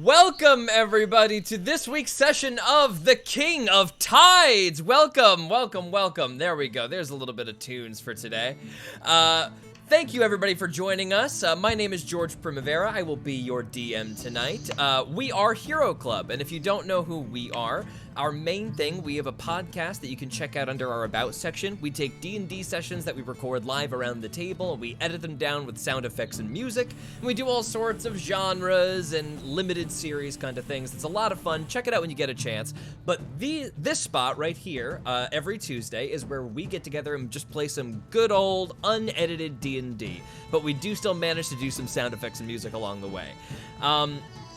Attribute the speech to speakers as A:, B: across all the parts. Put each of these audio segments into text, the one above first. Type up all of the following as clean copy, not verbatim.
A: Welcome, everybody, to this week's session of The King of Tides. Welcome, welcome, welcome. There we go. There's a little bit of tunes for today. Thank you, everybody, for joining us. My name is George Primavera. I will be your DM tonight. We are Hero Club, and if you don't know who we are, our main thing, we have a podcast that you can check out under our About section. We take D&D sessions that we record live around the table, and we edit them down with sound effects and music, and we do all sorts of genres and limited series kind of things. It's a lot of fun. Check it out when you get a chance. But this spot right here, every Tuesday, is where we get together and just play some good old unedited D&D. But we do still manage to do some sound effects and music along the way.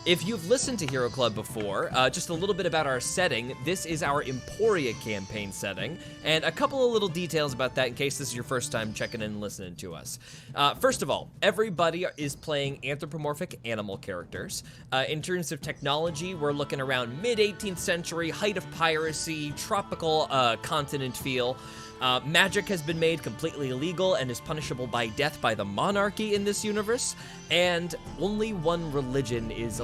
A: If you've listened to Hero Club before, just a little bit about our setting. This is our Emporia campaign setting, and a couple of little details about that in case this is your first time checking in and listening to us. First of all, everybody is playing anthropomorphic animal characters. In terms of technology, we're looking around mid-18th century, height of piracy, tropical continent feel. Magic has been made completely illegal and is punishable by death by the monarchy in this universe, and only one religion is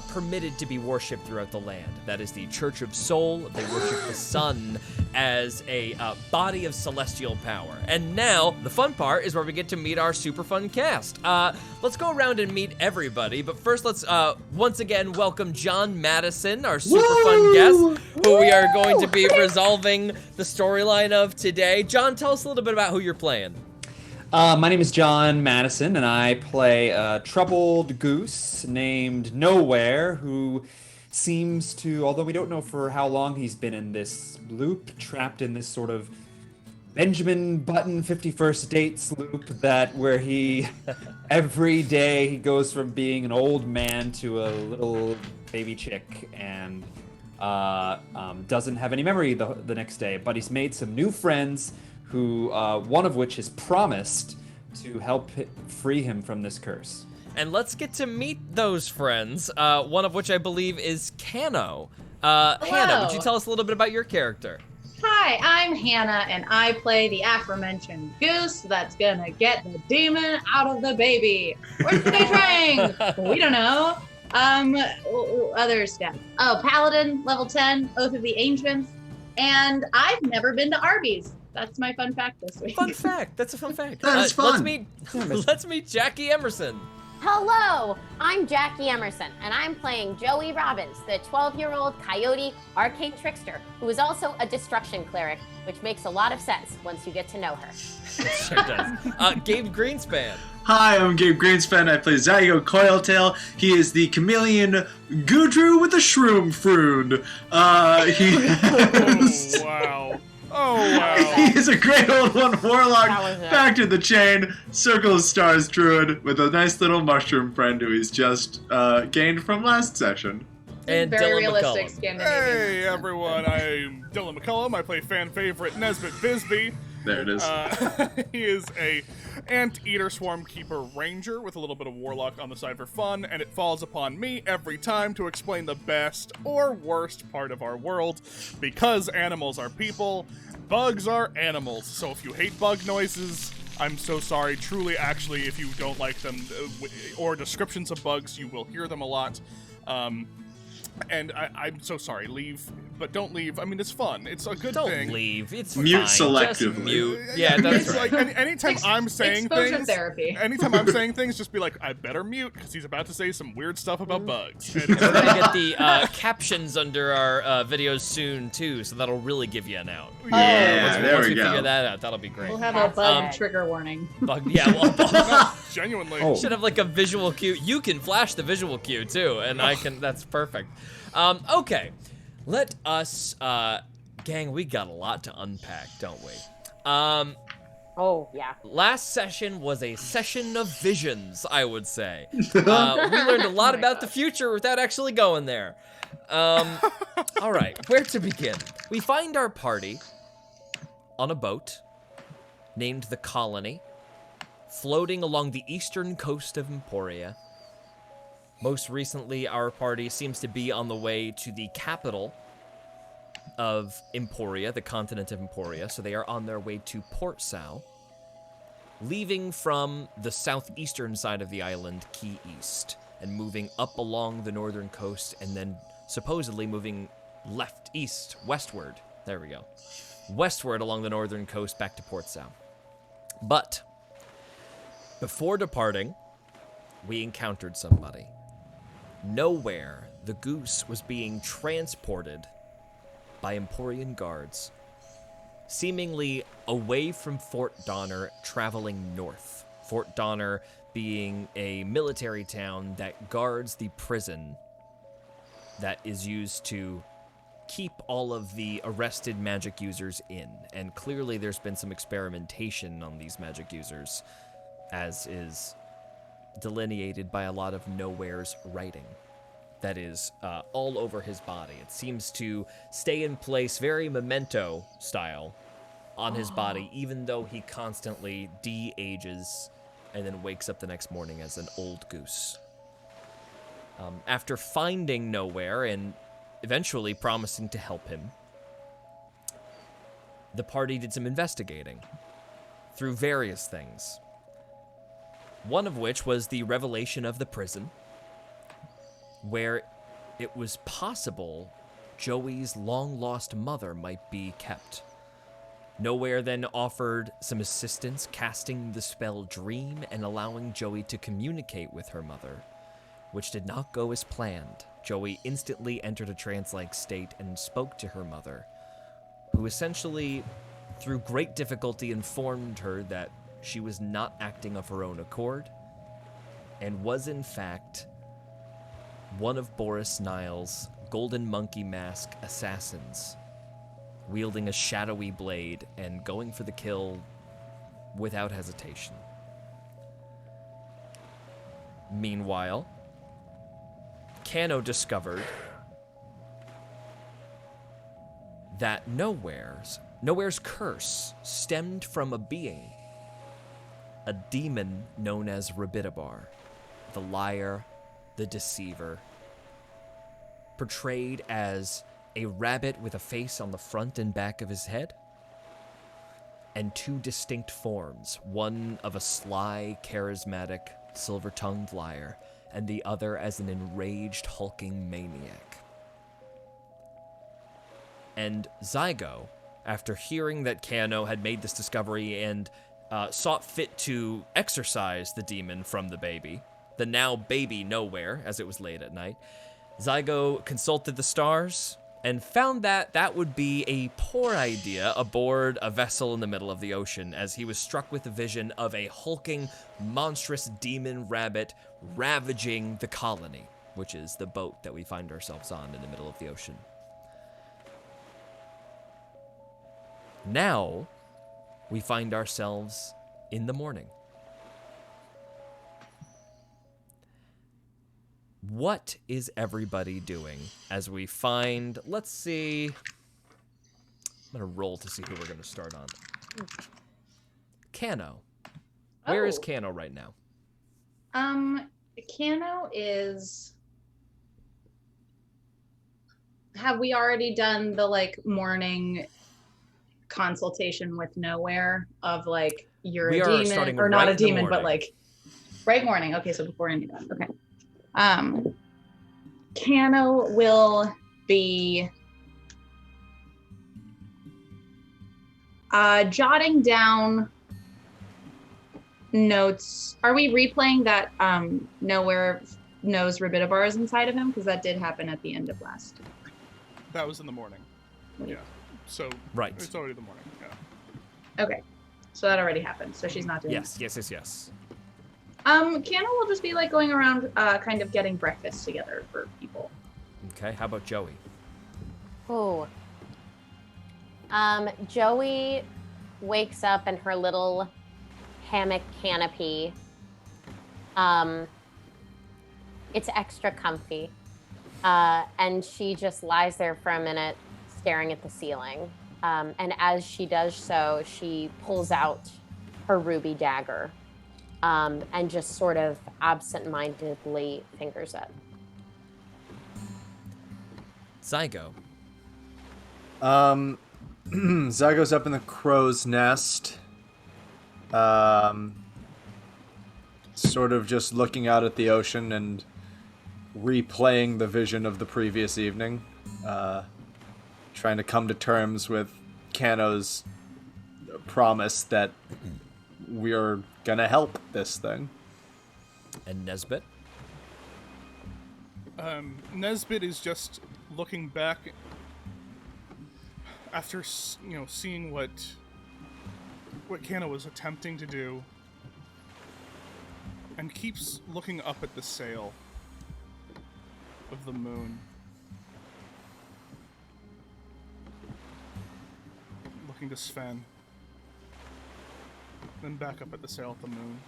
A: permitted to be worshipped throughout the land. That is the Church of Soul. They worship the sun as a body of celestial power. And now, the fun part is where we get to meet our super fun cast. Let's go around and meet everybody, but first let's once again welcome Jon Matteson, our super fun guest, who we are going to be resolving the storyline of today. Jon, tell us a little bit about who you're playing.
B: My name is Jon Matteson, and I play a troubled goose named Nowhere, who seems to, although we don't know for how long he's been in this loop, trapped in this sort of Benjamin Button 51st Dates loop where he, every day, he goes from being an old man to a little baby chick, and doesn't have any memory the next day, but he's made some new friends who, one of which has promised to help free him from this curse.
A: And let's get to meet those friends, one of which I believe is Kano. Hannah, would you tell us a little bit about your character?
C: Hi, I'm Hannah, and I play the aforementioned goose that's gonna get the demon out of the baby. Where's the train? We don't know. Other stuff. Oh, Paladin, level 10, Oath of the Ancients, and I've never been to Arby's. That's my fun fact this week.
A: Fun fact. That's a fun fact.
D: That's fun.
A: Let's meet Jackie Emerson.
E: Hello, I'm Jackie Emerson, and I'm playing Joey Robbins, the 12-year-old coyote arcane trickster, who is also a destruction cleric, which makes a lot of sense once you get to know her.
A: Sure does. Gabe Greenspan.
D: Hi, I'm Gabe Greenspan. I play Zygo Coiltail. He is the chameleon Gudru with a shroom frood.
F: Oh, wow.
D: He is a great old one warlock, back to the chain, Circle of Stars druid, with a nice little mushroom friend who he's just gained from last session.
A: And
C: very
A: Dylan
C: realistic
A: McCullum.
C: Scandinavian.
F: Hey, everyone. I'm Dylan McCullum. I play fan favorite Nesbitt Bisbee.
D: There it is.
F: He is a anteater swarm keeper ranger with a little bit of warlock on the side for fun, and it falls upon me every time to explain the best or worst part of our world, because animals are people, bugs are animals. So if you hate bug noises, I'm so sorry. Truly, actually, if you don't like them or descriptions of bugs, you will hear them a lot. And I'm so sorry. Leave, but don't leave. I mean, it's fun. It's a good thing.
A: Don't leave. It's
D: Mute
A: fine.
D: selectively.
A: Just mute. Yeah, that's
F: It's
A: right.
F: like anytime I'm saying
C: Exposure
F: things.
C: therapy.
F: Anytime I'm saying things, just be like, I better mute because he's about to say some weird stuff about bugs. And
A: We're gonna get the captions under our videos soon too, so that'll really give you an out.
D: Yeah, there
A: Once
D: we
A: we figure
D: go.
A: that out, that'll be great.
C: We'll have a bug
E: Right.
C: trigger warning.
A: Bug, yeah, well,
F: genuinely.
B: Oh.
A: should have like a visual cue. You can flash the visual cue too, and I can. That's perfect. Okay, let us, gang. We got a lot to unpack, don't we?
E: Oh, yeah.
A: Last session was a session of visions, I would say. We learned a lot about the future without actually going there. All right, where to begin? We find our party on a boat named the Colony, floating along the eastern coast of Emporia. Most recently, our party seems to be on the way to the capital of Emporia, the continent of Emporia, so they are on their way to Port Sal, leaving from the southeastern side of the island, Key East. and moving up along the northern coast, and then supposedly moving westward. There we go. Westward along the northern coast back to Port Sound. But before departing, we encountered somebody. Nowhere, the goose was being transported by Emporian guards, seemingly away from Fort Donner, traveling north. Fort Donner being a military town that guards the prison that is used to keep all of the arrested magic users in. And clearly there's been some experimentation on these magic users, as is delineated by a lot of Nowhere's writing that is all over his body. It seems to stay in place, very Memento style, on his body, even though he constantly de-ages and then wakes up the next morning as an old goose. After finding Nowhere and eventually promising to help him, the party did some investigating through various things. One of which was the revelation of the prison, where it was possible Joey's long-lost mother might be kept. Nowhere then offered some assistance casting the spell Dream and allowing Joey to communicate with her mother, which did not go as planned. Joey instantly entered a trance-like state and spoke to her mother, who essentially, through great difficulty, informed her that she was not acting of her own accord, and was in fact one of Boris Niles' Golden Monkey Mask assassins, wielding a shadowy blade and going for the kill without hesitation. Meanwhile, Cano discovered that Nowhere's curse stemmed from a being, a demon known as Rabitabar, the liar, the deceiver, portrayed as a rabbit with a face on the front and back of his head, and two distinct forms, one of a sly, charismatic, silver-tongued liar, and the other as an enraged, hulking maniac. And Zygo, after hearing that Cano had made this discovery and sought fit to exorcise the demon from the baby, the now baby Nowhere, as it was late at night, Zygo consulted the stars and found that that would be a poor idea aboard a vessel in the middle of the ocean, as he was struck with a vision of a hulking, monstrous demon rabbit ravaging the colony, which is the boat that we find ourselves on in the middle of the ocean. Now, we find ourselves in the morning. What is everybody doing as we find, let's see, I'm going to roll to see who we're going to start on. Cano. Where is Cano right now?
C: Cano is... Have we already done the, morning consultation with Nowhere of, you're a demon, or not a demon, but, right morning. Okay, so before any of that. Okay. Cano will be jotting down notes. Are we replaying that Nowhere knows Rabitabar is inside of him? Because that did happen at the end of last.
F: That was in the morning. Yeah. So
A: right.
F: It's already the morning. Yeah.
C: Okay. So that already happened. So she's not doing
A: Yes.
C: Cano will just be going around kind of getting breakfast together for people.
A: Okay, how about Joey?
E: Oh. Joey wakes up in her little hammock canopy. It's extra comfy. And she just lies there for a minute staring at the ceiling. And as she does so, she pulls out her ruby dagger. And just sort of absent-mindedly fingers it.
A: Zygo.
G: Zygo's up in the crow's nest. Sort of just looking out at the ocean and replaying the vision of the previous evening, trying to come to terms with Kano's promise that we are gonna help this thing.
A: And Nesbit?
F: Nesbit is just looking back after, seeing what Kano was attempting to do, and keeps looking up at the sail of the moon. Looking to Sven. Then back up at the sail of the moon.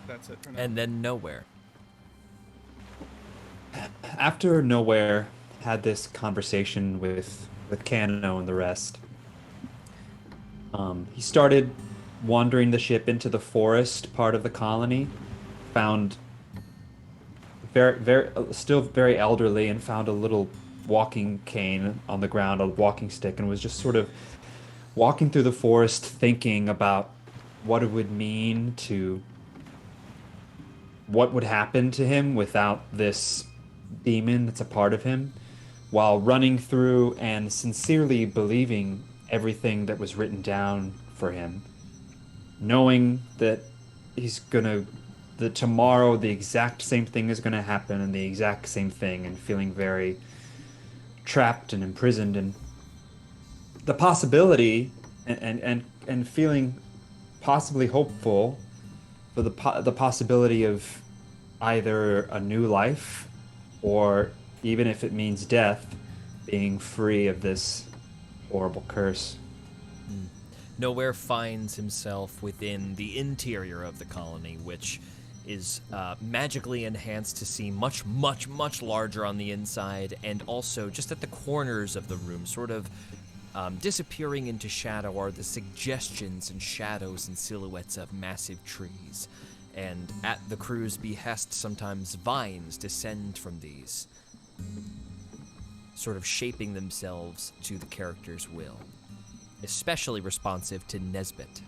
F: That's it for now.
A: And then nowhere.
B: After Nowhere had this conversation with Kano and the rest, he started wandering the ship into the forest part of the colony, found still very elderly, and found a little walking cane on the ground, a walking stick, and was just sort of walking through the forest thinking about what it would mean to what would happen to him without this demon that's a part of him, while running through and sincerely believing everything that was written down for him, knowing that that tomorrow the exact same thing is gonna happen, and the exact same thing, and feeling very trapped and imprisoned, and the possibility and feeling possibly hopeful for the possibility of either a new life, or even if it means death, being free of this horrible curse.
A: Nowhere finds himself within the interior of the colony, which is magically enhanced to seem much, much, much larger on the inside, and also just at the corners of the room, sort of disappearing into shadow, are the suggestions and shadows and silhouettes of massive trees. And at the crew's behest, sometimes vines descend from these, sort of shaping themselves to the character's will, especially responsive to Nesbit.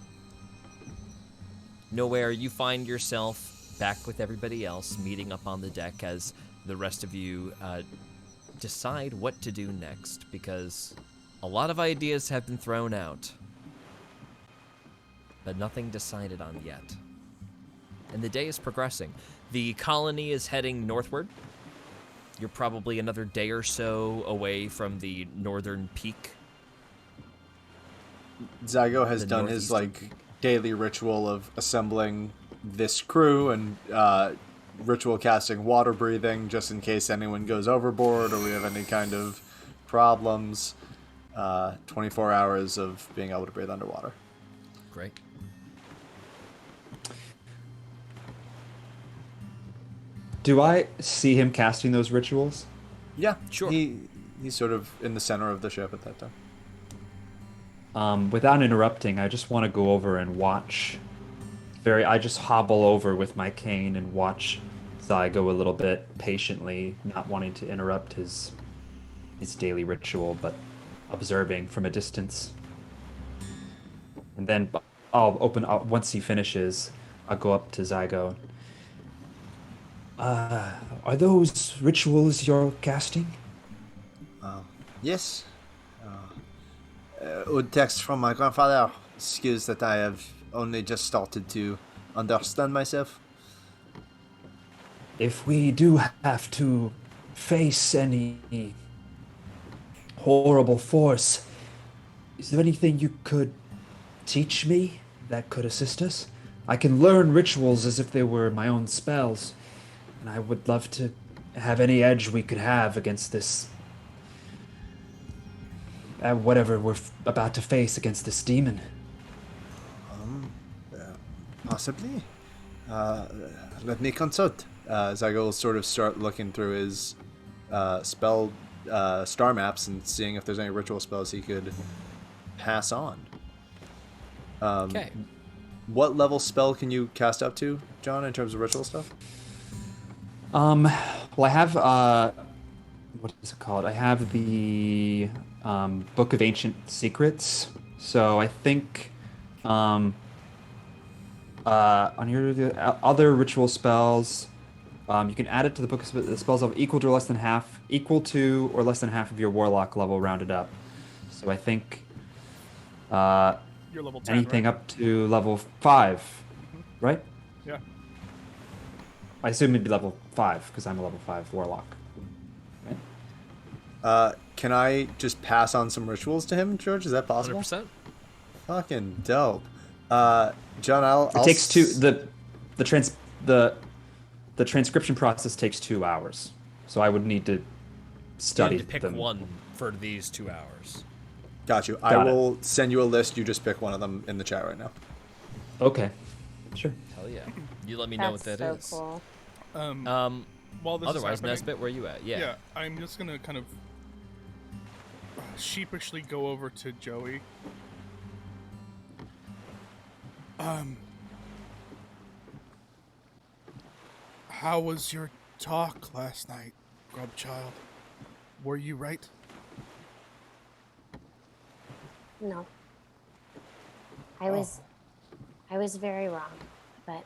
A: Nowhere, you find yourself back with everybody else, meeting up on the deck as the rest of you decide what to do next, because a lot of ideas have been thrown out, but nothing decided on yet. And the day is progressing. The colony is heading northward. You're probably another day or so away from the northern peak.
G: Zygo has done his daily ritual of assembling this crew and ritual casting water breathing, just in case anyone goes overboard or we have any kind of problems. 24 hours of being able to breathe underwater.
A: Great.
B: Do I see him casting those rituals?
G: Yeah,
A: sure.
G: He's sort of in the center of the ship at that time.
B: Without interrupting, I just want to go over and watch. I just hobble over with my cane and watch Zygo a little bit patiently, not wanting to interrupt his daily ritual, but observing from a distance. And then I'll open up once he finishes. I'll go up to Zygo. Are those rituals you're casting?
G: Yes. A text from my grandfather. Excuse that I have only just started to understand myself.
B: If we do have to face any horrible force, is there anything you could teach me that could assist us? I can learn rituals as if they were my own spells, and I would love to have any edge we could have against this, whatever we're about to face against this demon.
G: Possibly. Let me consult. Zygo will sort of start looking through his spell star maps and seeing if there's any ritual spells he could pass on.
A: Okay.
G: What level spell can you cast up to, John, in terms of ritual stuff?
B: Well, I have what is it called? I have the Book of Ancient Secrets. So I think On your other ritual spells, you can add it to the book of spells of equal to or less than half of your warlock level rounded up. So I think
F: You're level 10,
B: anything
F: right?
B: up to level 5, right?
F: Yeah.
B: I assume it'd be level 5 because I'm a level 5 warlock. Right?
G: Can I just pass on some rituals to him, George? Is that possible?
A: 100%.
G: Fucking dope. John,
B: It takes the transcription process takes 2 hours, so I would need to
A: You
B: study
A: need to pick
B: them.
A: one for these 2 hours.
G: Got you. I will send you a list. You just pick one of them in the chat right now.
B: Okay, sure.
A: Hell yeah. You let me know what that
E: That's
A: is.
E: so cool.
F: While this
A: Otherwise,
F: is happening,
A: Nesbit, where you at?
F: yeah, I'm just gonna kind of sheepishly go over to Joey. How was your talk last night, Grubchild? Were you right?
E: No. I was very wrong, but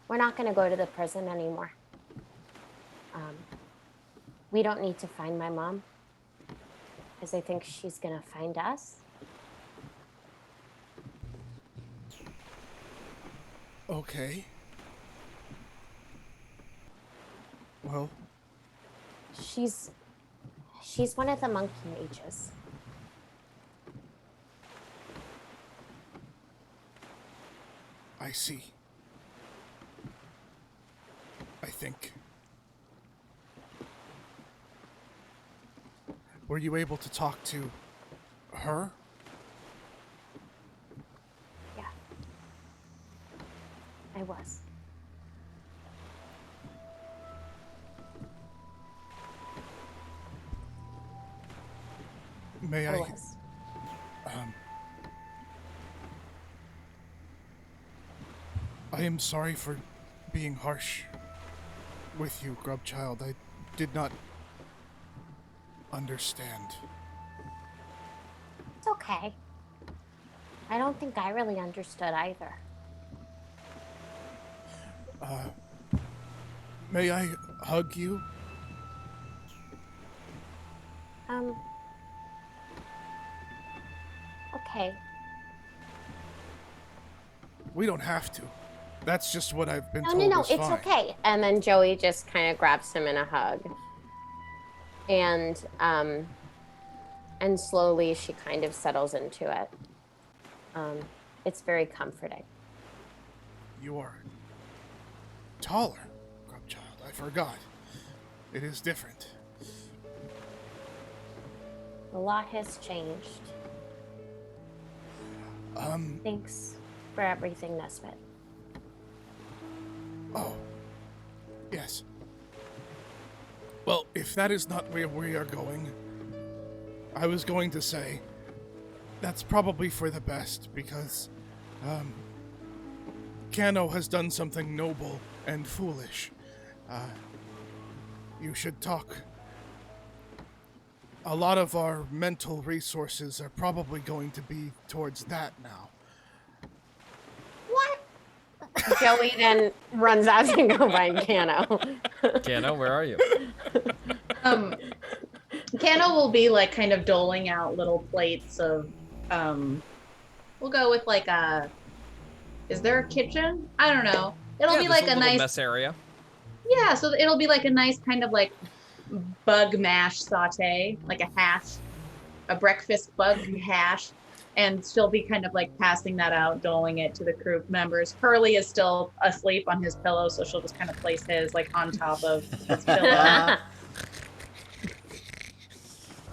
E: we're not going to go to the prison anymore. We don't need to find my mom, because I think she's going to find us.
F: Okay. Well,
E: She's one of the monkey mages.
F: I see. I think. Were you able to talk to her?
E: Yeah. I was.
F: May
E: I
F: I?
E: was.
F: I am sorry for being harsh with you, Grubchild. I did not understand.
E: It's okay. I don't think I really understood either.
F: May I hug you?
E: Okay.
F: We don't have to. That's just what I've been
E: No,
F: told.
E: no,
F: is
E: it's
F: fine.
E: okay. And then Joey just kind of grabs him in a hug. And slowly she kind of settles into it. It's very comforting.
F: You are taller, Grubchild. I forgot. It is different.
E: A lot has changed. Thanks for everything, Nesbit.
F: Oh. Yes. Well, if that is not where we are going, I was going to say that's probably for the best because Kano has done something noble and foolish. You should talk. A lot of our mental resources are probably going to be towards that now.
E: What? Joey then runs out to go find Kano.
A: Kano, where are you?
C: Kano will be like kind of doling out little plates of we'll go with like is there a kitchen? I don't know. It'll be like a
A: little
C: nice
A: mess area.
C: Yeah, so it'll be like a nice kind of like bug mash saute, like a breakfast bug hash, and she'll be kind of like passing that out, doling it to the crew members. Curly is still asleep on his pillow, so she'll just kind of place his like on top of his pillow.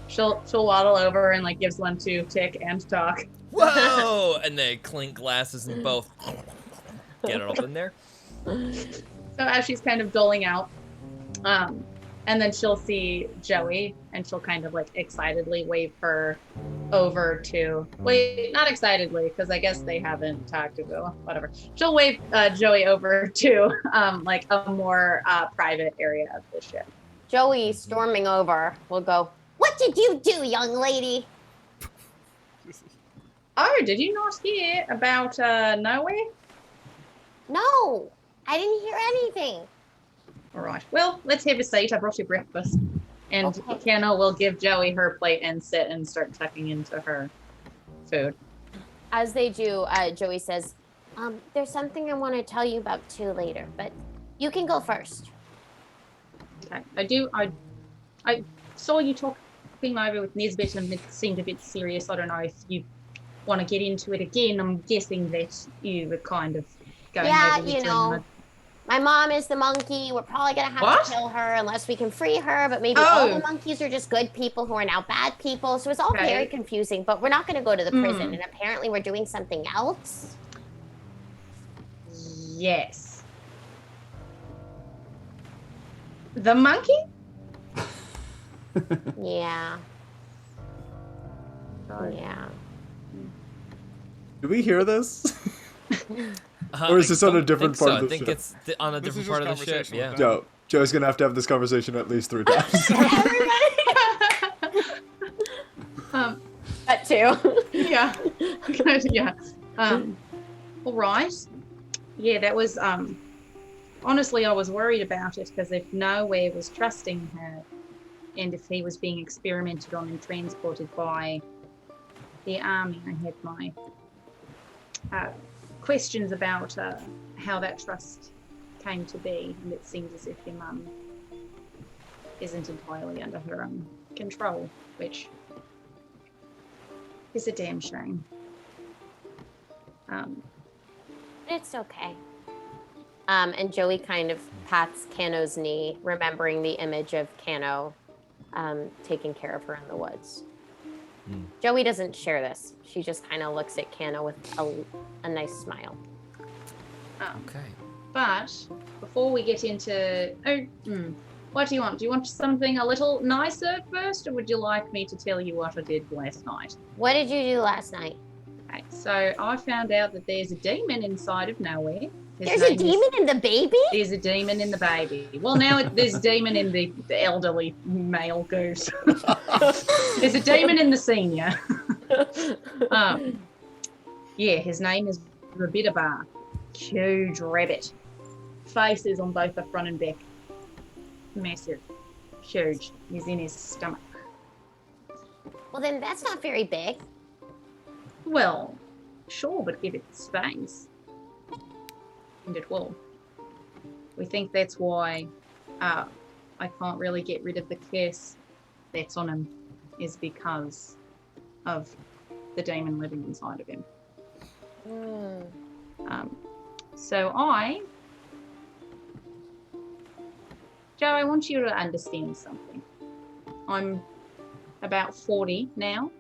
C: She'll waddle over and like gives one to Tick and Talk.
A: Whoa! And they clink glasses and both get it all in there.
C: So as she's kind of doling out, and then she'll see Joey, and she'll kind of like excitedly wave her over to. Wait, not excitedly, because I guess they haven't talked to go. Whatever. She'll wave Joey over to like a more private area of the ship.
E: Joey, storming over, will go, "What did you do, young lady?"
C: Oh, did you not hear about Nowhere?
E: No, I didn't hear anything.
C: All right. Well, let's have a seat. I brought you breakfast. And
E: Okay.
C: Kenna will give Joey her plate and sit and start tucking into her food.
E: As they do, Joey says, there's something I want to tell you about too later, but you can go first.
C: Okay. I saw you talking over with Nesbit and it seemed a bit serious. I don't know if you want to get into it again. I'm guessing that you were kind of going
E: Yeah,
C: over
E: you
C: with
E: know, my mom is the monkey. We're probably going to have to kill her unless we can free her, but maybe all the monkeys are just good people who are now bad people. So it's all very confusing, but we're not going to go to the prison, and apparently we're doing something else.
C: Yes. The monkey?
E: Yeah. Yeah.
G: Do we hear this? Or is this on a different part of the
A: I think
G: ship?
A: it's on a different part of the ship, yeah.
G: Joe's gonna have this conversation at least 3 times.
E: That too.
C: Yeah. Yeah. All right. Yeah, that was, honestly, I was worried about it because if Nowhere was trusting her and if he was being experimented on and transported by the army, I had my questions about how that trust came to be, and it seems as if your mum isn't entirely under her own control, which is a damn shame.
E: It's okay. And Joey kind of pats Kano's knee, remembering the image of Kano taking care of her in the woods. Joey doesn't share this. She just kind of looks at Kano with a nice smile.
A: Okay.
C: But before we get into... what do you want? Do you want something a little nicer first, or would you like me to tell you what I did last night?
E: What did you do last night?
C: Okay, so I found out that there's a demon inside of Nowhere.
E: There's a demon in the baby?
C: There's a demon in the baby. Well, now there's a demon in the elderly male goose. There's a demon in the senior. Yeah, his name is Rabitabar. Huge rabbit. Faces on both the front and back. Massive. Huge. He's in his stomach.
E: Well, then that's not very big.
C: Well, sure, but give it space. And it will. We think that's why I can't really get rid of the curse that's on him, is because of the demon living inside of him. So Joe, I want you to understand something. I'm about 40 now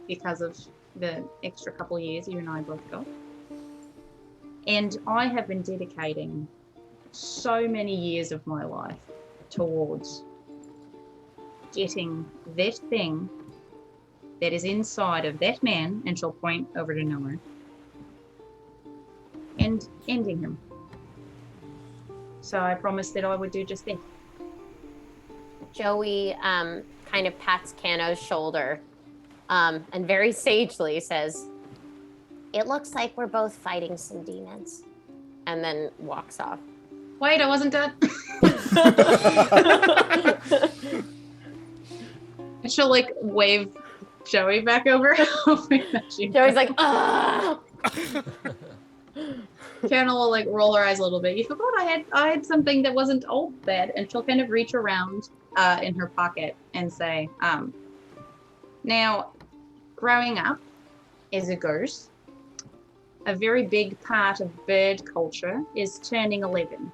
C: because of the extra couple of years you and I both got. And I have been dedicating so many years of my life towards getting that thing that is inside of that man, and she'll point over to Noah, and ending him. So I promised that I would do just that.
E: Joey kind of pats Kano's shoulder and very sagely says, "It looks like we're both fighting some demons," and then walks off.
C: Wait, I wasn't done. She'll like wave Joey back over.
E: Joey's like, ah.
C: Kenna will like roll her eyes a little bit. You forgot I had something that wasn't all bad, and she'll kind of reach around in her pocket and say, now, growing up as a goose, a very big part of bird culture is turning 11,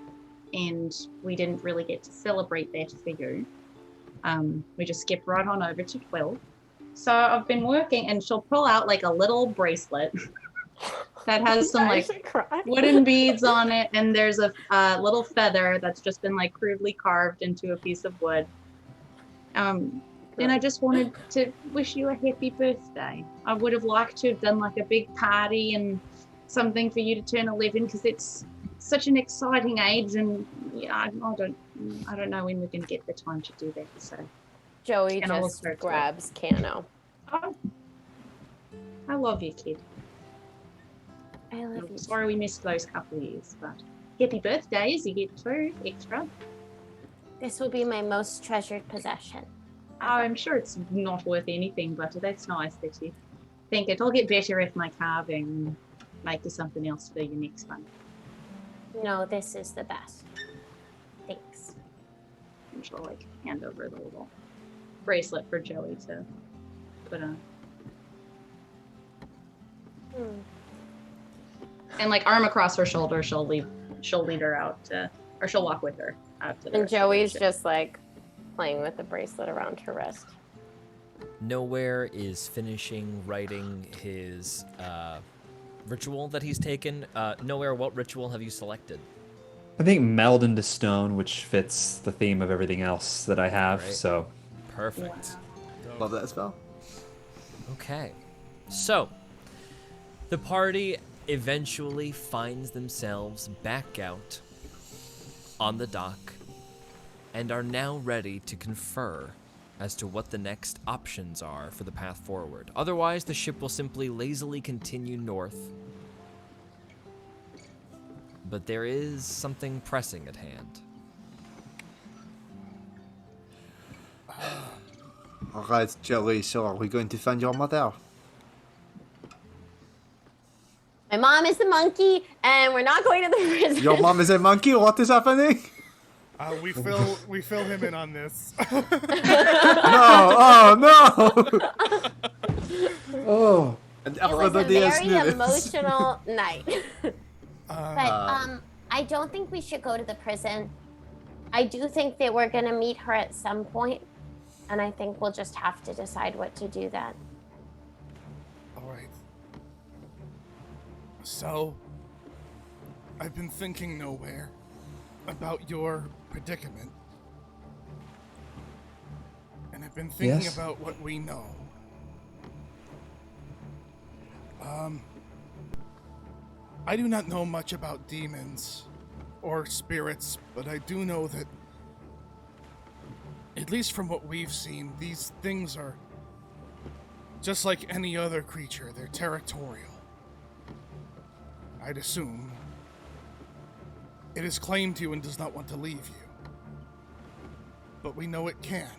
C: and we didn't really get to celebrate that for you. We just skipped right on over to 12. So I've been working, and she'll pull out like a little bracelet that has some like wooden beads on it, and there's a little feather that's just been like crudely carved into a piece of wood. And I just wanted to wish you a happy birthday. I would have liked to have done like a big party and something for you to turn 11, because it's such an exciting age, and yeah, I don't know when we're going to get the time to do that. So
E: Joey just grabs Kano.
C: Oh. I love you, kid.
E: I love you.
C: I'm sorry we missed those couple of years, but happy birthdays. You get 2 extra.
E: This will be my most treasured possession.
C: I'm sure it's not worth anything, but that's nice that you think it. I'll get better at my carving. Make you something else for your next one.
E: No, this is the best. Thanks.
C: I'm sure like hand over the little bracelet for Joey to put on. And like arm across her shoulder, she'll lead her out to, or she'll walk with her out to the
E: And Joey's just like playing with the bracelet around her wrist.
A: Nowhere is finishing writing his ritual that he's taken. Nowhere, what ritual have you selected?
B: I think meld into stone, which fits the theme of everything else that I have.
A: Right.
B: So
A: Perfect.
G: Love that spell.
A: Okay. So, the party eventually finds themselves back out on the dock and are now ready to confer as to what the next options are for the path forward. Otherwise, the ship will simply lazily continue north. But there is something pressing at hand.
G: Alright, Joey, so are we going to find your mother?
E: My mom is the monkey, and we're not going to the prison.
G: Your mom is a monkey? What is happening?
F: We fill him in on this.
G: No! Oh, no! Oh. And
E: It was a
G: everybody else
E: very
G: knew this.
E: emotional night. But I don't think we should go to the prison. I do think that we're gonna meet her at some point, and I think we'll just have to decide what to do then.
F: Alright. So, I've been thinking nowhere about your predicament. And I've been thinking
B: Yes?
F: about what we know. I do not know much about demons or spirits, but I do know that, at least from what we've seen, these things are just like any other creature. They're territorial. I'd assume. It has claimed you and does not want to leave you. But we know it can.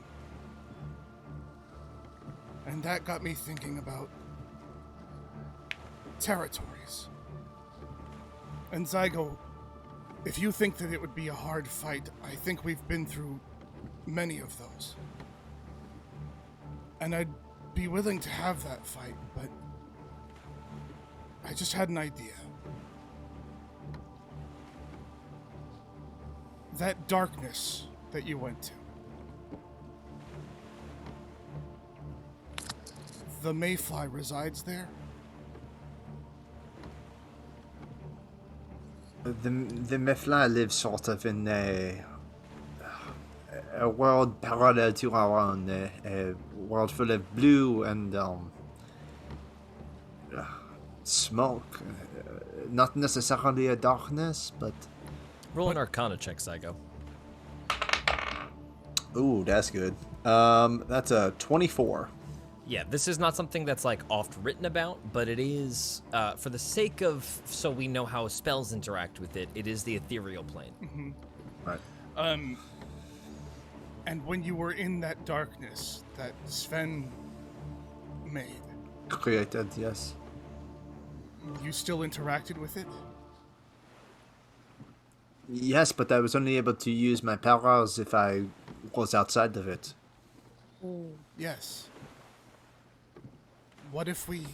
F: And that got me thinking about territories. And Zygo, if you think that it would be a hard fight, I think we've been through many of those. And I'd be willing to have that fight, but I just had an idea. That darkness that you went to. The Mayfly resides there?
G: The Mayfly lives sort of in a world parallel to our own, a world full of blue and smoke. Not necessarily a darkness, but...
A: Roll an Arcana check, Zygo.
G: Ooh, that's good. That's a 24.
A: Yeah, this is not something that's like oft written about, but it is, for the sake of, so we know how spells interact with it, it is the ethereal plane.
F: Mm-hmm.
G: Right.
F: And when you were in that darkness that Sven made,
G: Created, yes.
F: you still interacted with it?
G: Yes, but I was only able to use my powers if I was outside of it.
F: Yes. What if we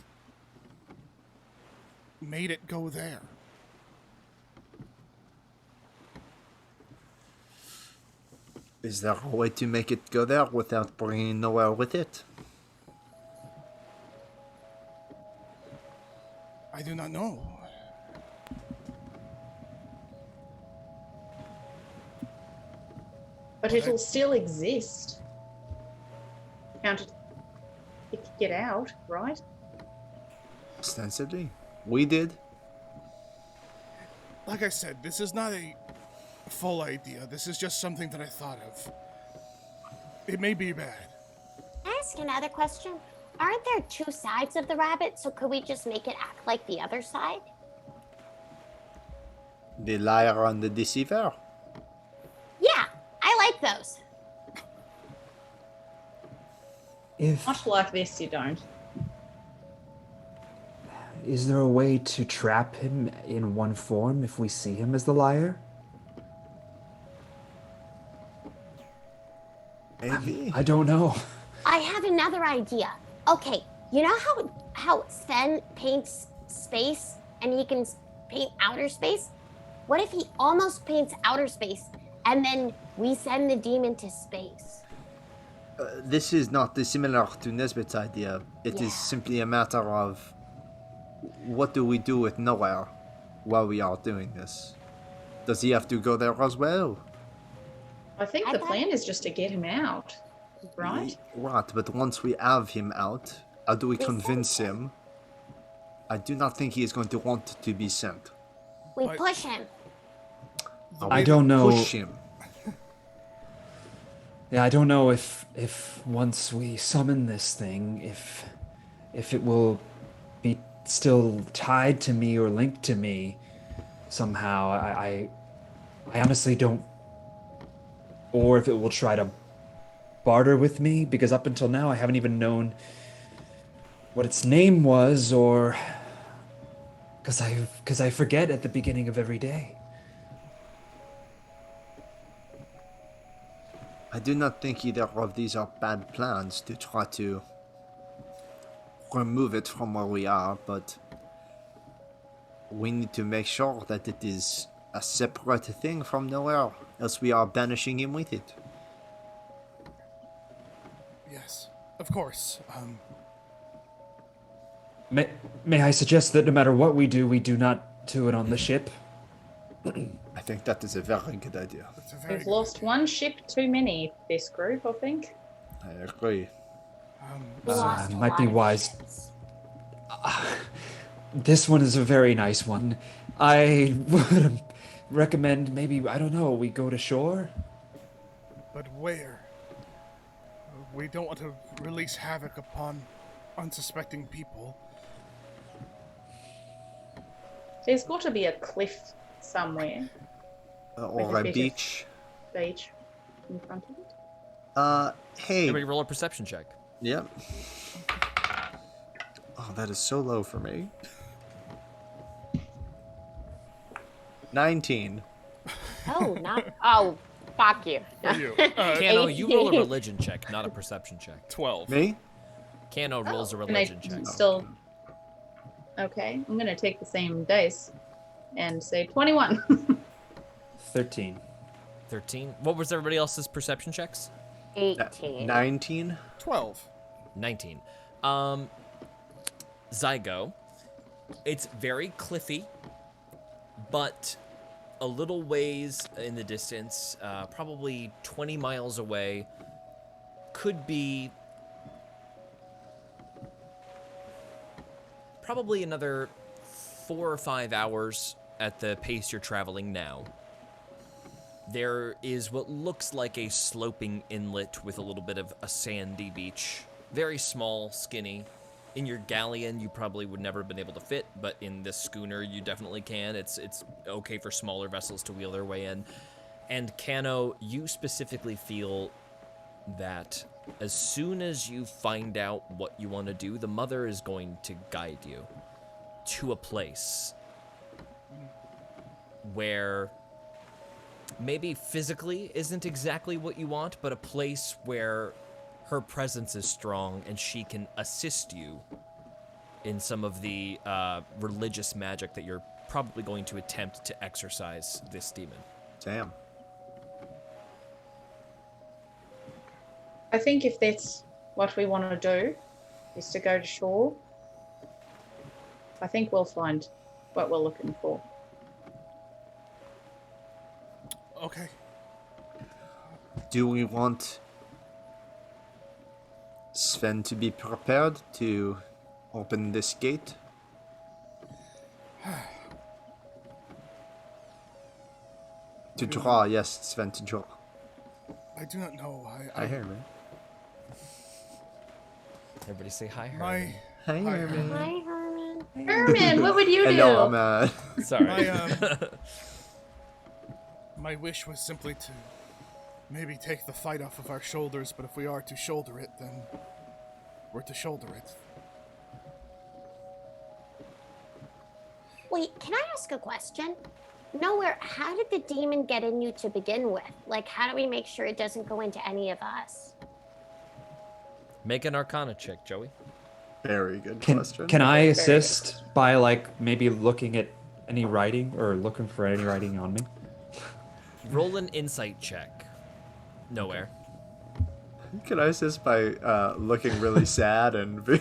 F: made it go there?
G: Is there a way to make it go there without bringing nowhere with it?
F: I do not know.
C: But it'll still exist. Can't get out, right?
G: Ostensibly. We did.
F: Like I said, this is not a full idea. This is just something that I thought of. It may be bad.
E: Can I ask another question? Aren't there two sides of the rabbit? So could we just make it act like the other side?
G: The liar and the deceiver.
E: Yeah, I like those.
B: If
C: Much like this, you don't.
B: is there a way to trap him in one form if we see him as the liar?
G: Maybe.
B: I don't know.
E: I have another idea. Okay, you know how Sven paints space and he can paint outer space? What if he almost paints outer space and then we send the demon to space?
G: This is not dissimilar to Nesbitt's idea. It
E: Yeah.
G: is simply a matter of what do we do with Nowhere while we are doing this? Does he have to go there as well?
C: I think
E: I
C: the
E: thought-
C: plan is just to get him out, right?
G: Right, but once we have him out, how do we
E: We
G: convince
E: send
G: him? I do not think he is going to want to be sent.
E: We
F: Right.
E: push him.
B: I don't know.
G: Push him.
B: Yeah, I don't know if once we summon this thing, if it will be still tied to me or linked to me somehow. I honestly don't. Or if it will try to barter with me, because up until now I haven't even known what its name was, or because I forget at the beginning of every day.
G: I do not think either of these are bad plans to try to remove it from where we are, but we need to make sure that it is a separate thing from Nowhere, else we are banishing him with it.
F: Yes, of course.
B: May I suggest that no matter what we do not do it on the ship?
G: I think that is a very good idea.
F: It's a very
C: We've
F: good-
C: lost one ship too many, this group, I think.
G: I agree.
E: We lost a
B: might
E: lot
B: be
E: of
B: wise.
E: ships.
B: This one is a very nice one. I would recommend maybe, I don't know, we go to shore?
F: But where? We don't want to release havoc upon unsuspecting people.
C: There's got to be a cliff somewhere,
G: Or
C: Like
G: a
C: a
G: beach.
C: beach in front of it.
G: Hey.
A: Everybody roll a perception check.
G: Yep. Oh, that is so low for me. 19.
E: Oh, not. Oh, fuck you.
F: For you.
A: Kano, you roll a religion check, not a perception check.
F: 12.
G: Me?
A: Kano rolls a
C: And I
A: religion check.
C: still. Okay, I'm gonna take the same dice and say 21.
B: 13.
A: 13. What was everybody else's perception checks?
E: 18.
G: 19?
F: 12.
A: 19. Zygo. It's very cliffy, but a little ways in the distance, probably 20 miles away, could be probably another 4 or 5 hours at the pace you're traveling now. There is what looks like a sloping inlet with a little bit of a sandy beach. Very small, skinny. In your galleon, you probably would never have been able to fit, but in this schooner, you definitely can. It's okay for smaller vessels to wheel their way in. And Kano, you specifically feel that as soon as you find out what you want to do, the mother is going to guide you to a place where maybe physically isn't exactly what you want, but a place where her presence is strong and she can assist you in some of the religious magic that you're probably going to attempt to exorcise this demon.
G: Damn.
C: I think if that's what we want to do, is to go to shore, I think we'll find what we're looking for.
F: Okay.
G: Do we want Sven to be prepared to open this gate? To draw, yes, Sven, to draw.
F: I do not know.
G: I hear, man.
A: Everybody say hi, Herman.
G: Hi, Herman.
E: Hi, Herman.
C: Herman, what would you do?
G: Hello, man.
A: Sorry.
F: My wish was simply to maybe take the fight off of our shoulders, but if we are to shoulder it, then we're to shoulder it.
E: Wait, can I ask a question? Nowhere, how did the demon get in you to begin with? Like, how do we make sure it doesn't go into any of us?
A: Make an Arcana check, Joey.
G: Very good question.
B: Can I assist by like maybe looking at any writing or looking for any writing on me?
A: Roll an insight check. Nowhere.
G: Can I assist by looking really sad and being...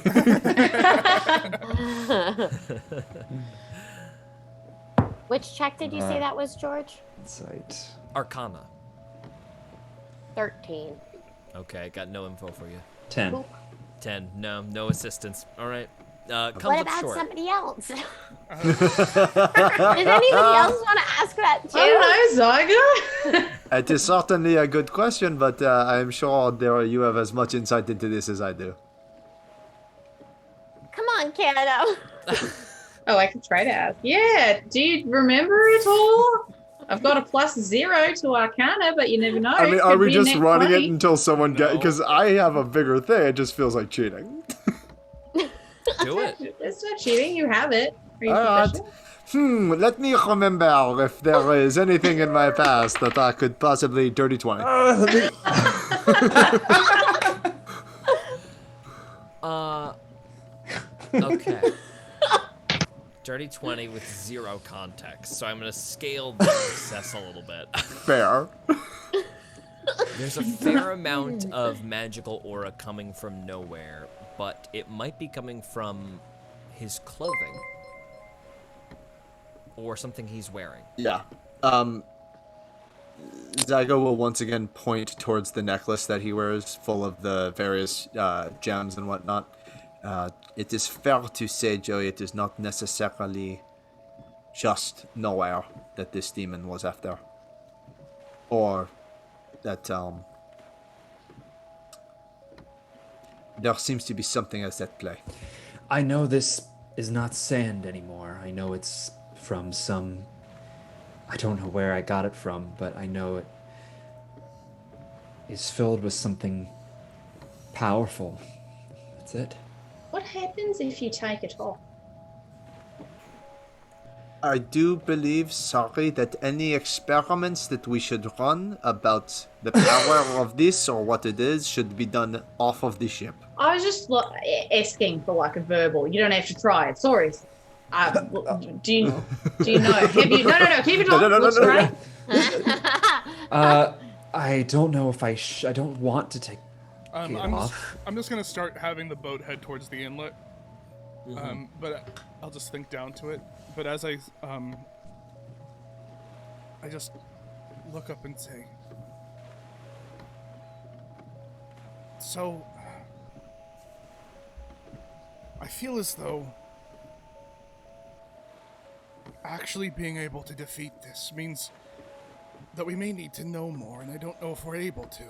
E: Which check did you say that was, George?
B: Insight.
A: Arcana.
E: 13.
A: Okay, got no info for you.
B: 10.
E: Oop.
A: 10. No assistance. All right. Comes
E: What
A: up
E: about
A: short.
E: somebody else? Does anybody else want to ask that too?
C: I don't know, Zyga.
G: It is certainly a good question, but I'm sure you have as much insight into this as I do.
E: Come on, Canada.
C: Oh, I could try to ask. Yeah, do you remember it all? I've got a +0 to Arcana, but you never know.
G: I mean,
C: Could
G: are we
C: be
G: just
C: net
G: running
C: 20.
G: it until someone gets...
F: No.
G: Because I have a bigger thing, it just feels like cheating.
A: Do it.
C: It's not cheating. You have it. Are you
G: Alright.
C: proficient?
G: Let me remember if there is anything in my past that I could possibly dirty 20.
A: Okay. Dirty 20 with 0 context, so I'm gonna scale the success a little bit.
G: Fair.
A: There's a fair amount of magical aura coming from nowhere, but it might be coming from his clothing. Or something he's wearing.
G: Yeah. Zygo will once again point towards the necklace that he wears, full of the various gems and whatnot. It is fair to say, Joey, it is not necessarily just nowhere that this demon was after. Or that, there seems to be something else at play.
B: I know this is not sand anymore. I know it's from some... I don't know where I got it from, but I know it is filled with something powerful. That's it.
C: What happens if you take it off?
G: I do believe, sorry, that any experiments that we should run about the power of this or what it is should be done off of the ship.
C: I was just asking for like a verbal. You don't have to try it. Sorry. Do you know? Have you? No. Keep it off. Looks great.
B: I don't know if I don't want to take it
F: I'm
B: off.
F: just gonna start having the boat head towards the inlet. But I'll just think down to it. But as I just look up and say, so I feel as though actually being able to defeat this means that we may need to know more, and I don't know if we're able to.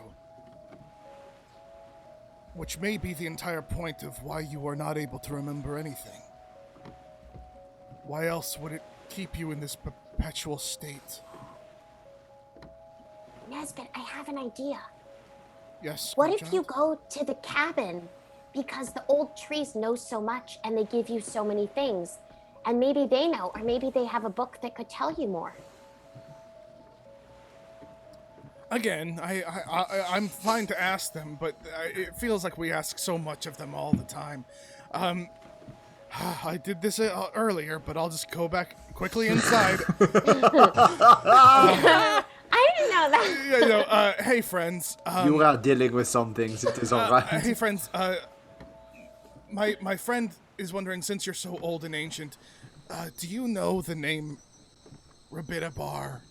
F: Which may be the entire point of why you are not able to remember anything. Why else would it keep you in this perpetual state?
E: Nesbit, I have an idea.
F: Yes.
E: What
F: my
E: if
F: child?
E: you go to the cabin? Because the old trees know so much and they give you so many things. And maybe they know, or maybe they have a book that could tell you more.
F: Again, I'm fine to ask them, but it feels like we ask so much of them all the time. I did this earlier, but I'll just go back quickly inside.
E: I didn't know that.
F: Hey friends.
G: You are dealing with some things, it is alright.
F: Hey friends, my friend is wondering, since you're so old and ancient, do you know the name Rabitabar?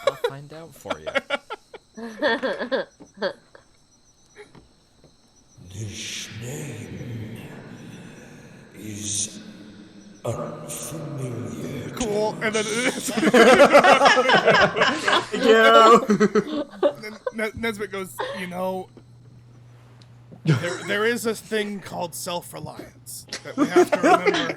A: I'll find out for you.
H: This name is unfamiliar.
F: Cool, and then
G: Yeah.
F: Nesbit goes, there is a thing called self-reliance that we have to remember.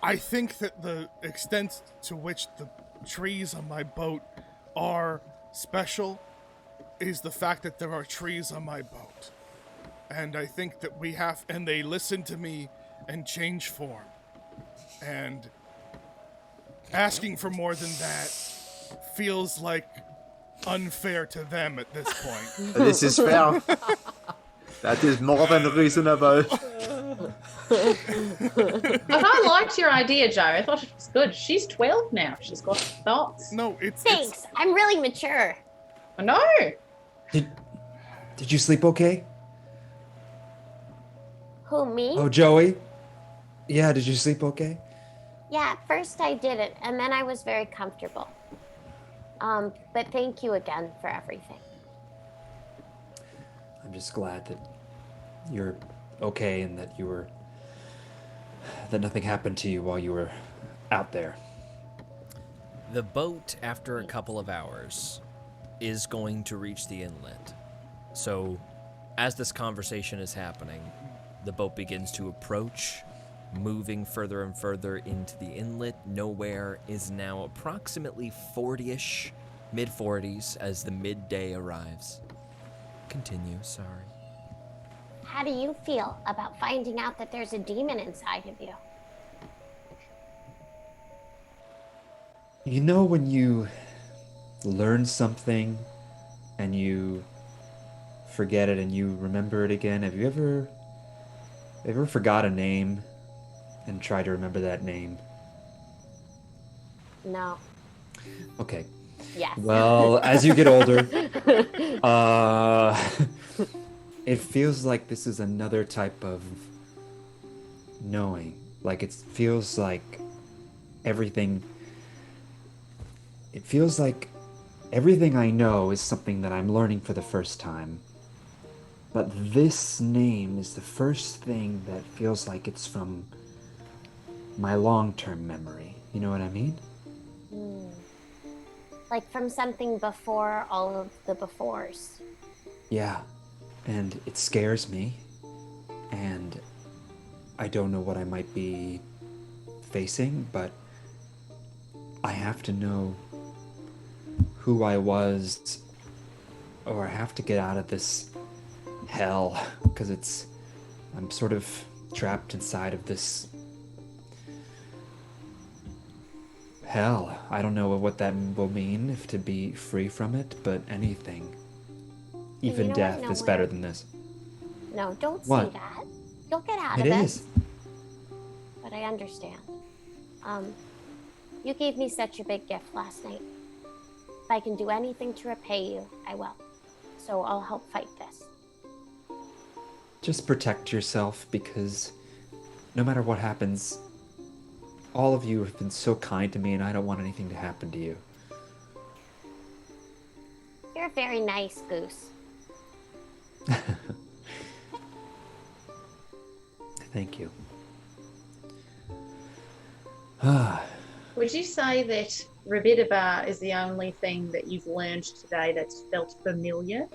F: I think that the extent to which the trees on my boat are special is the fact that there are trees on my boat. And I think that and they listen to me and change form. And asking for more than that feels like unfair to them at this point.
G: This is fair. That is more than reasonable.
C: But I liked your idea, Joe. I thought it was good. She's 12 now. She's got thoughts.
F: No, it's...
E: Thanks. I'm really mature.
C: I know.
B: Did you sleep okay?
E: Who, me?
B: Oh, Joey? Yeah, did you sleep okay?
E: Yeah, at first I didn't, and then I was very comfortable. But thank you again for everything.
B: I'm just glad that you're okay and that nothing happened to you while you were out there.
A: The boat, after a couple of hours, is going to reach the inlet. So, as this conversation is happening, the boat begins to approach, moving further and further into the inlet. Nowhere is now approximately 40-ish, mid-40s, as the midday arrives. Continue, sorry.
E: How do you feel about finding out that there's a demon inside of you?
B: You know when you learn something and you forget it and you remember it again? Have you ever forgot a name and tried to remember that name?
E: No.
B: Okay.
E: Yes.
B: Well, as you get older, it feels like this is another type of knowing. Like it feels like everything I know is something that I'm learning for the first time. But this name is the first thing that feels like it's from my long-term memory. You know what I mean?
E: Like from something before all of the befores.
B: Yeah. And it scares me. And I don't know what I might be facing, but I have to know who I was, or I have to get out of this hell, because I'm sort of trapped inside of this hell. I don't know what that will mean, if to be free from it, but anything. Even death is better than this.
E: No, don't
B: What?
E: say that. You'll get out of
B: It
E: it.
B: is.
E: But I understand. You gave me such a big gift last night. If I can do anything to repay you, I will. So I'll help fight this.
B: Just protect yourself, because no matter what happens, all of you have been so kind to me, and I don't want anything to happen to you.
E: You're very nice, Goose.
B: Thank you.
C: Would you say that Rabitabar is the only thing that you've learned today that's felt familiar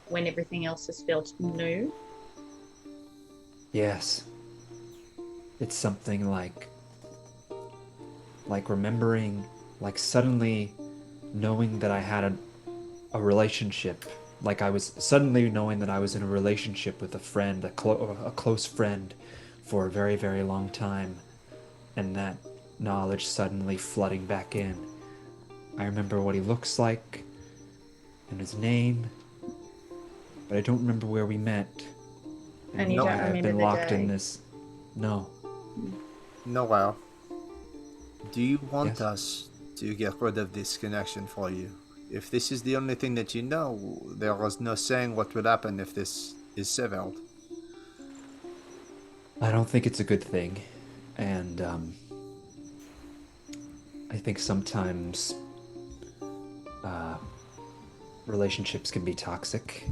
C: when everything else has felt new?
B: Yes. It's something like remembering, like suddenly knowing that I had a relationship. Like I was suddenly knowing that I was in a relationship with a friend, a close friend, for a very, very long time. And that knowledge suddenly flooding back in. I remember what he looks like and his name, but I don't remember where we met.
C: And you don't
B: I've
C: remember
B: been
C: the
B: locked
C: day?
B: in this. No.
G: Noel, do you want
B: Yes.
G: us to get rid of this connection for you? If this is the only thing that you know, there is no saying what would happen if this is severed.
B: I don't think it's a good thing. And I think sometimes relationships can be toxic.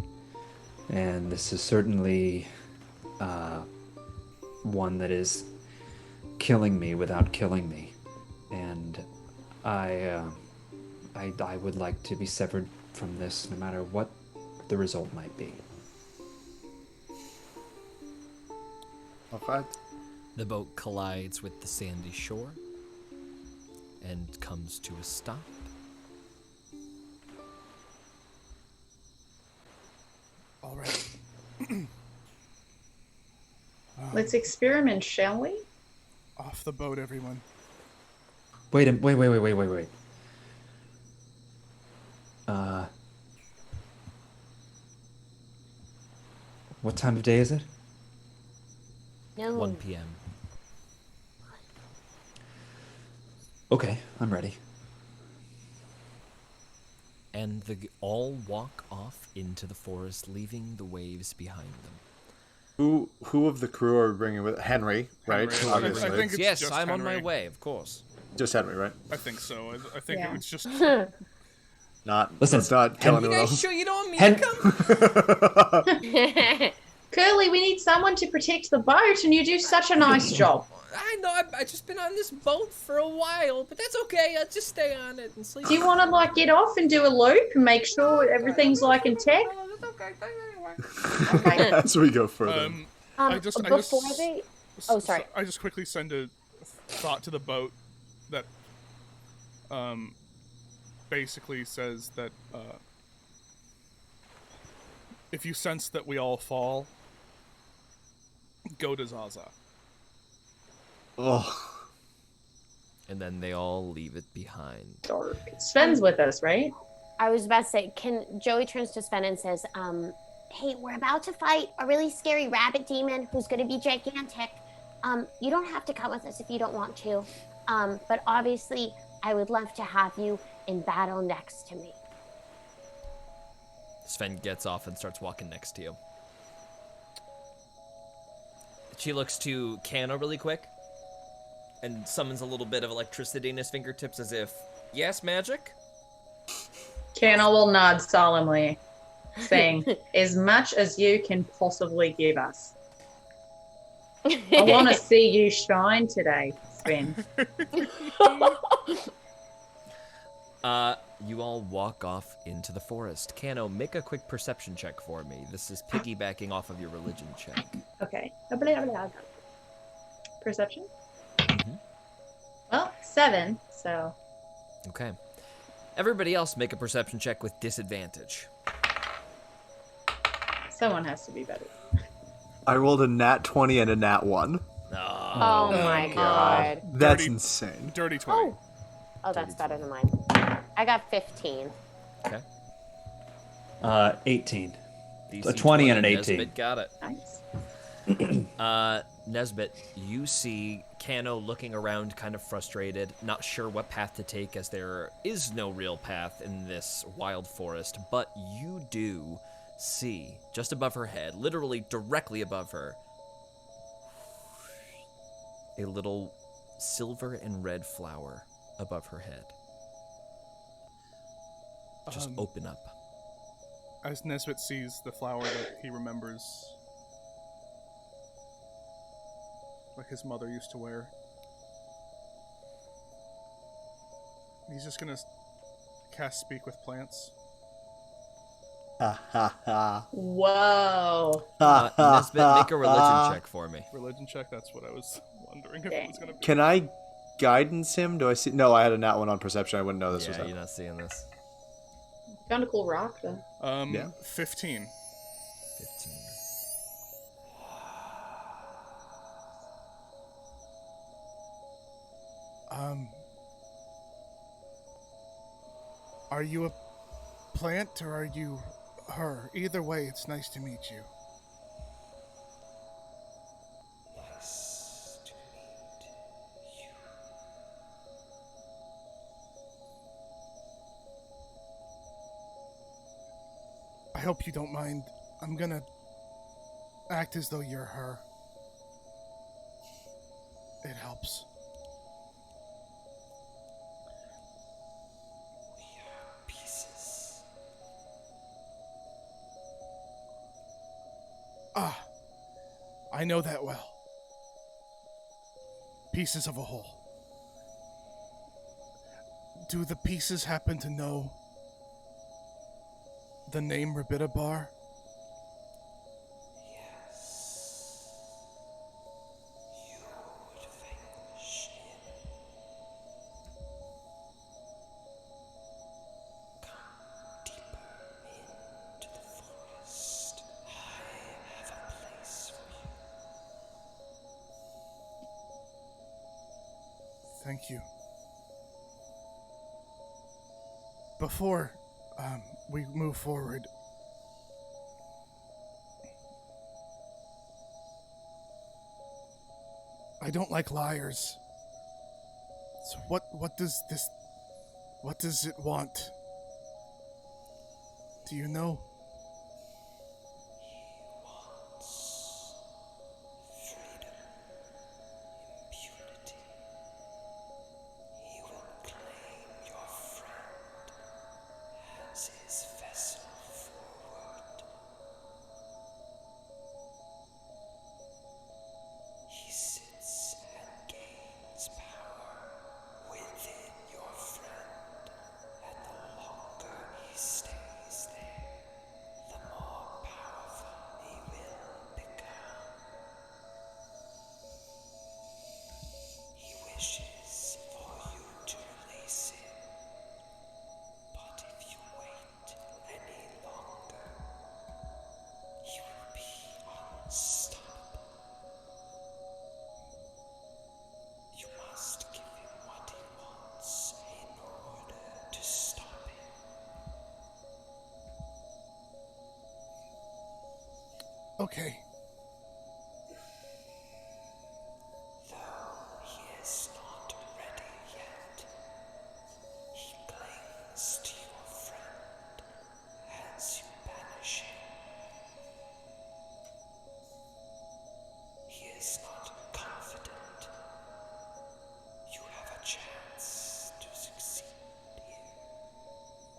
B: And this is certainly one that is killing me without killing me. And I I would like to be severed from this, no matter what the result might be.
G: Okay.
A: The boat collides with the sandy shore and comes to a stop.
F: All right.
C: Let's experiment, shall we?
F: Off the boat, everyone.
B: Wait. What time of day is it?
E: No.
A: 1 p.m.
B: Okay, I'm ready.
A: And they all walk off into the forest, leaving the waves behind them.
G: Who of the crew are we bringing with? Henry, right?
F: Henry,
G: Obviously.
F: I think it's
A: Yes,
F: just
A: I'm on my
F: Henry.
A: way, of course.
G: Just Henry, right?
F: I think so. I think
C: Yeah.
F: it was just.
B: Listen,
G: Let's not tell
A: You
G: anyone
A: guys
G: else.
A: sure you don't want me to come?
C: Curly, we need someone to protect the boat, and you do such a nice job.
A: I know, I've just been on this boat for a while, but that's okay. I'll just stay on it and sleep.
C: Do you want to like get off and do a loop and make sure everything's like intact?
A: No, that's okay. Anyway.
G: As we go further.
E: Before they... Oh, sorry.
F: I just quickly send a thought to the boat that basically says that if you sense that we all fall, go to Zaza.
G: Oh,
A: And then they all leave it behind.
C: Dark. Sven's with us, right?
E: I was about to say, Joey turns to Sven and says, hey, we're about to fight a really scary rabbit demon who's going to be gigantic. You don't have to come with us if you don't want to. But obviously, I would love to have you in battle next to me.
A: Sven gets off and starts walking next to you. She looks to Kano really quick and summons a little bit of electricity in his fingertips as if, yes, magic?
C: Kana will nod solemnly, saying, as much as you can possibly give us. I want to see you shine today, Sven.
A: You all walk off into the forest. Kano, make a quick perception check for me. This is piggybacking off of your religion check.
C: Okay. Perception?
A: Mhm.
C: Well, 7, so.
A: Okay. Everybody else make a perception check with disadvantage.
C: Someone has to be better.
G: I rolled a nat 20 and a nat 1.
E: Oh my god.
G: That's
F: Dirty-
G: insane.
F: Dirty 20.
E: Oh, that's better than mine. I got 15.
A: Okay.
B: 18.
A: DC
B: A 20 and an 18.
A: Nesbit got it.
C: Nice.
A: Nesbit, you see Kano looking around kind of frustrated, not sure what path to take as there is no real path in this wild forest, but you do see, just above her head, literally directly above her, a little silver and red flower above her head. Just open up.
F: As Nesbit sees the flower that he remembers, like his mother used to wear, he's just gonna cast Speak with Plants.
G: Ha ha ha.
C: Whoa.
A: Nesbit, make a religion check for me.
F: Religion check, that's what I was wondering if it was gonna be.
G: Can I guidance him? Do I see? No, I had a nat 1 on perception. I wouldn't know this was
A: Yeah,
G: happening.
A: you're not seeing this.
C: Found a cool rock, though.
G: Yeah.
F: 15.
A: 15.
F: Are you a plant or are you her? Either way, it's nice to meet you.
H: Nice to meet you.
F: I hope you don't mind. I'm gonna act as though you're her. It helps.
H: We are pieces.
F: Ah, I know that well. Pieces of a whole. Do the pieces happen to know the name Rabitabar?
H: Yes. You would vanquish him. Come deeper into the forest. I have a place for you.
F: Thank you. Before we move forward, I don't like liars. So what does it want? Do you know?
H: He wants freedom, impunity. He will claim your friend as his vessel forward. He sits and gains power within your friend, and the longer he stays there, the more powerful he will become. He wishes for you to release him, but if you wait any longer, he will be unstoppable. You must give him what he wants in order to stop him.
F: Okay.
H: Though he is not ready yet, he clings to your friend as you banish him. He is not confident. You have a chance to succeed here,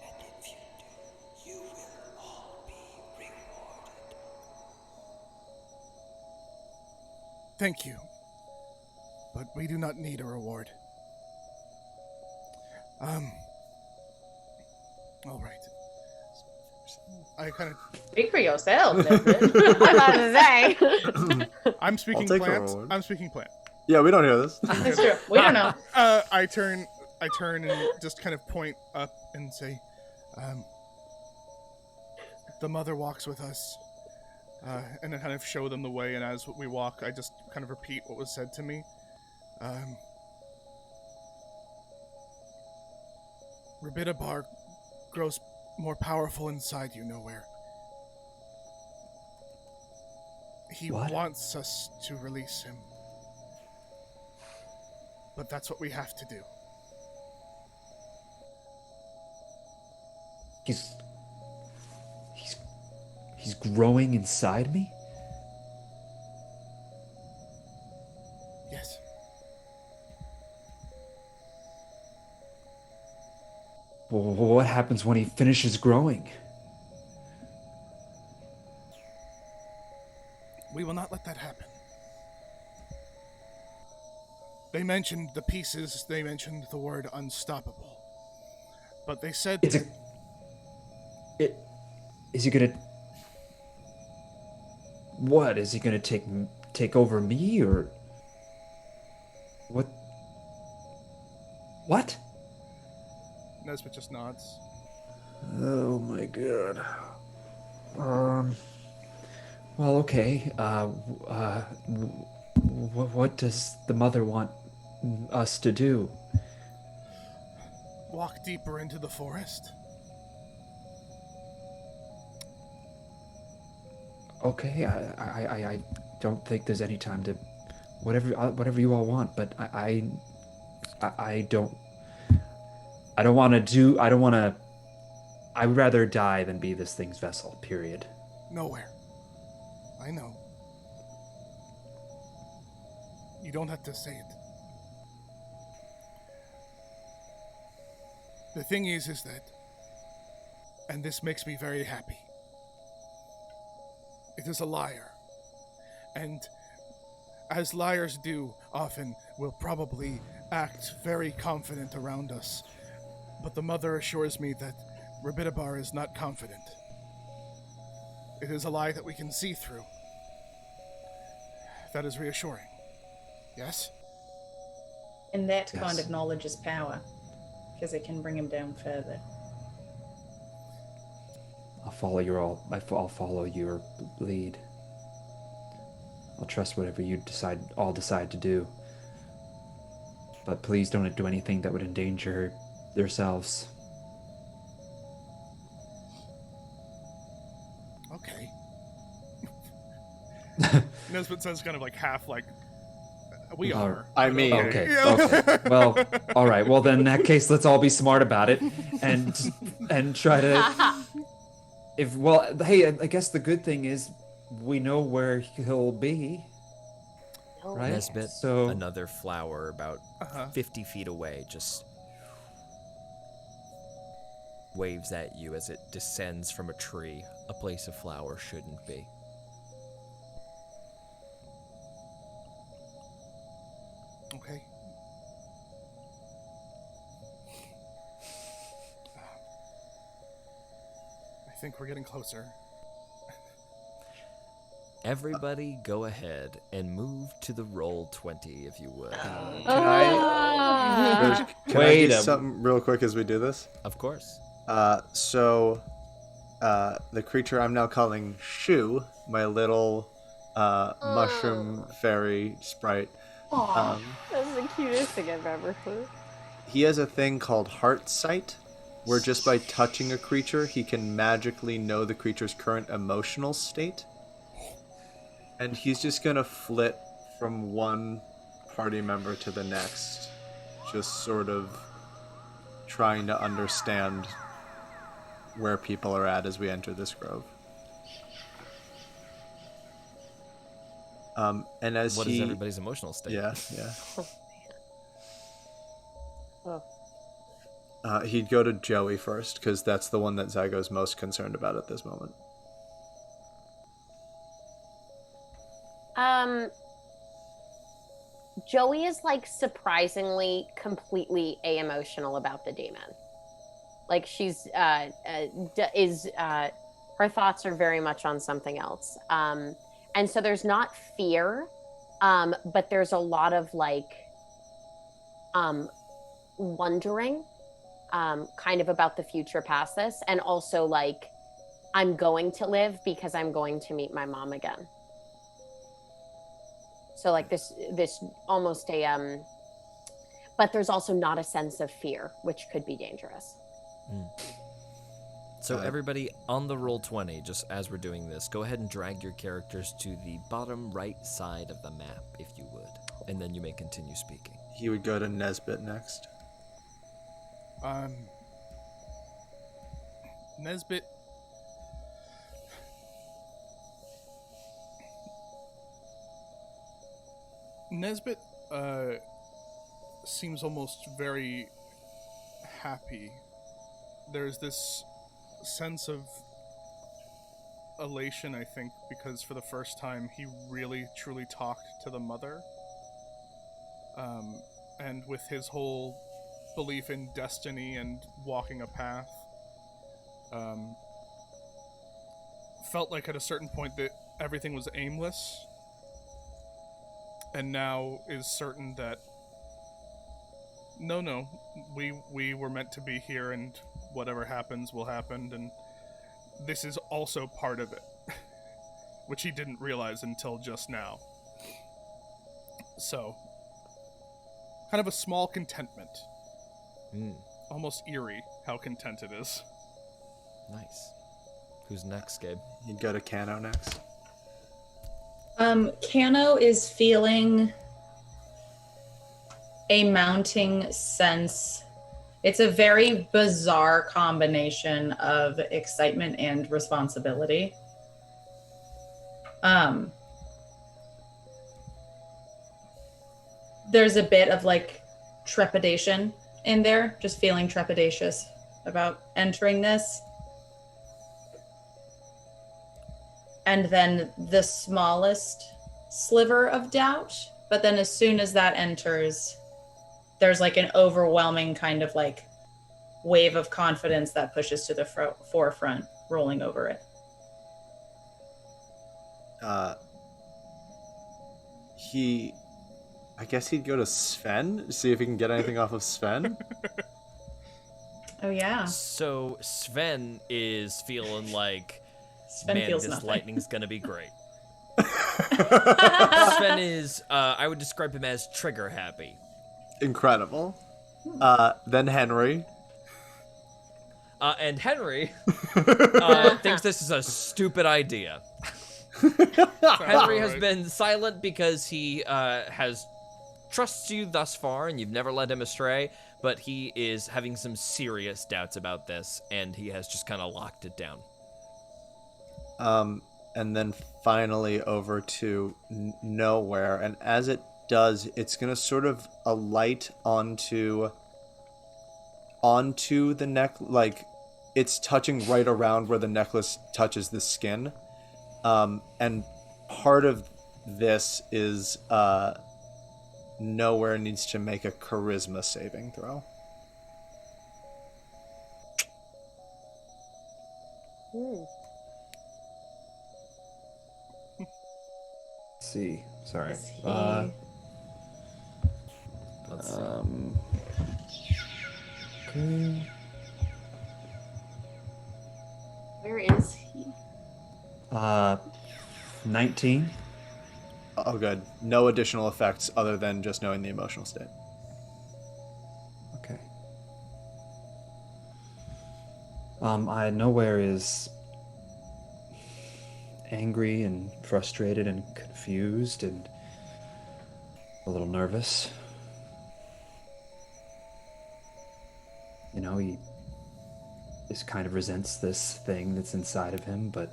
H: and if you do, you will all be rewarded.
F: Thank you. But we do not need a reward. All right. I kind of.
C: Speak for yourself, Nesbitt.
E: I was about to say.
F: I'm speaking
G: take the
F: plant.
G: reward.
F: I'm speaking plant.
G: Yeah, we don't hear this.
C: It's true. We don't know.
F: I turn and just kind of point up and say, the mother walks with us. And I kind of show them the way, and as we walk, I just kind of repeat what was said to me. Rabitabar grows more powerful inside you, Nowhere. He
B: What?
F: wants us to release him. But that's what we have to do.
B: He's growing inside me?
F: Yes.
B: What happens when he finishes growing?
F: We will not let that happen. They mentioned the pieces, they mentioned the word unstoppable. But they said
B: Is he gonna... What? Is he gonna take over me, or... What? What?
F: Nesbitt just nods.
B: Oh my god. Well, okay. What does the mother want us to do?
F: Walk deeper into the forest.
B: Okay, I don't think there's any time to... Whatever you all want, but I don't want to... I'd rather die than be this thing's vessel, period.
F: Nowhere. I know. You don't have to say it. The thing is that, and this makes me very happy, it is a liar. And as liars do, often will probably act very confident around us But the mother assures me that Rabitabar is not confident. It is a lie that we can see through. That is reassuring. Yes?
C: And that
B: Yes.
C: kind of knowledge is power, because it can bring him down further.
B: I'll follow your lead. I'll trust whatever you decide to do. But please don't do anything that would endanger yourselves.
F: Okay. Nesbitt says kind of like half like, we are.
G: I mean,
B: Okay.
F: Yeah.
B: Okay. Well, all right. Well, then in that case, let's all be smart about it and try to. Hey, I guess the good thing is we know where he'll be, right?
A: Nesbit,
B: So
A: another flower about 50 feet away, just waves at you as it descends from a tree. A place a flower shouldn't be.
F: Okay. I think we're getting closer.
A: Everybody go ahead and move to the roll 20 if you would.
G: Can I
B: Wait
G: do
B: a-
G: something real quick as we do this?
A: Of course.
G: So the creature I'm now calling Shu, my little mushroom fairy sprite,
E: That's the cutest thing I've ever heard.
G: he has a thing called Heart Sight, where just by touching a creature, he can magically know the creature's current emotional state. And he's just gonna flit from one party member to the next, just sort of trying to understand where people are at as we enter this grove. And as
A: What
G: he,
A: is everybody's emotional state?
G: yeah.
E: Oh.
G: He'd go to Joey first, because that's the one that Zygo's most concerned about at this moment.
E: Joey is like surprisingly completely a-emotional about the demon. Like she's her thoughts are very much on something else. And so there's not fear, but there's a lot of like wondering kind of about the future past this, and also like I'm going to live because I'm going to meet my mom again. So like this almost a but there's also not a sense of fear, which could be dangerous.
A: So everybody on the roll 20, just as we're doing this, go ahead and drag your characters to the bottom right side of the map, if you would. And then you may continue speaking.
G: He would go to Nesbit next.
F: Nesbit. Nesbit seems almost very happy. There's this sense of elation, I think, because for the first time he really truly talked to the mother. And with his whole belief in destiny and walking a path, felt like at a certain point that everything was aimless, and now is certain that no, we were meant to be here, and whatever happens will happen, and this is also part of it, which he didn't realize until just now. So, kind of a small contentment. Almost eerie how content it is.
A: Nice. Who's next, Gabe?
G: He'd go to Kano next.
C: Kano is feeling a mounting sense. It's a very bizarre combination of excitement and responsibility. There's a bit of like trepidation in there, just feeling trepidatious about entering this. And then the smallest sliver of doubt, but then as soon as that enters, there's like an overwhelming kind of like wave of confidence that pushes to the forefront, rolling over it.
G: I guess he'd go to Sven, see if he can get anything off of Sven.
C: Oh yeah.
A: So Sven is feeling like,
C: Sven
A: man,
C: feels
A: this
C: nothing.
A: lightning's gonna be great. Sven is, I would describe him as trigger happy.
G: Incredible. Then Henry.
A: And Henry thinks this is a stupid idea. Henry has been silent because he trusts you thus far, and you've never led him astray, but he is having some serious doubts about this, and he has just kind of locked it down.
G: And then finally over to Nowhere, and as it does, it's gonna sort of alight onto the neck, like it's touching right around where the necklace touches the skin. And part of this is Nowhere needs to make a charisma saving throw.
B: Let's see. Sorry.
A: Let's see.
B: Okay.
E: Where is he?
B: 19.
G: Oh, good. No additional effects other than just knowing the emotional state.
B: Okay. Nowhere is angry and frustrated and confused and a little nervous. You know, he just kind of resents this thing that's inside of him, but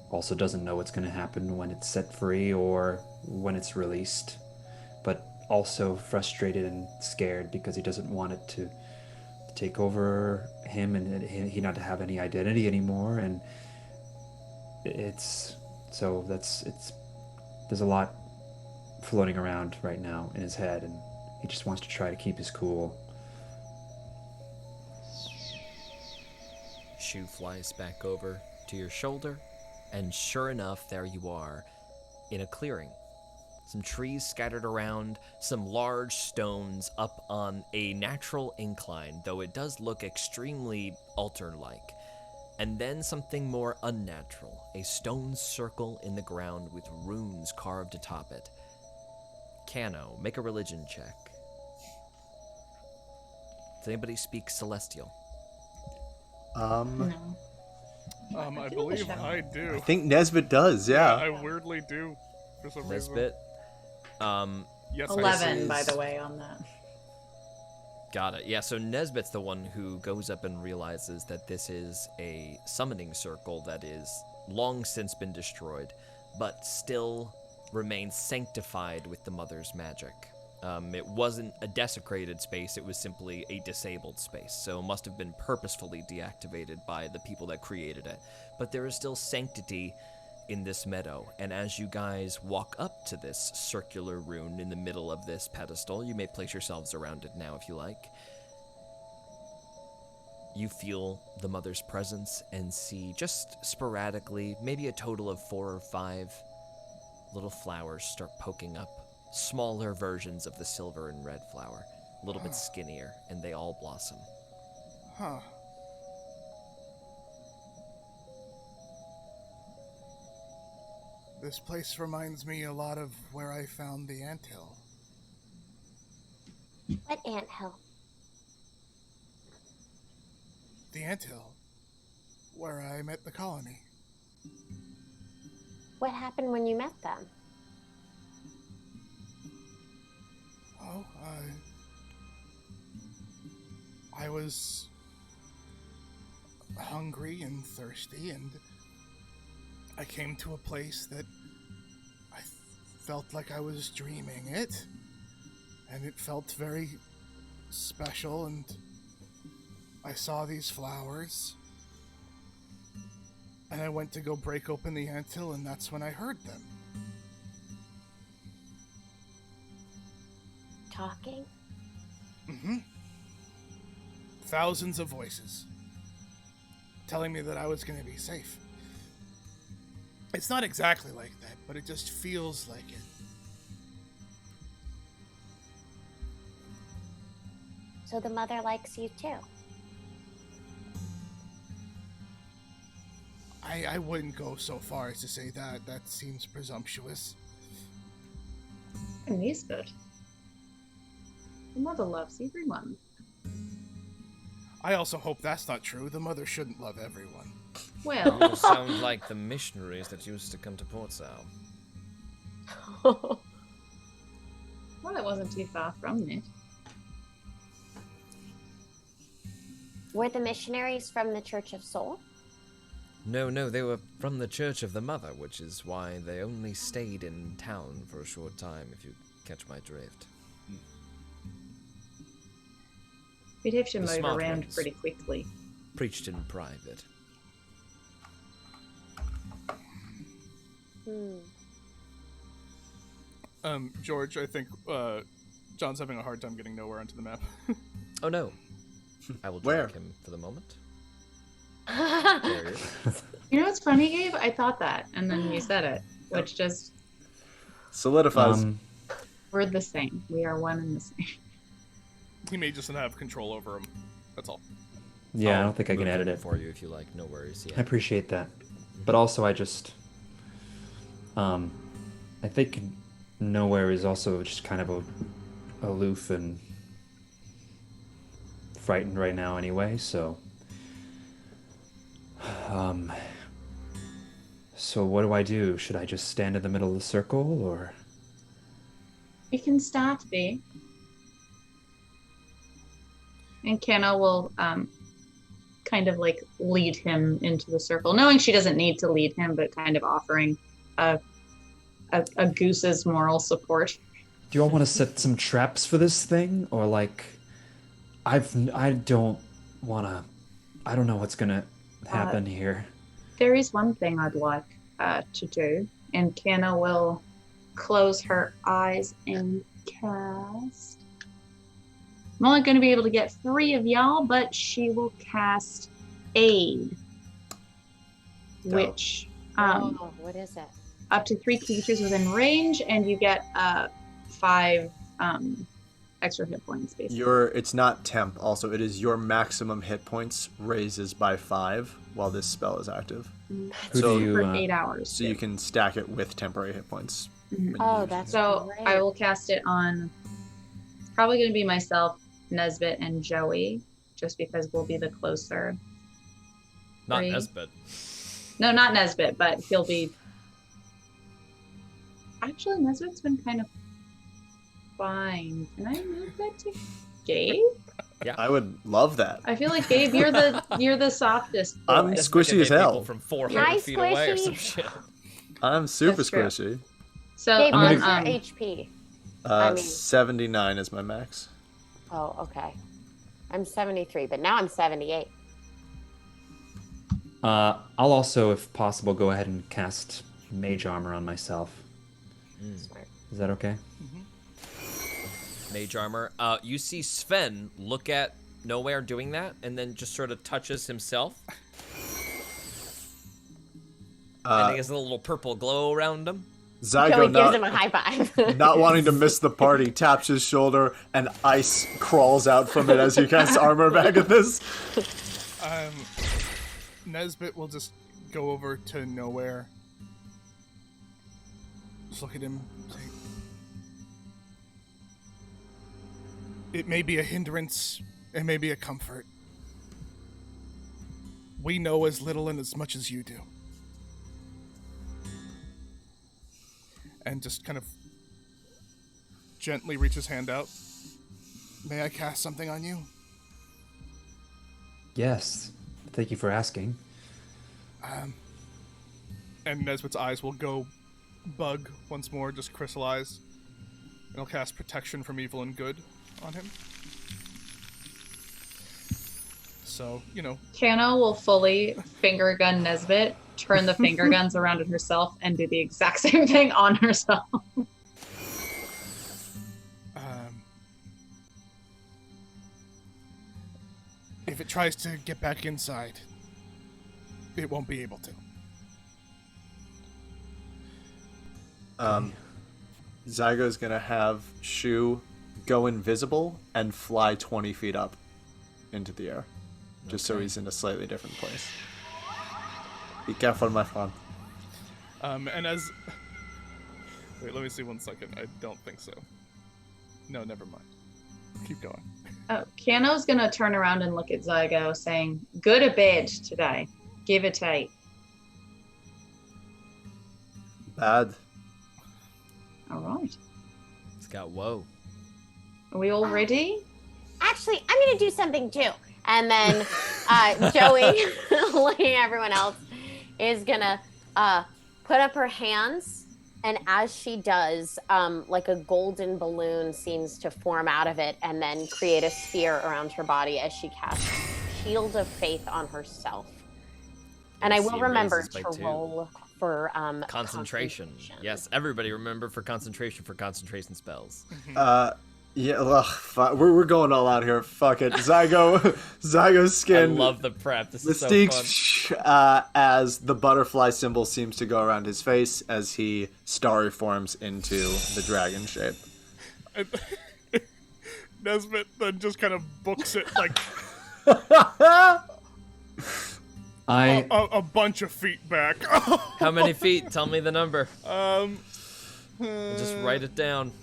B: also doesn't know what's going to happen when it's set free or when it's released. But also frustrated and scared because he doesn't want it to take over him and he not to have any identity anymore. And there's a lot floating around right now in his head, and he just wants to try to keep his cool.
A: Shoe flies back over to your shoulder, and sure enough, there you are, in a clearing. Some trees scattered around, some large stones up on a natural incline, though it does look extremely altar-like. And then something more unnatural, a stone circle in the ground with runes carved atop it. Cano, make a religion check. Does anybody speak Celestial?
C: No.
F: I believe I do.
G: I think Nesbit does, yeah.
F: I weirdly do, for some reason.
A: Nesbit?
F: Yes,
C: 11, by the way, on that.
A: Got it. Yeah, so Nesbit's the one who goes up and realizes that this is a summoning circle that is long since been destroyed, but still remains sanctified with the Mother's magic. It wasn't a desecrated space, it was simply a disabled space, so it must have been purposefully deactivated by the people that created it. But there is still sanctity in this meadow, and as you guys walk up to this circular rune in the middle of this pedestal, you may place yourselves around it now if you like. You feel the Mother's presence and see just sporadically, maybe a total of 4 or 5 little flowers start poking up. Smaller versions of the silver and red flower, a little bit skinnier, and they all blossom.
F: Huh. This place reminds me a lot of where I found the anthill.
E: What anthill?
F: The anthill, where I met the colony.
E: What happened when you met them?
F: Oh, I was hungry and thirsty, and I came to a place that I felt like I was dreaming it, and it felt very special, and I saw these flowers, and I went to go break open the anthill, and that's when I heard them.
E: Talking?
F: Mm-hmm. thousands of voices telling me that I was going to be safe. It's not exactly like that, but it just feels like it.
E: So the mother likes you too.
F: I wouldn't go so far as to say that. That seems presumptuous.
C: Nisbet. The mother loves everyone.
F: I also hope that's not true. The mother shouldn't love everyone.
C: Well,
A: You sound like the missionaries that used to come to Port Sal.
C: well, it wasn't too far from it.
E: Were the missionaries from the Church of Soul?
A: No, they were from the Church of the Mother, which is why they only stayed in town for a short time, if you catch my drift.
C: We'd have to
A: The
C: move
A: smart
C: around
A: ones.
C: pretty quickly.
A: Preached in private.
F: George, I think John's having a hard time getting nowhere onto the map.
A: Oh no. I will
G: Where?
A: track him for the moment. There he is.
C: You know what's funny, Gabe? I thought that, and then you said it, which just,
G: Solidifies.
C: we're the same. We are one and the same.
F: He may just not have control over him. That's all.
B: Yeah, I
A: I'll
B: don't think I can
A: move
B: edit
A: him
B: it.
A: for you if you like. No worries.
B: I
A: Yeah.
B: appreciate that. But also, I just, I think Nowhere is also just kind of aloof and frightened right now anyway, so. So what do I do? Should I just stand in the middle of the circle, or?
C: You can start there. And Kenna will kind of like lead him into the circle, knowing she doesn't need to lead him, but kind of offering a goose's moral support.
B: Do you all want to set some traps for this thing, or like, I don't want to. I don't know what's gonna happen here.
C: There is one thing I'd like to do, and Kenna will close her eyes and cast. I'm only going to be able to get 3 of y'all, but she will cast Aid, which
E: Oh, what is it?
C: up to 3 creatures within range, and you get 5 extra hit points, basically.
G: It's not temp. Also, it is your maximum hit points raises by 5 while this spell is active.
B: Who
G: So-
B: do you?
C: For 8 hours.
G: So you can stack it with temporary hit points.
C: Mhm.
G: when you
E: Oh,
G: use it.
E: that's
C: So
E: great.
C: I will cast it on. It's probably going to be myself, Nesbit, and Joey, just because we'll be the closer.
A: Not
C: 3.
A: Nesbit.
C: No, not Nesbit, but he'll be. Actually, Nesbit's been kind of fine. Can I move that to Gabe?
G: I would love that.
C: I feel like Gabe, you're the softest boy.
G: I'm
A: Nesbit
G: squishy
A: can
G: as
A: hit
G: hell.
A: people from 400
E: Hi,
A: feet away or some
E: Squishy.
A: shit.
G: I'm super
C: That's true.
G: squishy.
C: So
E: Gabe,
C: on
E: what's your HP? I mean-
G: 79 is my max.
E: Oh, okay. I'm 73, but now I'm 78.
B: I'll also, if possible, go ahead and cast Mage Armor on myself.
E: Smart.
B: Is that okay?
A: Mage armor. You see Sven look at Nowhere doing that, and then just sort of touches himself. And he has a little purple glow around him.
E: Joey
G: Zygo
E: gives him a high five.
G: not wanting to miss the party, taps his shoulder, and ice crawls out from it as you cast armor back at this.
F: Nesbit will just go over to Nowhere. Just look at him. Say, it may be a hindrance. It may be a comfort. We know as little and as much as you do. And just kind of gently reach his hand out. May I cast something on you?
B: Yes. Thank you for asking.
F: And Nesbit's eyes will go bug once more, just crystallize. And he'll cast protection from evil and good on him. So,
C: Kenna will fully finger gun Nesbit, turn the finger guns around on herself, and do the exact same thing on herself.
F: if it tries to get back inside, it won't be able to.
G: Zygo's gonna have Shu go invisible and fly 20 feet up into the air. Just so he's in a slightly different place. Be careful, my friend.
F: And as... Wait, let me see 1 second. I don't think so. No, never mind. Keep going.
C: Keano's gonna turn around and look at Zygo, saying, "Good or bad today? Give or take."
G: Bad.
C: All right.
A: It's got whoa.
C: Are we all ready?
E: Actually, I'm going to do something too. And then Joey, looking at everyone else, is going to put up her hands. And as she does, like a golden balloon seems to form out of it and then create a sphere around her body as she casts Shield of Faith on herself. And I will remember to roll for concentration.
A: Yes, everybody remember for concentration spells.
G: Yeah, we're going all out here. Fuck it. Zygo's skin.
A: I love the prep. This is so fun.
G: As the butterfly symbol seems to go around his face as he starry forms into the dragon shape.
F: Nesmith then just kind of books it like a bunch of feet back.
A: How many feet? Tell me the number. Just write it down.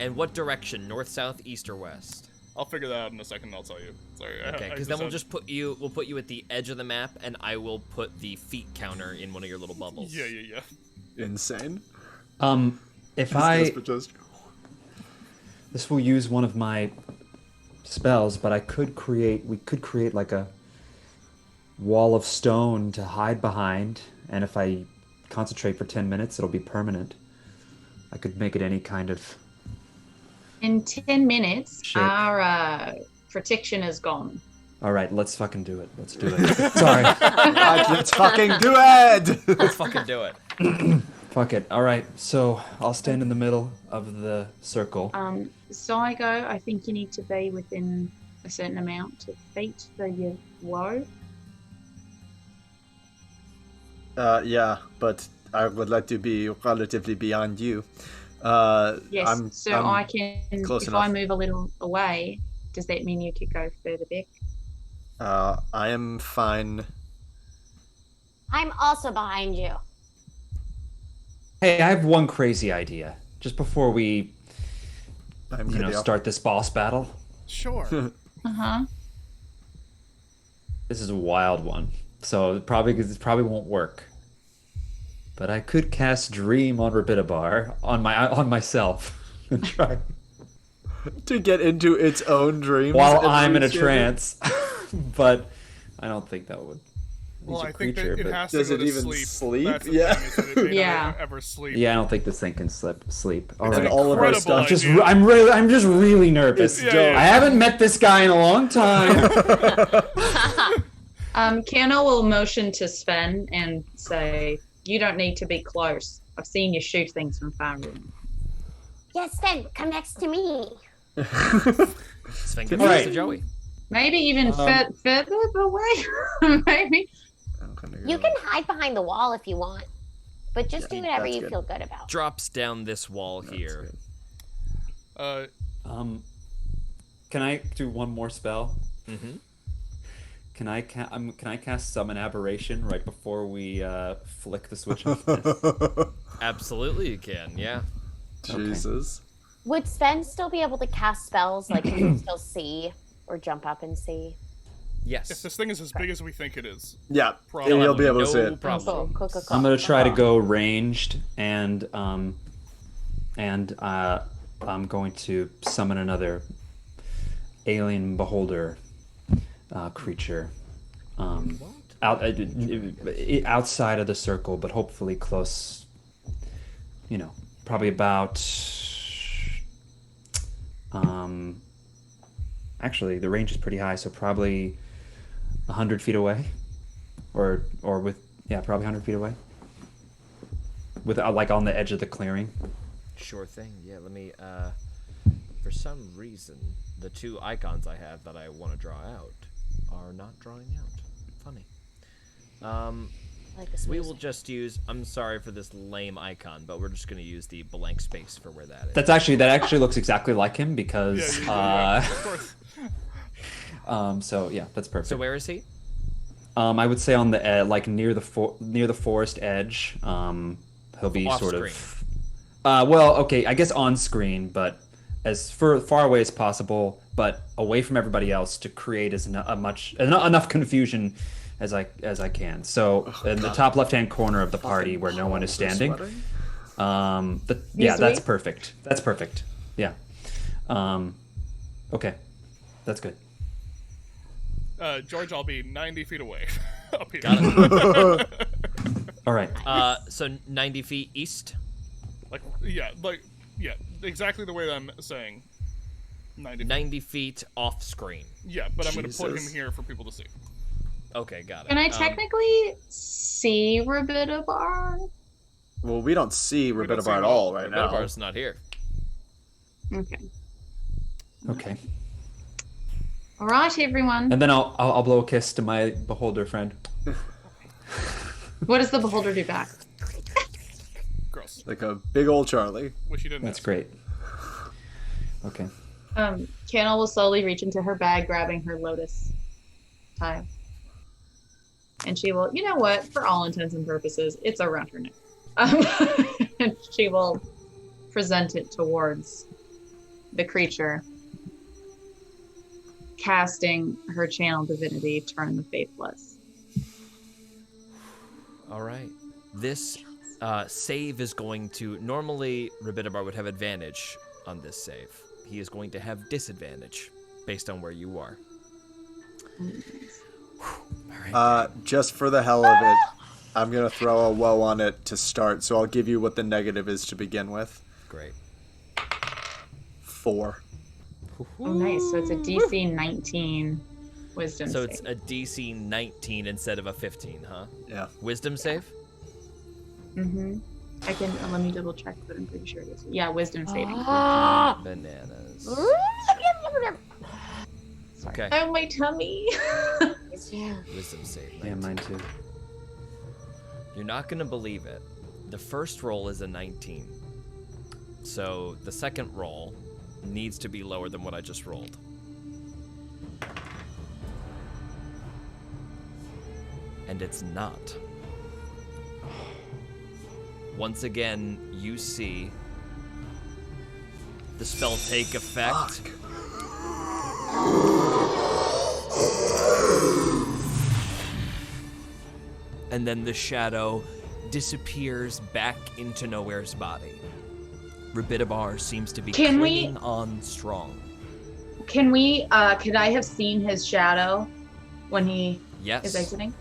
A: And what direction? North, south, east, or west?
F: I'll figure that out in a second. I'll tell you. Sorry.
A: Okay, because then we'll just put you at the edge of the map, and I will put the feet counter in one of your little bubbles.
F: Yeah.
G: Insane.
B: This will use one of my spells, but we could create like a wall of stone to hide behind, and if I concentrate for 10 minutes, it'll be permanent. I could make it any kind of...
C: In 10 minutes,
B: shape.
C: Our protection is gone.
B: All right, let's fucking do it. Let's do it. Sorry.
G: Let's fucking do it!
A: Let's fucking do it.
B: Fuck it. All right, so I'll stand in the middle of the circle.
C: Zygo, I think you need to be within a certain amount of feet for your woe.
G: Yeah, but I would like to be relatively beyond you.
C: Yes,
G: I'm
C: I can,
G: close
C: if
G: enough.
C: I move a little away, does that mean you could go further back?
G: I am fine.
E: I'm also behind you.
B: Hey, I have one crazy idea. Just before we, start this boss battle.
F: Sure.
C: Uh-huh.
B: This is a wild one, so it probably won't work. But I could cast Dream on Rabitabar on myself and try
G: to get into its own dreams
B: while I'm in a trance. But I don't think that would.
F: Well, I think
B: creature,
F: that it has to
G: does
F: go
G: it
F: to
G: even
F: sleep?
G: sleep?
F: That's the
G: Yeah.
F: thing, is that it may
C: Yeah.
F: not ever sleep.
B: Yeah, I don't think this thing can sleep. All
F: It's
B: right,
F: an
G: all of our
F: incredible
G: stuff.
F: idea.
B: I'm just really nervous.
G: It's dope.
B: I haven't met this guy in a long time.
C: Kano will motion to Sven and say, "You don't need to be close. I've seen you shoot things from far away."
E: Yes, then come next to me.
A: Sven gets
B: All
A: next
B: right.
A: to Joey.
C: Maybe even further away. Maybe.
E: You can hide behind the wall if you want, but just do whatever
G: that's
E: you
G: good.
E: feel good about.
A: Drops down this wall here.
B: Can I do one more spell?
A: Mm-hmm.
B: Can I cast Summon Aberration right before we flick the switch on this?
A: Absolutely, you can. Yeah.
G: Jesus.
E: Would Sven still be able to cast spells? Like, can he still see or jump up and see?
A: Yes.
F: If this thing is as big as we think it is,
G: Yeah,
F: Problem.
G: you'll be able to see
A: No
G: it.
A: problem.
E: Cool.
B: I'm gonna try to go ranged, and I'm going to summon another alien beholder creature outside of the circle, but hopefully close. Probably about. Actually, the range is pretty high, so probably 100 feet away, or with probably 100 feet away. With like on the edge of the clearing.
A: Sure thing. Yeah, let me, for some reason, the two icons I have that I want to draw out are not drawing out. Funny.
E: Like this
A: We
E: music.
A: will just use, I'm sorry for this lame icon, but we're just going to use the blank space for where that is.
B: That actually looks exactly like him because
F: Of course.
B: so yeah, that's perfect.
A: So where is he?
B: I would say on the like near the forest edge. He'll be
A: Off
B: sort
A: screen.
B: of. Well, okay, I guess on screen, but as far away as possible, but away from everybody else to create enough confusion as I can. So in the top left-hand corner of the party where no one is standing. That's perfect. That's perfect. Yeah. Okay, that's good.
F: George, I'll be 90 feet away. Up here.
A: Got it.
B: All right.
A: So 90 feet east.
F: Yeah, exactly the way that I'm saying. 90 feet.
A: 90 feet off screen.
F: Yeah, but I'm going to put him
G: Jesus.
F: here for people to see.
A: Okay, got it.
C: Can I technically see Rabitabar?
G: Well, we don't see
F: don't see
G: Rabitabar
F: him
G: at all right now.
A: Rabitabar's not here.
C: Okay.
B: Okay.
C: All right, everyone.
B: And then I'll blow a kiss to my beholder friend.
C: What does the beholder do back?
F: Gross.
G: Like a big old Charlie.
F: Wish you didn't.
B: That's
F: ask.
B: great. Okay.
C: Cannel will slowly reach into her bag, grabbing her lotus tie. And she will, you know what? For all intents and purposes, it's around her neck. And she will present it towards the creature, casting her channel divinity, Turn the Faithless.
A: All right. This save is going to... Normally, Rabitabar would have advantage on this save. He is going to have disadvantage based on where you are. All right.
G: Just for the hell of it, I'm going to throw a woe on it to start, so I'll give you what the negative is to begin with.
A: Great.
G: 4.
C: Oh, nice. So it's a DC 19 wisdom
A: So
C: save.
A: it's a DC 19 instead of a 15, huh?
G: Yeah.
A: Wisdom save?
C: Mm-hmm. I can, let me double check, but I'm pretty sure it is. Yeah, wisdom saving.
A: Bananas.
C: Sorry.
A: Okay.
C: Oh, my tummy.
A: Wisdom save.
B: Yeah,
A: 19.
B: mine too.
A: You're not going to believe it. The first roll is a 19. So the second roll needs to be lower than what I just rolled. And it's not. Once again, you see the spell take effect. And then the shadow disappears back into Nowhere's body. Rabitabar seems to be
C: Can we-
A: clinging on strong.
C: Can we, could I have seen his shadow when he
A: Yes.
C: is exiting?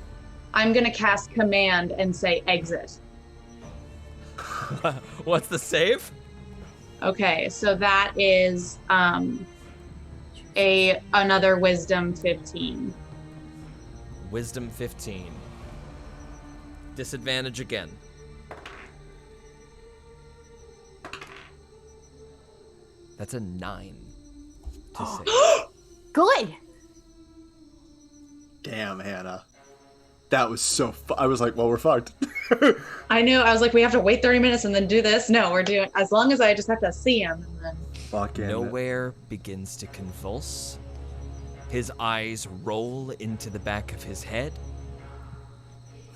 C: I'm going to cast command and say exit.
A: What's the save?
C: Okay, so that is another wisdom 15.
A: Wisdom 15. Disadvantage again. That's a 9 to save.
E: Good.
G: Damn, Hannah. That was so I was like, well, we're fucked.
C: I knew. I was like, we have to wait 30 minutes and then do this. No, we're doing, as long as I just have to see him. And then...
G: Fucking
A: Nowhere begins to convulse. His eyes roll into the back of his head.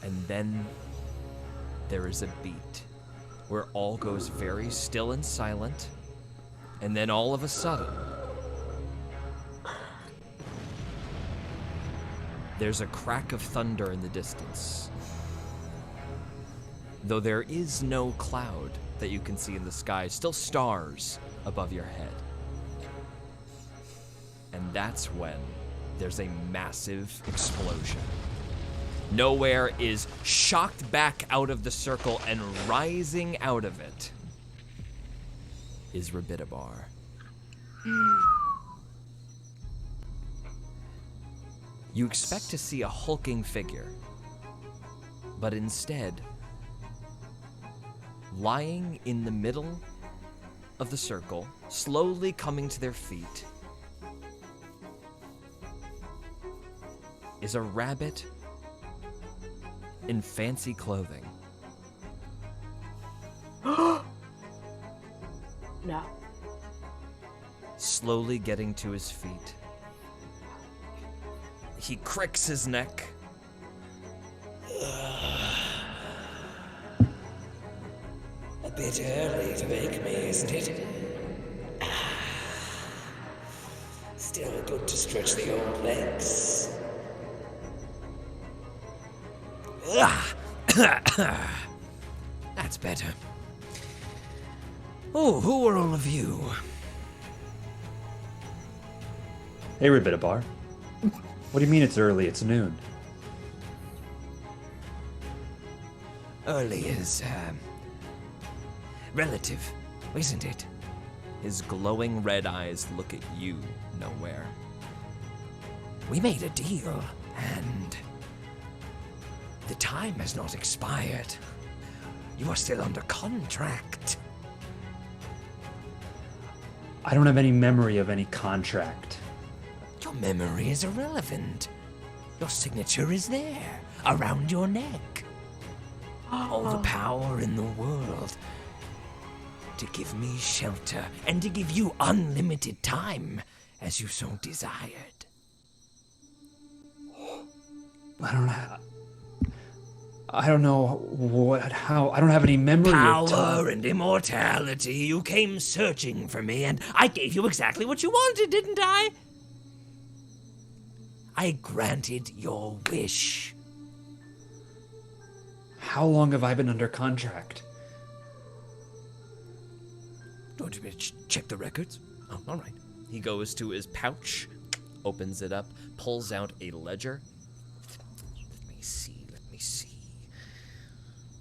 A: And then there is a beat where all goes very still and silent. And then all of a sudden, there's a crack of thunder in the distance. Though there is no cloud that you can see in the sky, still stars above your head. And that's when there's a massive explosion. Nowhere is shocked back out of the circle, and rising out of it is Rabitabar. You expect to see a hulking figure, but instead, lying in the middle of the circle, slowly coming to their feet, is a rabbit in fancy clothing.
E: No.
A: Slowly getting to his feet. He cricks his neck.
H: A bit early to wake me, isn't it? Still good to stretch the old legs.
A: That's better. Oh, who are all of you?
B: Hey, Rabitabar. What do you mean it's early? It's noon.
A: Early is, relative, isn't it? His glowing red eyes look at you, Nowhere. We made a deal, and the time has not expired. You are still under contract.
B: I don't have any memory of any contract.
A: Your memory is irrelevant. Your signature is there, around your neck. All the power in the world to give me shelter and to give you unlimited time as you so desired.
B: I don't know how. I don't have any memory of time.
A: Power and immortality. You came searching for me, and I gave you exactly what you wanted, didn't I? I granted your wish.
B: How long have I been under contract?
A: Don't you check the records? Oh, all right. He goes to his pouch, opens it up, pulls out a ledger. Let me see.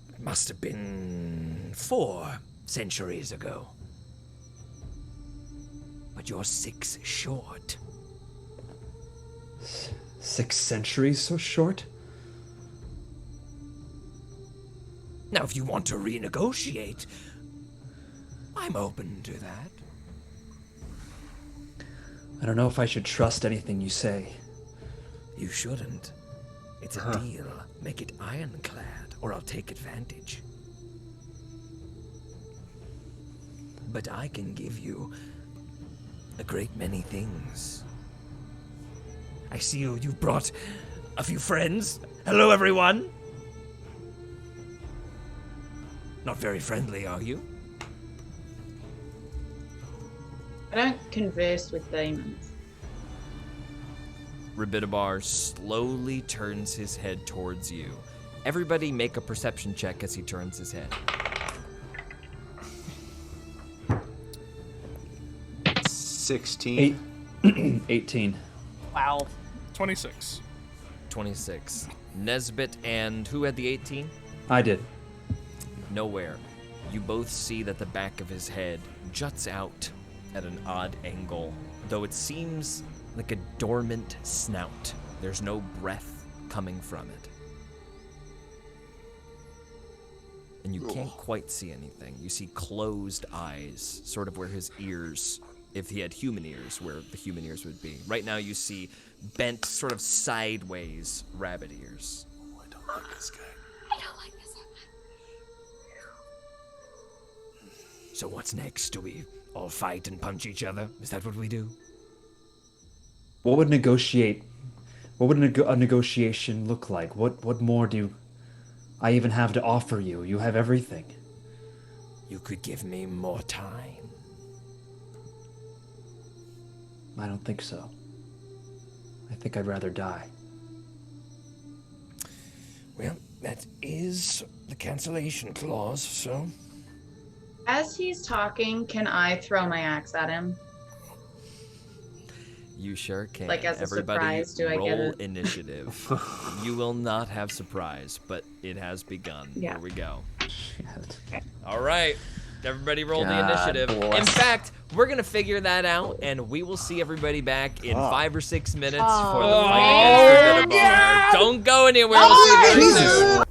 A: It must have been 4 centuries ago. But you're 6 short.
B: 6 centuries so short?
A: Now, if you want to renegotiate, I'm open to that.
B: I don't know if I should trust anything you say.
A: You shouldn't. It's a deal. Make it ironclad, or I'll take advantage. But I can give you a great many things. I see you've brought a few friends. Hello, everyone. Not very friendly, are you?
C: I don't converse with demons.
A: Rabitabar slowly turns his head towards you. Everybody make a perception check as he turns his head.
G: 16.
B: 18.
E: Wow.
F: 26.
A: 26. Nesbit and who had the 18?
B: I did.
A: Nowhere. You both see that the back of his head juts out at an odd angle, though it seems like a dormant snout. There's no breath coming from it. And you can't quite see anything. You see closed eyes, sort of where his ears, if he had human ears, where the human ears would be. Right now you see bent, sort of sideways rabbit ears.
G: Oh, I don't like this guy.
E: I don't like this.
A: So what's next? Do we all fight and punch each other? Is that what we do?
B: What would a negotiation look like? What more do I even have to offer you? You have everything.
A: You could give me more time.
B: I don't think so. I think I'd rather die.
A: Well, that is the cancellation clause, so...
C: As he's talking, can I throw my axe at him?
A: You sure can.
C: Like, as a
A: Everybody
C: surprise, do I
A: roll
C: get it?
A: initiative. You will not have surprise, but it has begun.
C: Yeah.
A: Here we go.
B: Shit.
A: All right. Everybody roll the
G: God
A: initiative.
G: bless.
A: In fact, we're going to figure that out, and we will see everybody back in 5 or 6 minutes for the fight against Rabitabar. Don't go anywhere. We'll see you very soon.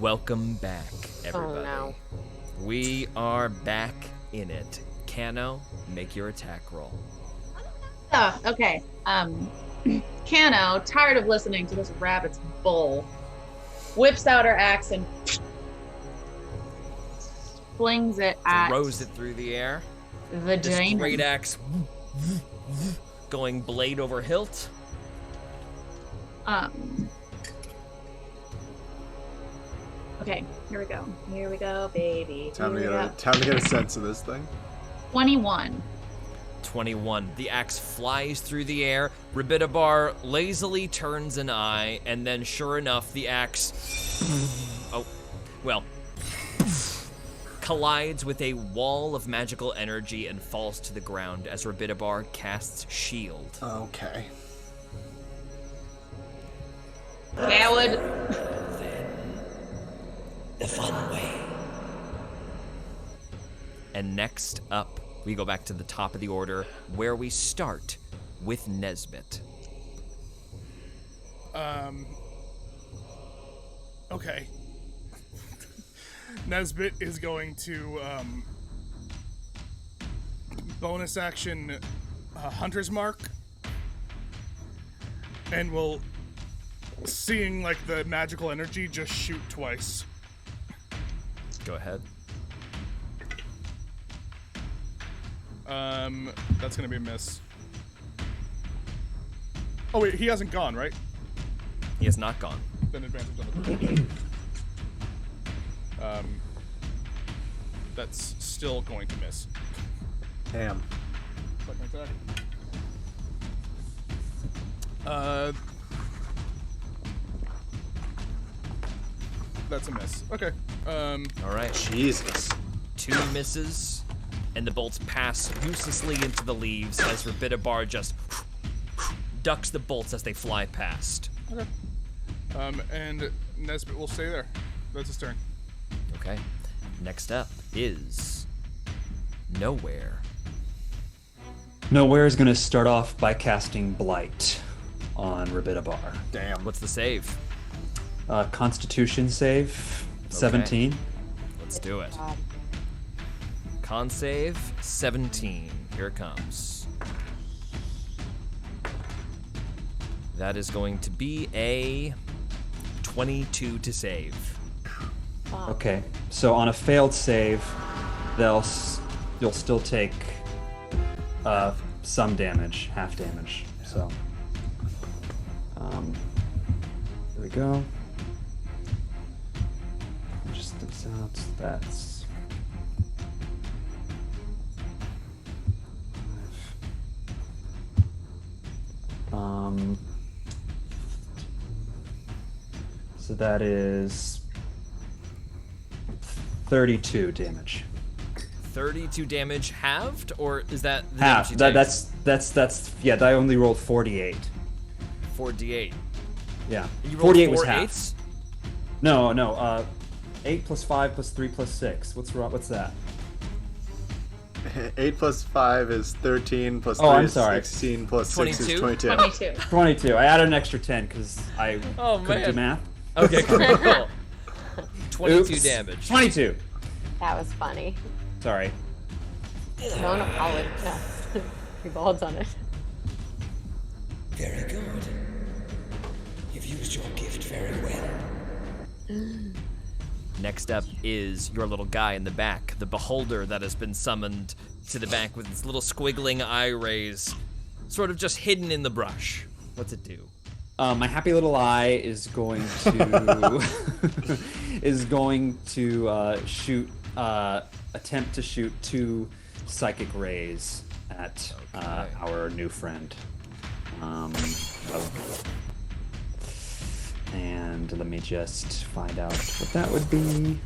A: Welcome back, everybody.
E: Oh, no.
A: We are back in it. Kano, make your attack roll.
C: Oh, okay. Kano, tired of listening to this rabbit's bull, whips out her axe and flings it at
A: Throws it through the air.
C: the
A: This
C: demon.
A: great axe going blade over hilt.
C: Okay, here we go. Here we go, baby.
G: Time to
C: Here we go.
G: get a sense of this thing.
C: 21.
A: 21. The axe flies through the air. Rabitabar lazily turns an eye, and then sure enough, the axe collides with a wall of magical energy and falls to the ground as Rabitabar casts shield.
G: Okay.
C: Coward.
H: The fun way.
A: And next up, we go back to the top of the order, where we start with Nesbit.
F: Okay. Nesbit is going to bonus action Hunter's Mark, and will, seeing like the magical energy, just shoot twice.
A: Go ahead.
F: That's gonna be a miss. Oh wait, he hasn't gone, right?
A: He has not gone.
F: Then advantage on the that's still going to miss.
G: Damn.
F: Second attack. That's a miss. Okay.
A: All right.
G: Jesus.
A: 2 misses, and the bolts pass uselessly into the leaves as Rabitabar just ducks the bolts as they fly past.
F: Okay. And Nesbit will stay there. That's his turn.
A: Okay. Next up is Nowhere.
B: Nowhere is going to start off by casting Blight on Rabitabar.
G: Damn.
A: What's the save?
B: Constitution save, 17.
A: Let's do it. Con save, 17. Here it comes. That is going to be a 22 to save.
B: Okay, so on a failed save, you'll still take some damage, half damage. So, there we go. Just this out. That's 5. So that is 32 damage.
A: 32 damage halved, or is that the
B: Half.
A: damage you
B: That's yeah. I only rolled 48.
A: take? 4d8.
B: Yeah.
A: You rolled
B: 48
A: 4
B: was half.
A: eights?
B: No. 8 plus 5 plus 3 plus 6. What's that?
G: 8 plus 5 is 13, plus 3
B: I'm
G: is
B: sorry.
G: 16, plus 6 is
A: 22?
G: 22.
C: 22.
B: 22. I added an extra 10 because I couldn't do
A: man.
B: math.
A: Okay, cool. 22
B: Oops.
A: damage.
B: 22.
E: That was funny.
B: Sorry.
E: Don't apologize. We've all done it.
H: Very good. You've used your gift very well.
A: Next up is your little guy in the back, the beholder that has been summoned to the back with its little squiggling eye rays, sort of just hidden in the brush. What's it do?
B: My happy little eye is going to shoot attempt to shoot 2 psychic rays at our new friend. And let me just find out what that would be.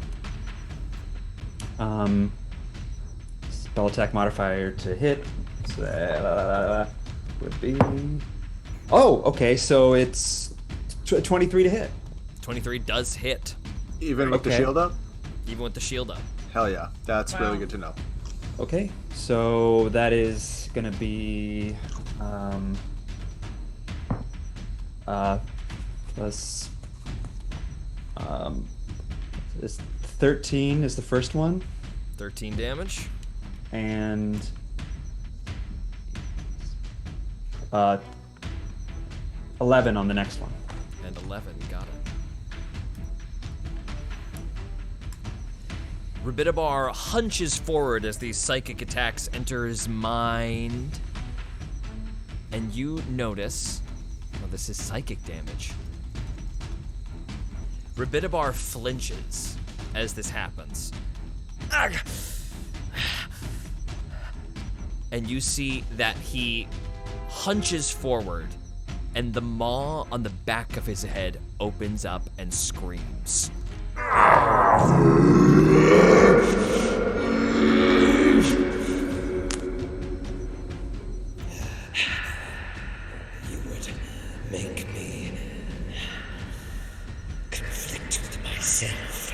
B: Spell attack modifier to hit would be. Oh, okay. So it's 23 to hit.
A: 23 does hit,
G: Even with the
B: Okay.
G: shield up?
A: even with the shield up.
G: Hell yeah. That's
C: Wow.
G: really good to know.
B: Okay, so that is gonna be plus This 13 is the first one.
A: 13 damage.
B: And 11 on the next one.
A: And 11, got it. Rabitabar hunches forward as these psychic attacks enter his mind. And you notice, well, this is psychic damage. Rabitabar flinches as this happens. Ugh. And you see that he hunches forward, and the maw on the back of his head opens up and screams.
H: You would make me conflict with myself.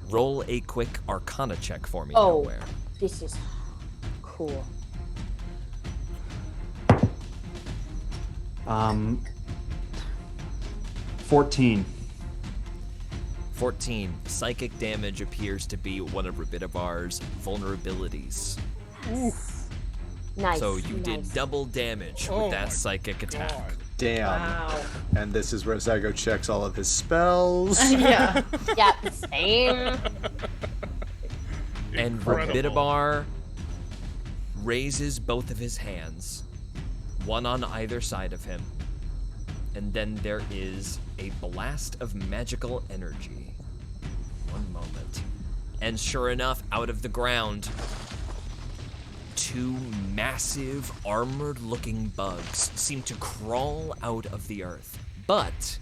A: Roll a quick Arcana check for me.
E: Oh,
A: Nowhere.
E: this is cool.
B: 14.
A: 14. Psychic damage appears to be one of Rabitabar's vulnerabilities.
E: Nice.
A: So you did
E: nice.
A: double damage
F: Oh
A: with that
F: my
A: psychic attack.
F: God.
G: Damn.
C: Wow.
G: And this is where Zygo checks all of his spells.
C: Yeah.
E: Yep, same.
A: And
F: Incredible.
A: Rabitabar raises both of his hands, one on either side of him. And then there is a blast of magical energy. One moment. And sure enough, out of the ground, two massive armored-looking bugs seem to crawl out of the earth. But,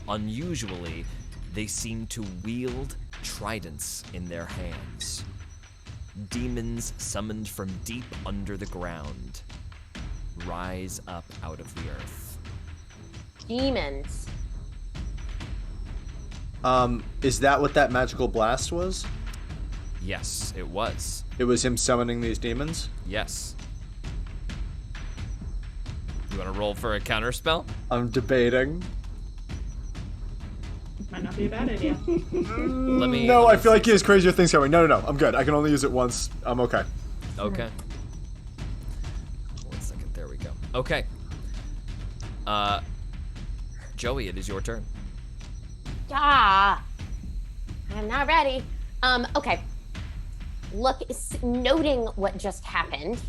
A: unusually, they seem to wield tridents in their hands. Demons summoned from deep under the ground rise up out of the earth.
E: Demons.
G: Is that what that magical blast was?
A: Yes, it was.
G: It was him summoning these demons?
A: Yes. You want to roll for a counterspell?
G: I'm debating.
C: Might not be a bad idea.
A: Let me.
G: No,
A: let
G: I
A: me
G: feel
A: see.
G: like he has crazier things coming. No, I'm good. I can only use it once. I'm okay.
A: Okay. 1 second. There we go. Okay. Joey, it is your turn.
E: Ah, I'm not ready. Okay. Look, noting what just happened,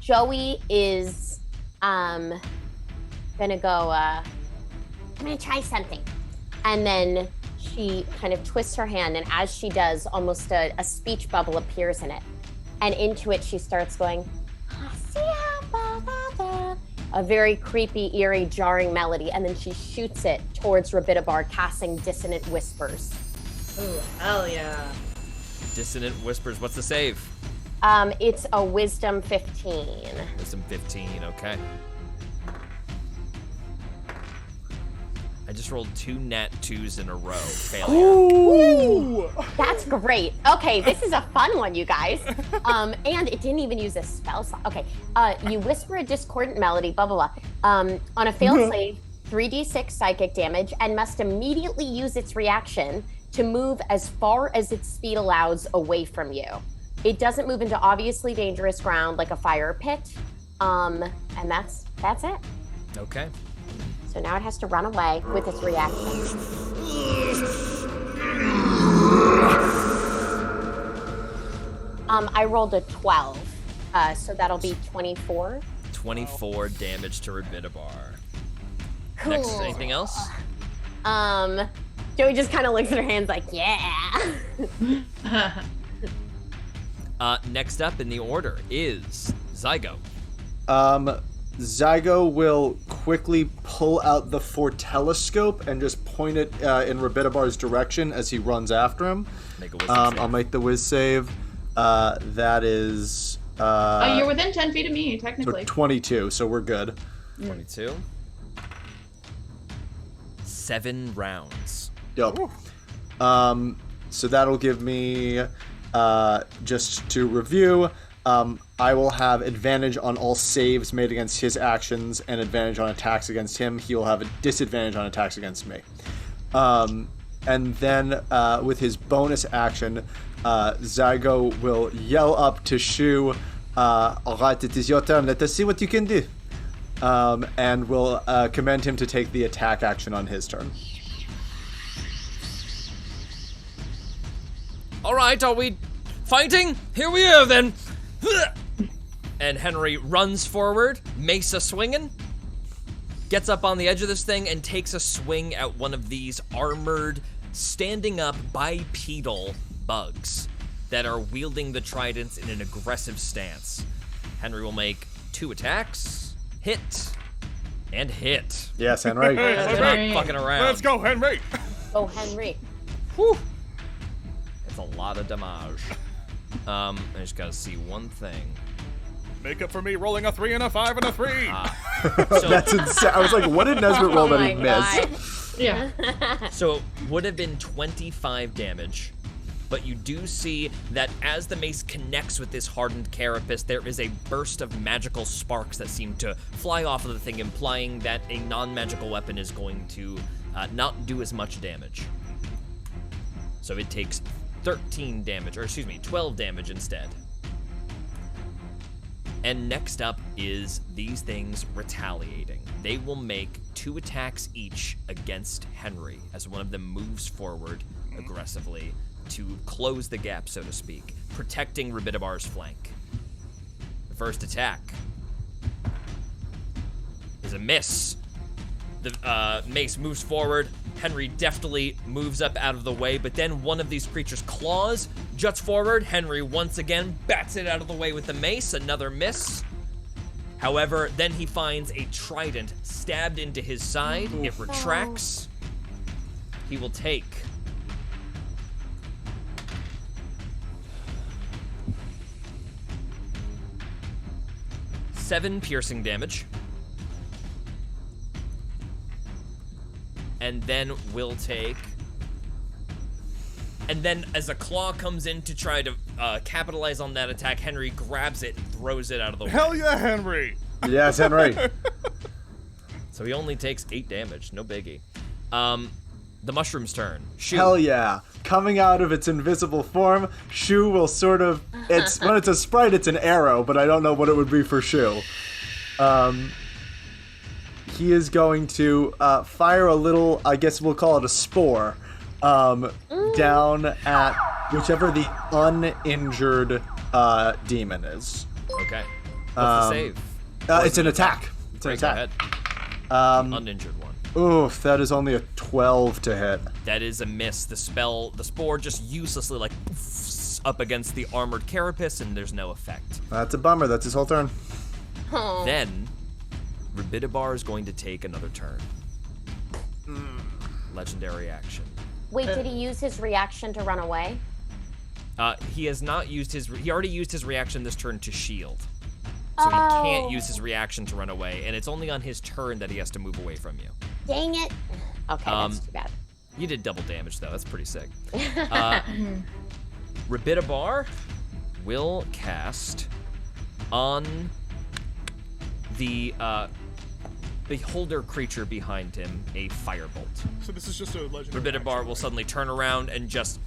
E: Joey is, gonna go, I'm gonna try something. And then she kind of twists her hand, and as she does, almost a speech bubble appears in it. And into it, she starts going, a very creepy, eerie, jarring melody, and then she shoots it towards Rabitabar, casting dissonant whispers.
C: Oh, hell yeah.
A: Dissonant whispers. What's the save?
E: It's a wisdom 15.
A: Wisdom 15. Okay. I just rolled 2 nat 2s in a row. Failure.
E: Ooh, that's great. Okay, this is a fun one, you guys. And it didn't even use a spell slot. Okay, you whisper a discordant melody, blah, blah, blah. On a failed save, 3d6 psychic damage, and must immediately use its reaction to move as far as its speed allows away from you. It doesn't move into obviously dangerous ground like a fire pit. And that's it.
A: Okay.
E: So now it has to run away with its reaction. I rolled a 12, so that'll be 24.
A: 24 damage to Rabitabar.
E: Cool.
A: Next, anything else?
E: Joey just kind of looks at her hands like, yeah.
A: Next up in the order is Zygo.
G: Zygo will quickly pull out the foretelescope and just point it in Rabitabar's direction as he runs after him.
A: Make a wisdom save.
G: I'll make the whiz save. That is...
C: You're within 10 feet of me,
G: so
C: technically.
G: 22, so we're good.
A: 22. 7 rounds.
G: Yep. So that'll give me, just to review, I will have advantage on all saves made against his actions and advantage on attacks against him. He will have a disadvantage on attacks against me. And then with his bonus action, Zygo will yell up to Shu, all right, it is your turn. Let us see what you can do. And will command him to take the attack action on his turn.
A: All right, are we fighting? Here we are then. And Henry runs forward, mace a swinging, gets up on the edge of this thing and takes a swing at one of these armored, standing up bipedal bugs that are wielding the tridents in an aggressive stance. Henry will make 2 attacks, hit, and hit.
G: Yes, Henry.
A: They're not fucking around.
F: Let's go, Henry.
E: Go, Henry.
A: Whew. It's a lot of damage. I just gotta see one thing.
F: Make up for me rolling a 3 and a 5 and a 3.
A: So,
G: That's insane. I was like, what did Nesbit roll that he missed?
C: Yeah.
A: so it would have been 25 damage, but you do see that as the mace connects with this hardened carapace, there is a burst of magical sparks that seem to fly off of the thing, implying that a non-magical weapon is going to not do as much damage. So it takes 12 damage instead. And next up is these things retaliating. They will make 2 attacks each against Henry as one of them moves forward aggressively to close the gap, so to speak, protecting Rabitabar's flank. The first attack is a miss. The mace moves forward. Henry deftly moves up out of the way, but then one of these creatures' claws juts forward. Henry once again bats it out of the way with the mace. Another miss. However, then he finds a trident stabbed into his side. It retracts. He will take 7 piercing damage. And then we'll take... And then as a claw comes in to try to capitalize on that attack, Henry grabs it and throws it out of the way.
F: Hell yeah, Henry!
G: Yes, Henry.
A: So he only takes 8 damage, no biggie. The mushroom's turn. Shu.
G: Hell yeah. Coming out of its invisible form, Shu will sort of... When it's a sprite, it's an arrow, but I don't know what it would be for Shu. He is going to fire a little, I guess we'll call it a spore, down at whichever the uninjured demon is.
A: Okay. What's the save?
G: It's an attack. It's an
A: Great, go
G: attack.
A: ahead. Uninjured one.
G: Oof, that is only a 12 to hit.
A: That is a miss. The spore just uselessly like poofs up against the armored carapace, and there's no effect.
G: That's a bummer. That's his whole turn.
E: Oh.
A: Then, Rabitabar is going to take another turn. Legendary action.
E: Wait, did he use his reaction to run away?
A: He has not used his... He already used his reaction this turn to shield. So he can't use his reaction to run away, and it's only on his turn that he has to move away from you.
E: Dang it. Okay, that's too bad.
A: You did double damage, though. That's pretty sick. Rabitabar will cast on the beholder creature behind him a firebolt.
F: So this is just a legendary
A: Rabitabar will suddenly turn around and just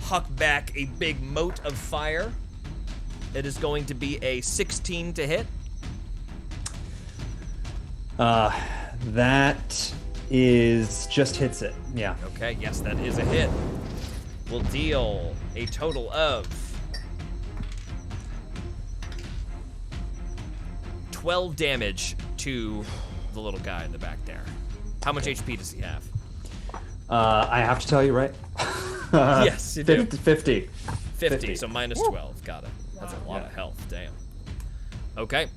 A: huck back a big mote of fire. It is going to be a 16 to hit.
B: That is just hits it. Yeah.
A: Okay, yes, that is a hit. Will deal a total of 12 damage to the little guy in the back there. How much HP does he have?
B: I have to tell you, right?
A: Yes, you do.
B: 50.
A: 50, so minus 12. Got it. That's a lot of health. Damn. Okay.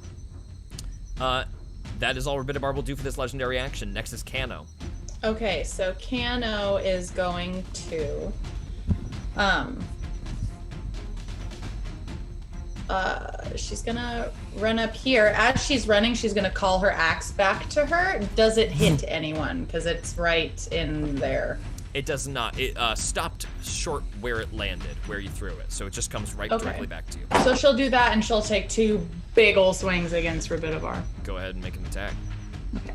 A: That is all Rabitabar will do for this legendary action. Next is Kano.
C: Okay, so Kano is going to she's gonna run up here. As she's running, she's gonna call her axe back to her. Does it hit anyone? Because it's right in there.
A: It does not. It stopped short where it landed, where you threw it. So it just comes right directly back to you.
C: So she'll do that, and she'll take 2 big ol' swings against
A: Go ahead and make an attack.
C: Okay.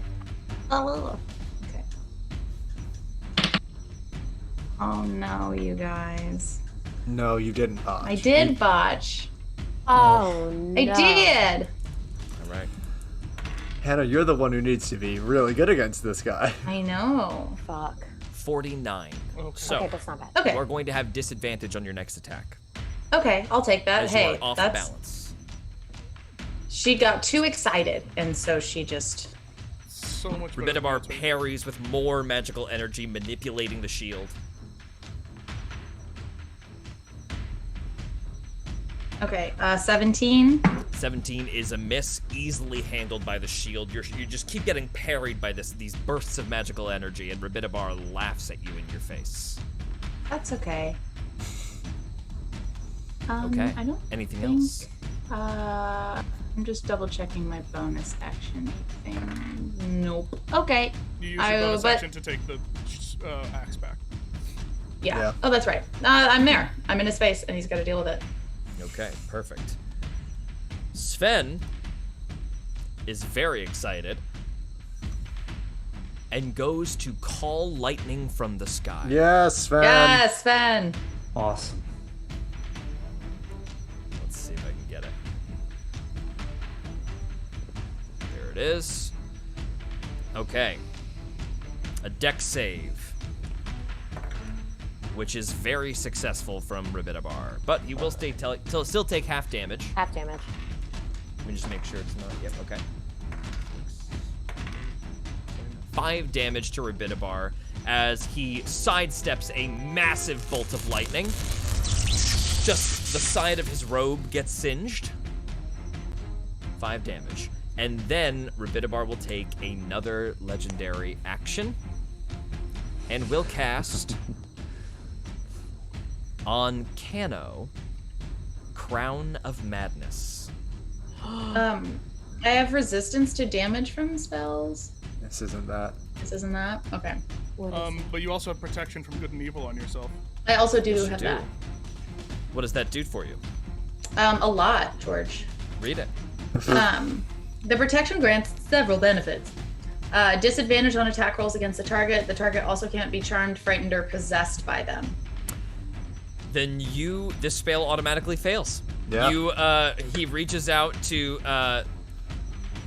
C: Oh. Okay. Oh no, you guys.
G: No, you didn't botch.
C: I did botch.
E: Oh no.
C: I did.
A: All right.
G: Hannah, you're the one who needs to be really good against this guy.
C: I know.
E: Fuck.
A: 49.
F: Okay.
A: So
E: Okay, that's not bad.
C: Okay.
A: you are going to have disadvantage on your next attack.
C: Okay, I'll take that.
A: As
C: Hey,
A: you are off
C: that's.
A: balance.
C: She got too excited, and so she just.
F: So much better.
A: Rabitabar parries with more magical energy, manipulating the shield.
C: Okay, 17.
A: 17 is a miss, easily handled by the shield. You just keep getting parried by these bursts of magical energy, and Rabitabar laughs at you in your face.
C: That's okay.
A: Okay.
C: I don't
A: Anything
C: think-
A: else?
C: I'm just double checking my bonus action thing. Nope. Okay.
F: You use your bonus
C: but
F: action to take the axe back.
C: yeah.
G: Yeah.
C: Oh, that's right. I'm there. I'm in his face, and he's got to deal with it.
A: Okay, perfect. Sven is very excited and goes to call lightning from the sky.
G: Yes, Sven.
C: Yes, Sven.
B: Awesome.
A: Let's see if I can get it. There it is. Okay. A dex save, which is very successful from Rabitabar, but he will still take half damage.
E: Half damage.
A: Let me just make sure it's not. Yep, okay. 5 damage to Rabitabar as he sidesteps a massive bolt of lightning. Just the side of his robe gets singed. 5 damage. And then Rabitabar will take another legendary action and will cast on Kano Crown of Madness.
C: I have resistance to damage from spells.
G: This isn't that.
C: This isn't that? Okay.
E: What is
F: But you also have protection from good and evil on yourself.
C: I also do
A: Yes, you
C: have
A: do.
C: that.
A: What does that do for you?
C: A lot, George.
A: Read it.
C: The protection grants several benefits. Disadvantage on attack rolls against the target. The target also can't be charmed, frightened, or possessed by them.
A: Then this spell automatically fails.
G: Yeah.
A: He reaches out to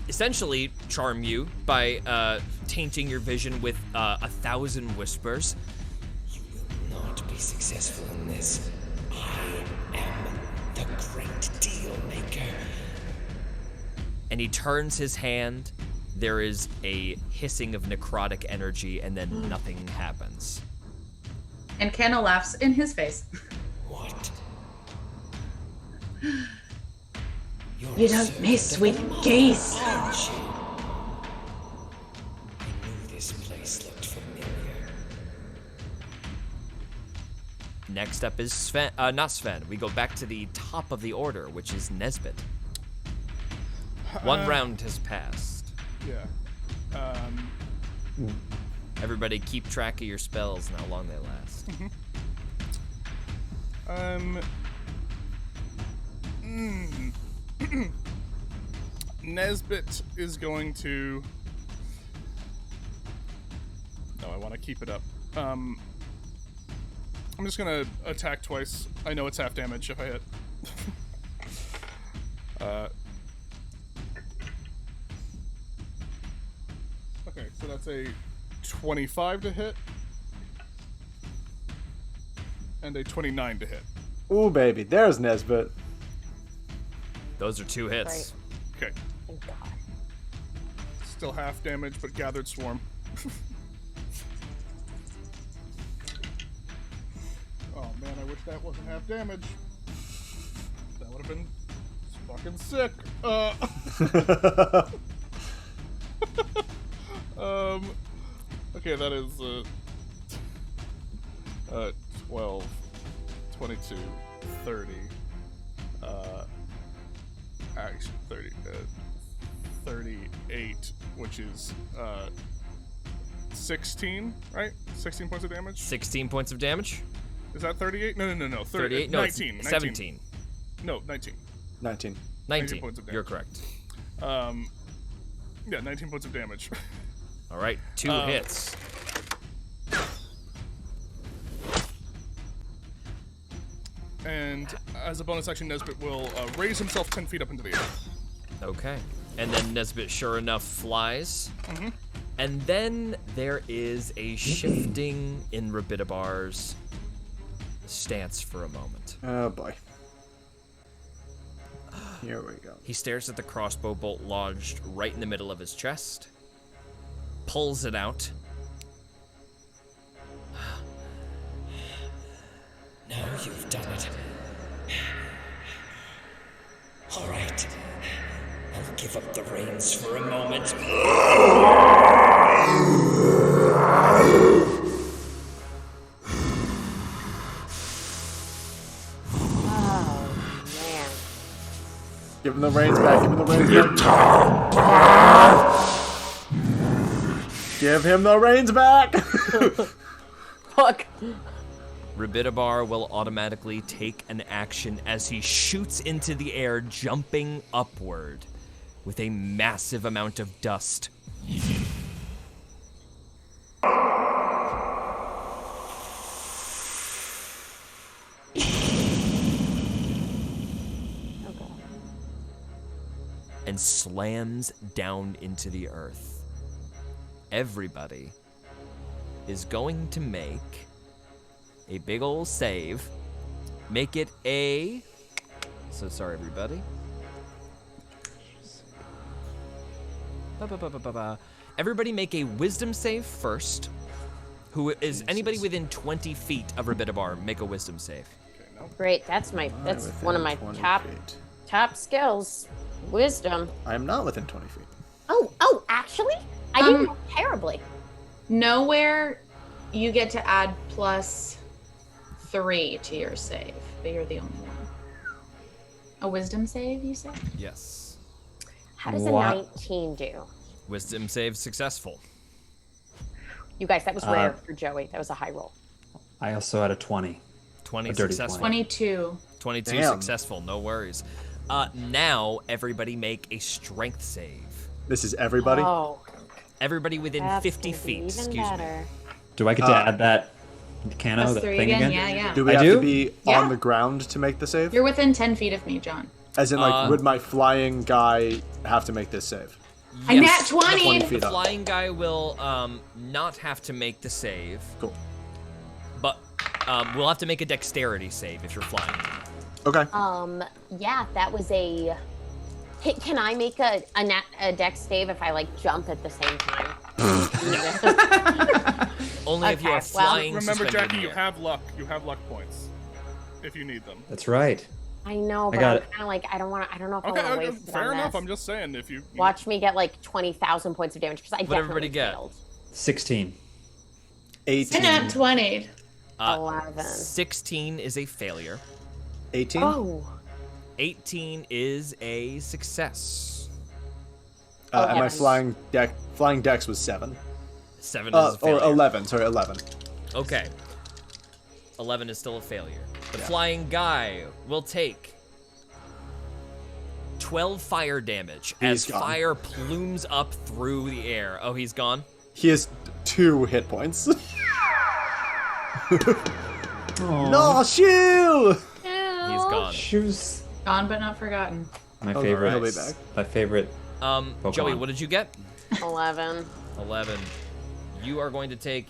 A: essentially charm you by tainting your vision with 1,000 whispers.
H: You will not be successful in this. I am the great deal maker.
A: And he turns his hand. There is a hissing of necrotic energy, and then nothing happens.
C: And Kenna laughs in his face.
H: What?
C: You don't mess with geese.
H: Aren't you? I knew this place looked familiar.
A: Next up is Sven. Not Sven. We go back to the top of the order, which is Nesbit. One round has passed.
F: Yeah.
A: Everybody keep track of your spells and how long they last.
F: Nesbit is going to. No, I want to keep it up. I'm just gonna attack twice. I know it's half damage if I hit. Okay, so that's a 25 to hit. And a 29 to hit.
G: Ooh, baby. There's Nesbit.
A: Those are 2 hits.
F: Okay.
E: Thank God.
F: Still half damage, but gathered swarm. Oh man, I wish that wasn't half damage. That would have been fucking sick. Okay, that is 12, 22, 30. Actually, 30, 38, which is 16, right? 16 points of damage.
A: 16 points of damage.
F: Is that 38? No.
A: 38. No, it's
F: 19.
A: 17.
F: No, 19.
G: 19.
A: 19.
F: points of damage.
A: You're correct.
F: Yeah, 19 points of damage.
A: All right, 2 hits.
F: And as a bonus action, Nesbit will raise himself 10 feet up into the air.
A: Okay. And then Nesbit, sure enough, flies. Mm-hmm. And then there is a shifting in Rabitabar's stance for a moment.
G: Oh, boy. Here we go.
A: He stares at the crossbow bolt lodged right in the middle of his chest, pulls it out.
H: Now you've done it. All right. I'll give up the reins for a moment.
E: Oh, man.
G: Give him the reins back. Give him the reins back. Give him the reins back.
E: Fuck.
A: Rabitabar will automatically take an action as he shoots into the air, jumping upward with a massive amount of dust. And slams down into the earth. Everybody is going to make a big ol' save. Make it a... So sorry, everybody. Everybody make a wisdom save first. Who is anybody within 20 feet of Rabitabar, make a wisdom save.
E: Great, that's one of my top skills. Wisdom.
G: I am not within 20 feet.
E: Oh, actually? I didn't roll terribly.
C: Nowhere you get to add +3 to your save, but you're the only one. A wisdom save, you said?
A: Yes.
E: How does a 19 do?
A: Wisdom save successful.
E: You guys, that was rare for Joey. That was a high roll.
B: I also had a 20.
A: 20
B: A dirty
A: successful.
C: 22.
A: 22
G: Damn.
A: successful, no worries. Now, everybody make a strength save.
G: This is everybody?
E: Oh,
A: Everybody within
E: that's
A: 50
E: gonna be
A: feet,
E: even
A: excuse me.
E: better.
B: Do I get to add that cano,
C: +3
B: that thing
C: again?
B: again?
C: Yeah.
G: Do we
B: I
G: have
B: do?
G: to be
C: Yeah.
G: on the ground to make the save?
C: You're within 10 feet of me, John.
G: As in, like, would my flying guy have to make this save?
C: A nat
A: Yes.
C: 20!
G: 20
A: The
G: feet up.
A: flying guy will not have to make the save,
G: Cool.
A: but we'll have to make a dexterity save if you're flying.
G: Okay.
E: Yeah, that was a... Can I make a dex save if I, like, jump at the same time?
A: Only if you
E: Okay,
A: are flying.
F: Remember,
A: suspended
F: Jackie,
A: in
F: you
A: the air.
F: have luck. You have luck points if you need them.
B: That's right.
E: I know, but
B: got
E: I'm
B: it.
E: kind of like, I don't know if I want
F: Okay,
E: to waste it
F: fair
E: on
F: enough.
E: this.
F: I'm just saying if you
E: Watch me get, like, 20,000 points of damage, because I
A: What'd everybody
E: definitely
A: get?
E: failed.
B: 16.
G: 18.
C: A nat 20.
E: 11.
A: 16 is a failure.
G: 18?
E: Oh.
A: 18 is a success.
G: And my
E: yes.
G: flying dex was 7.
A: 7 is a
G: Or
A: failure.
G: 11. Sorry, 11.
A: Okay. 11 is still a failure. The flying guy will take 12 fire damage as
G: gone.
A: fire plumes up through the air. Oh, he's gone?
G: He has 2 hit points. No, shoe!
A: He's gone.
B: Shoes.
C: Gone but not forgotten.
B: My
G: Oh,
B: favorite.
G: he'll be back.
B: My favorite.
A: Joey,
B: Pokemon.
A: what did you get?
E: 11.
A: 11. You are going to take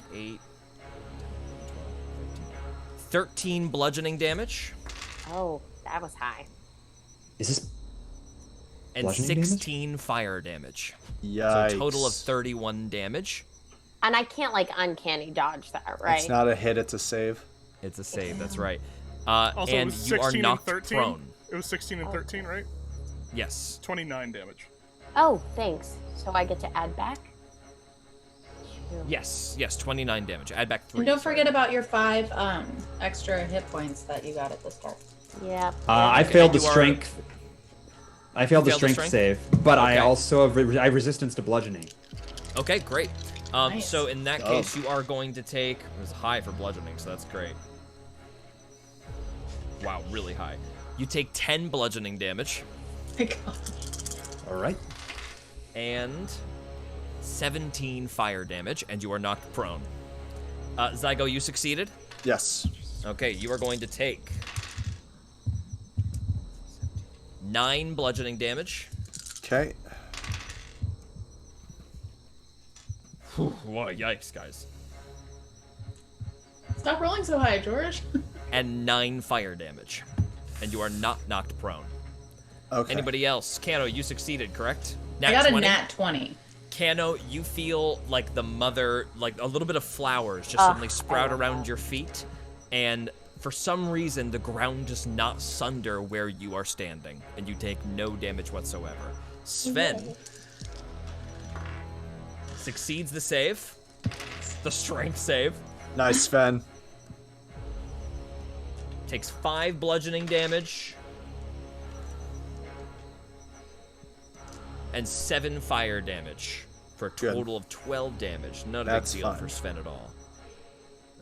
A: 13 bludgeoning damage
E: Oh, that was high.
B: Is this
A: and
B: Bludgeoning damage?
A: 16 fire damage.
G: Yikes.
A: So a total of 31 damage.
E: And I can't, like, uncanny dodge that, right?
G: It's not a hit, it's a save.
A: It's a save, that's right.
F: Also, it
A: And
F: was
A: you are
F: 16 and
A: knocked
F: 13.
A: prone.
F: It was 16 and 13, right?
A: Yes.
F: 29 damage.
E: Oh, thanks. So I get to add back?
A: Yes, 29 damage. Add back 3.
C: And don't forget about your 5 extra hit points that you got at the start.
E: Yeah.
B: I failed the
A: you are-
B: strength. I failed the
A: failed the
B: strength
A: strength?
B: save, but I
A: Okay.
B: also have I have resistance to bludgeoning.
A: Okay, great.
C: Nice.
A: So in that case, you are going to take... It was high for bludgeoning, so that's great. Wow, really high. You take 10 bludgeoning damage
C: My God.
B: All right.
A: and 17 fire damage, and you are knocked prone. Zygo, you succeeded?
G: Yes.
A: Okay, you are going to take 9 bludgeoning damage.
G: Okay.
A: Whew, whoa, yikes, guys.
C: Stop rolling so high, George.
A: And 9 fire damage. And you are not knocked prone.
G: Okay.
A: Anybody else? Kano, you succeeded, correct? Nat
C: I got
A: 20?
C: a nat 20.
A: Kano, you feel like the mother, like a little bit of flowers just suddenly sprout around your feet, and for some reason the ground does not sunder where you are standing, and you take no damage whatsoever. Sven succeeds the save, the strength save,
G: Nice, Sven.
A: takes 5 bludgeoning damage, and 7 fire damage for a total of 12 damage. Not a
G: That's
A: big deal
G: fine.
A: for Sven at all.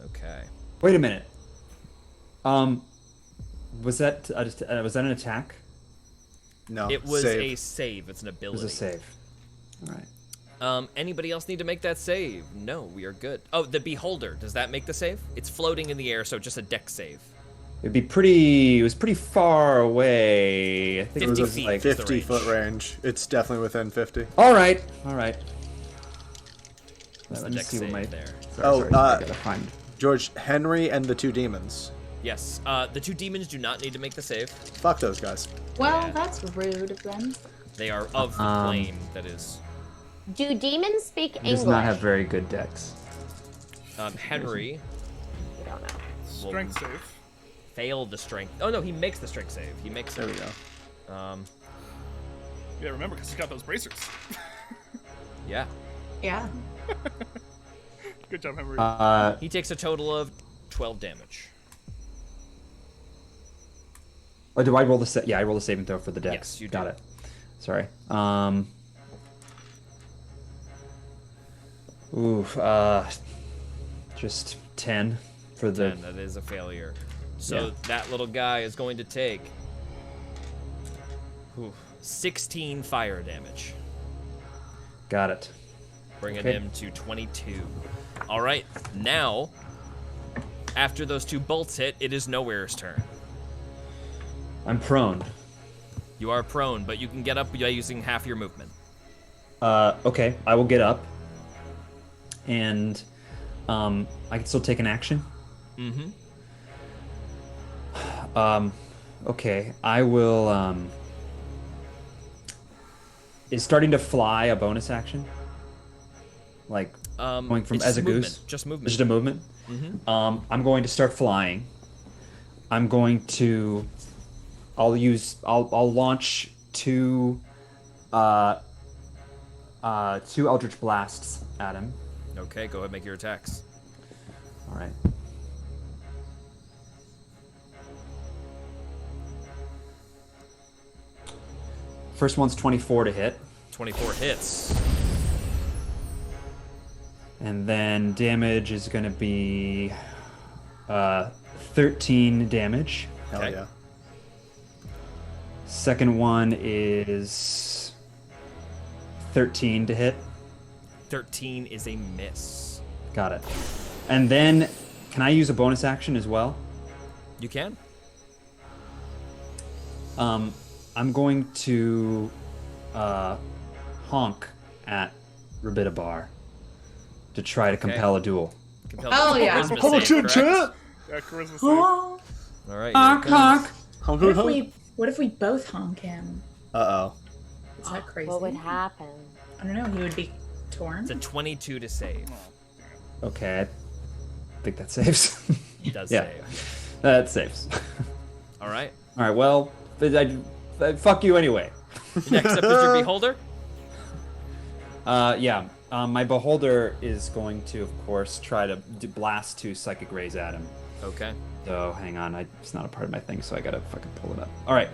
A: Okay.
B: Wait a minute. Was that an attack?
G: No.
A: It was
G: save.
A: a save. It's an
B: It
A: ability.
B: was a save. All right.
A: Anybody else need to make that save? No, we are good. Oh, the Beholder. Does that make the save? It's floating in the air, so just a dex save.
B: It'd be pretty. It was pretty far away. I think
A: 50
B: it was
A: feet.
B: like.
A: Fif-
G: 50 foot range. It's definitely within 50.
B: All right. All right.
A: What's
B: Let
A: the
B: me
A: dex
B: see what
A: save
B: my.
A: there?
B: Sorry, I gotta find.
G: George, Henry and the 2 demons.
A: Yes. The 2 demons do not need to make the save.
G: Fuck those guys.
C: Well,
A: Yeah.
C: that's rude of them.
A: They are of the plane, that is.
E: Do demons speak
B: He
E: English?
B: does not have very good decks.
A: Henry
E: We don't know.
F: Strength save.
A: failed the strength. Oh, no, he makes the strength save. He makes
G: There
A: it.
G: we go.
F: Yeah, remember, because he's got those bracers.
A: Yeah.
C: Yeah.
F: Good job, Henry.
A: He takes a total of 12 damage.
B: Oh, do I roll the Yeah, I roll the saving throw for the dex.
A: Yes, you
B: Got
A: do.
B: it. Sorry. Just 10 for the.
A: 10, that is a failure. So
B: Yeah.
A: that little guy is going to take 16 fire damage,
B: Got it.
A: bringing
B: Okay.
A: him to 22. All right, now, after those 2 bolts hit, it is Nowhere's turn.
B: I'm prone.
A: You are prone, but you can get up by using half your movement.
B: Okay, I will get up, and I can still take an action.
A: Mm-hmm.
B: Okay, I will. Is starting to fly a bonus action? Like going from
A: It's
B: as a
A: just movement,
B: goose?
A: just movement.
B: Just a movement. I'm going to start flying. I'm going to. I'll launch 2 Eldritch Blasts at him.
A: Okay, go ahead and make your attacks.
B: All right. First one's 24 to hit,
A: 24 hits.
B: and then damage is going to be 13 damage.
G: Hell
A: Okay.
G: yeah.
B: Second one is 13 to hit.
A: 13 is a miss.
B: Got it. And then, can I use a bonus action as well?
A: You can?
B: I'm going to honk at Rabitabar to try to compel a duel.
A: Compel
C: Hell
A: the
C: yeah.
A: charisma save, correct?
F: Yeah, charisma save.
C: Oh,
A: All right.
B: Honk,
A: here it comes.
B: honk.
C: what if we both honk him?
G: Uh-oh.
C: Is that crazy?
E: What would happen?
C: I don't know. He would be torn.
A: It's a 22 to save.
B: Okay, I think that saves.
A: It does
B: Yeah.
A: save.
B: That saves.
A: All right.
B: All right, well, fuck you anyway.
A: Next up is your beholder.
B: Yeah, my beholder is going to, of course, try to blast 2 psychic rays at him.
A: Okay.
B: So hang on, it's not a part of my thing, so I gotta fucking pull it up. All right.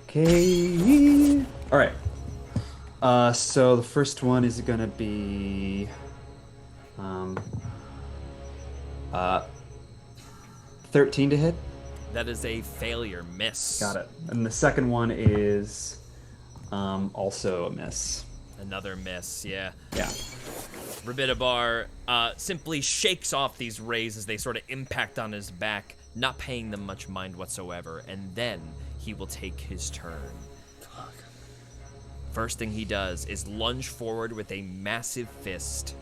B: Okay. All right. So the first one is gonna be 13 to hit.
A: That is a failure. Miss.
B: Got it. And the second one is also a miss.
A: Another miss. Yeah.
B: Yeah.
A: Rabitabar simply shakes off these rays as they sort of impact on his back, not paying them much mind whatsoever, and then he will take his turn. First thing he does is lunge forward with a massive fist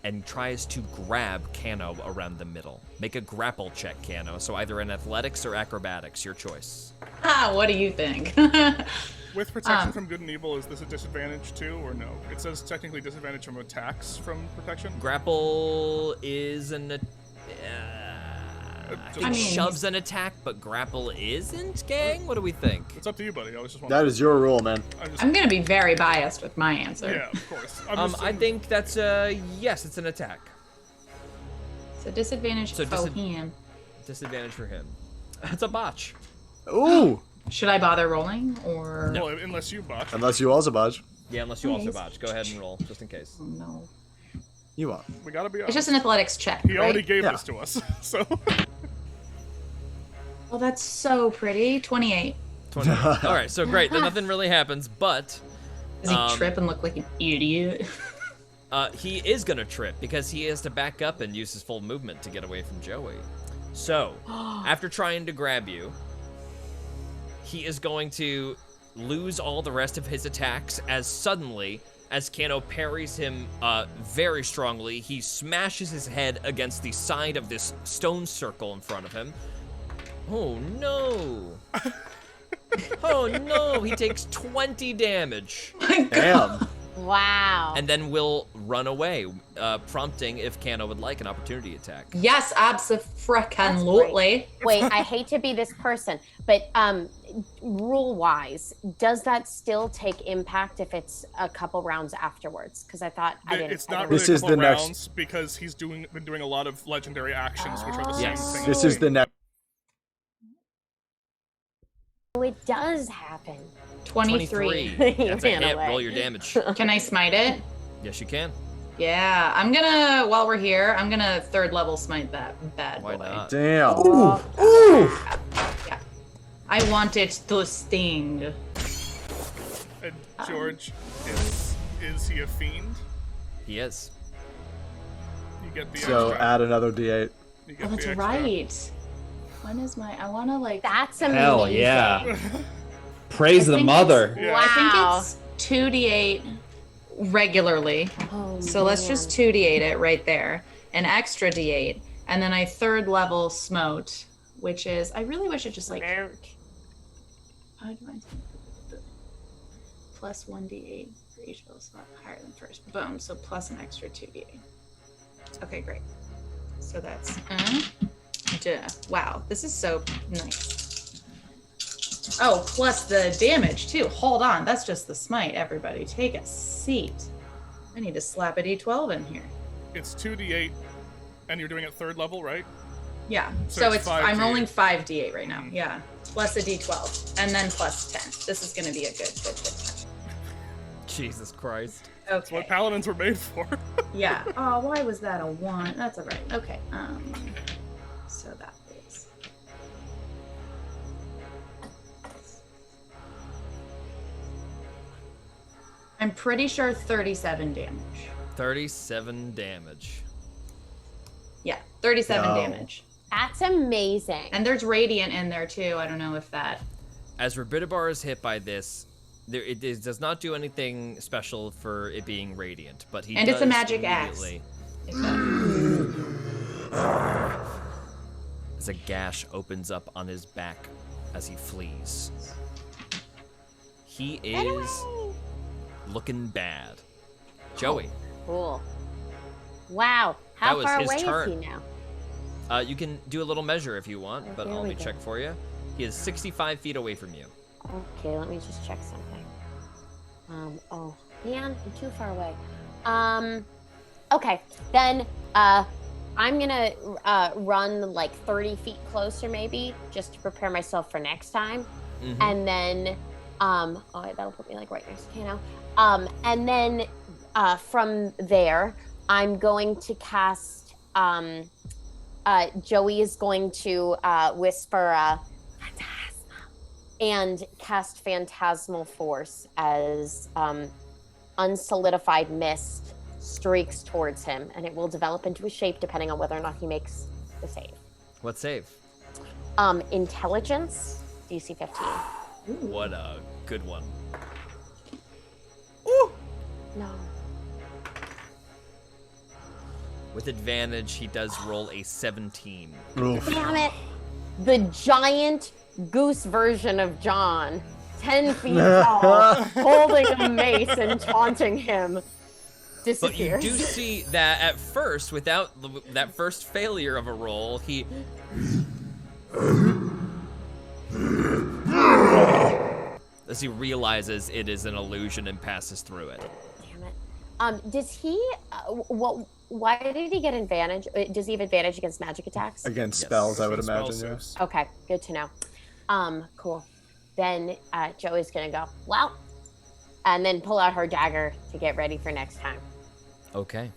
A: and tries to grab Kano around the middle. Make a grapple check, Kano, so either in athletics or acrobatics, your choice.
C: What do you think?
F: With protection from good and evil, is this a disadvantage too, or no? It says technically disadvantage from attacks from protection.
A: Grapple is an... I think
F: mean,
A: shove's an attack, but grapple isn't, gang? What do we think?
F: It's up to you, buddy. I was just
G: That is your rule, man.
C: I'm gonna be very biased with my answer.
F: Yeah, of course.
A: I think that's yes, it's an attack.
C: So disadvantage for him.
A: Disadvantage for him. It's a botch.
G: Ooh!
C: Should I bother rolling, or...
F: No, unless you botch.
G: Unless you also botch.
A: Yeah, unless you also botch. Go ahead and roll, just in case.
C: Oh, no.
G: You are.
F: We gotta be honest.
C: It's just an athletics check,
F: He already
C: right?
F: gave this to us, so...
C: Well, that's so pretty. 28.
A: 20. All right, so great. Then nothing really happens, but...
C: Does he trip and look like an idiot?
A: He is going to trip because he has to back up and use his full movement to get away from Joey. So, after trying to grab you, he is going to lose all the rest of his attacks as suddenly, as Kano parries him very strongly, he smashes his head against the side of this stone circle in front of him. Oh no! Oh no! He takes 20 damage.
G: Damn.
E: Wow.
A: And then will run away, prompting if Kano would like an opportunity attack.
C: Yes, abso-frickin-lutely.
E: Wait, I hate to be this person, but rule-wise, does that still take impact if it's a couple rounds afterwards? Because I thought I didn't.
F: It's not
E: I
F: really
G: This
F: a
G: is
F: couple
G: the next-
F: rounds because he's been doing a lot of legendary actions, which are the same
A: Yes.
F: thing.
G: This is the next.
E: Oh, it does happen.
C: 23.
A: That's a
E: Ran
A: hit.
E: away.
A: Roll your damage.
C: Can I smite it?
A: Yes, you can.
C: Yeah, I'm gonna, while we're here, I'm gonna third level smite that bad
A: Why
C: boy.
A: not?
G: Damn.
C: Yeah. I want it to sting.
F: And George, is he a fiend?
A: He is.
F: You get the
G: So
F: extra.
G: add another D8.
F: You get
C: Oh, that's
F: the extra.
C: right. When is my, I wanna like...
E: That's amazing.
B: Hell yeah. Praise the
C: think
B: mother.
F: Yeah.
C: I
E: Wow.
C: think it's 2d8 regularly.
E: Oh,
C: So let's just 2d8 it right there. An extra d8. And then I third level smote, which is, I really wish it just like... How do I... Plus 1d8 for each level slot higher than first. Boom. So plus an extra 2d8. Okay, great. So that's... Wow, this is so nice. Oh, plus the damage too. Hold on, that's just the smite. Everybody, take a seat. I need to slap a d12 in here.
F: It's 2d8, and you're doing it third level, right?
C: Yeah.
F: So
C: So
F: it's
C: it's
F: 5d8.
C: I'm rolling 5d8 right now. Yeah. Plus a d12, and then plus 10. This is gonna be a good.
A: Jesus Christ.
F: That's what
C: Okay.
F: paladins were made for.
C: Yeah. Oh, why was that a 1? That's all right. Okay. So that is. I'm pretty sure 37 damage.
A: 37 damage.
C: Yeah, 37
G: No.
C: damage.
E: That's amazing.
C: And there's radiant in there too. I don't know if that.
A: As Rabitabar is hit by this, it does not do anything special for it being radiant, but he
C: And
A: does
C: it's a magic axe.
A: immediately-
C: If that
A: As a gash opens up on his back as he flees. He is looking bad. Joey,
E: Cool. Wow. How
A: That was
E: far
A: his
E: away
A: turn.
E: is he now?
A: you can do a little measure if you want, but
E: Here
A: let
E: we
A: me
E: go.
A: check for you. He is 65 feet away from you.
E: Okay, let me just check something. Oh, man, I'm too far away. Okay, then, I'm gonna, run like 30 feet closer maybe, just to prepare myself for next time.
A: Mhm.
E: And then, that'll put me like right next to Kano. And then, from there, I'm going to cast, Joey is going to, whisper, Phantasma, and cast Phantasmal Force as, unsolidified mist streaks towards him, and it will develop into a shape depending on whether or not he makes the save.
A: What save?
E: Intelligence, DC 15.
A: What a good one.
E: No.
A: With advantage, he does roll a 17.
E: Damn it. The giant goose version of John, 10 feet tall, holding a mace and taunting him,
A: But
E: disappears.
A: you do see that at first, without that first failure of a roll, he... as he realizes it is an illusion and passes through it.
E: Damn it. Does he, why did he get advantage? Does he have advantage against magic attacks?
G: Against spells, I would
F: Spell
G: imagine. Yeah.
F: saves.
E: Okay, good to know. Cool. Then Joey's gonna go, well, and then pull out her dagger to get ready for next time.
A: Okay.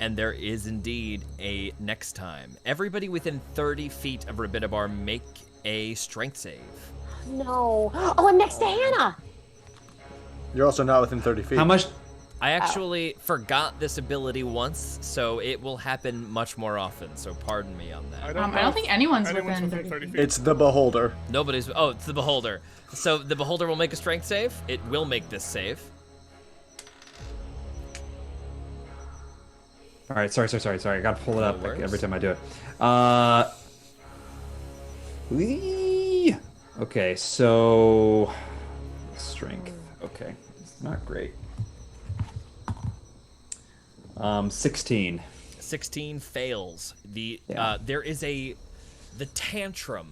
A: And there is indeed a next time. Everybody within 30 feet of Rabitabar make a strength save.
E: No. Oh, I'm next to Hannah.
G: You're also not within 30 feet.
B: How much?
A: I actually forgot this ability once, so it will happen much more often, so pardon me on that.
F: I
C: I
F: don't
C: don't think anyone's within
F: 30
C: 30
F: feet.
G: It's the Beholder.
A: Nobody's... Oh, it's the Beholder. So the Beholder will make a strength save. It will make this save.
B: All right, sorry. I gotta pull it
A: No
B: up
A: worries.
B: every time I do it. Okay, so strength. Okay, it's not great. 16.
A: 16 fails.
B: Yeah.
A: There is the tantrum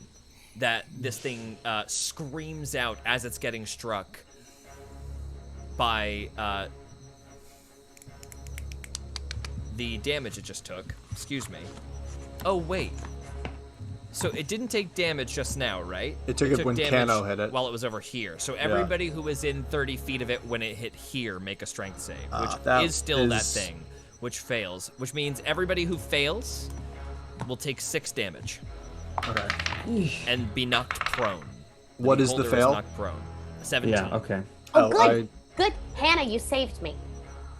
A: that this thing screams out as it's getting struck by the damage it just took. Excuse me. Oh, wait. So it didn't take damage just now, right?
G: It took it when
A: damage
G: Kano hit it.
A: while it was over here. So everybody who was in 30 feet of it when it hit here make a strength save, which
G: that
A: is still that
G: is-
A: thing, which fails. Which means everybody who fails will take 6 damage
G: Okay.
A: and be knocked prone.
G: What is the
A: beholder
G: fail?
A: knocked prone. 17.
B: Yeah. Okay.
E: Oh,
G: Oh,
E: good. Good. Hannah, you saved me.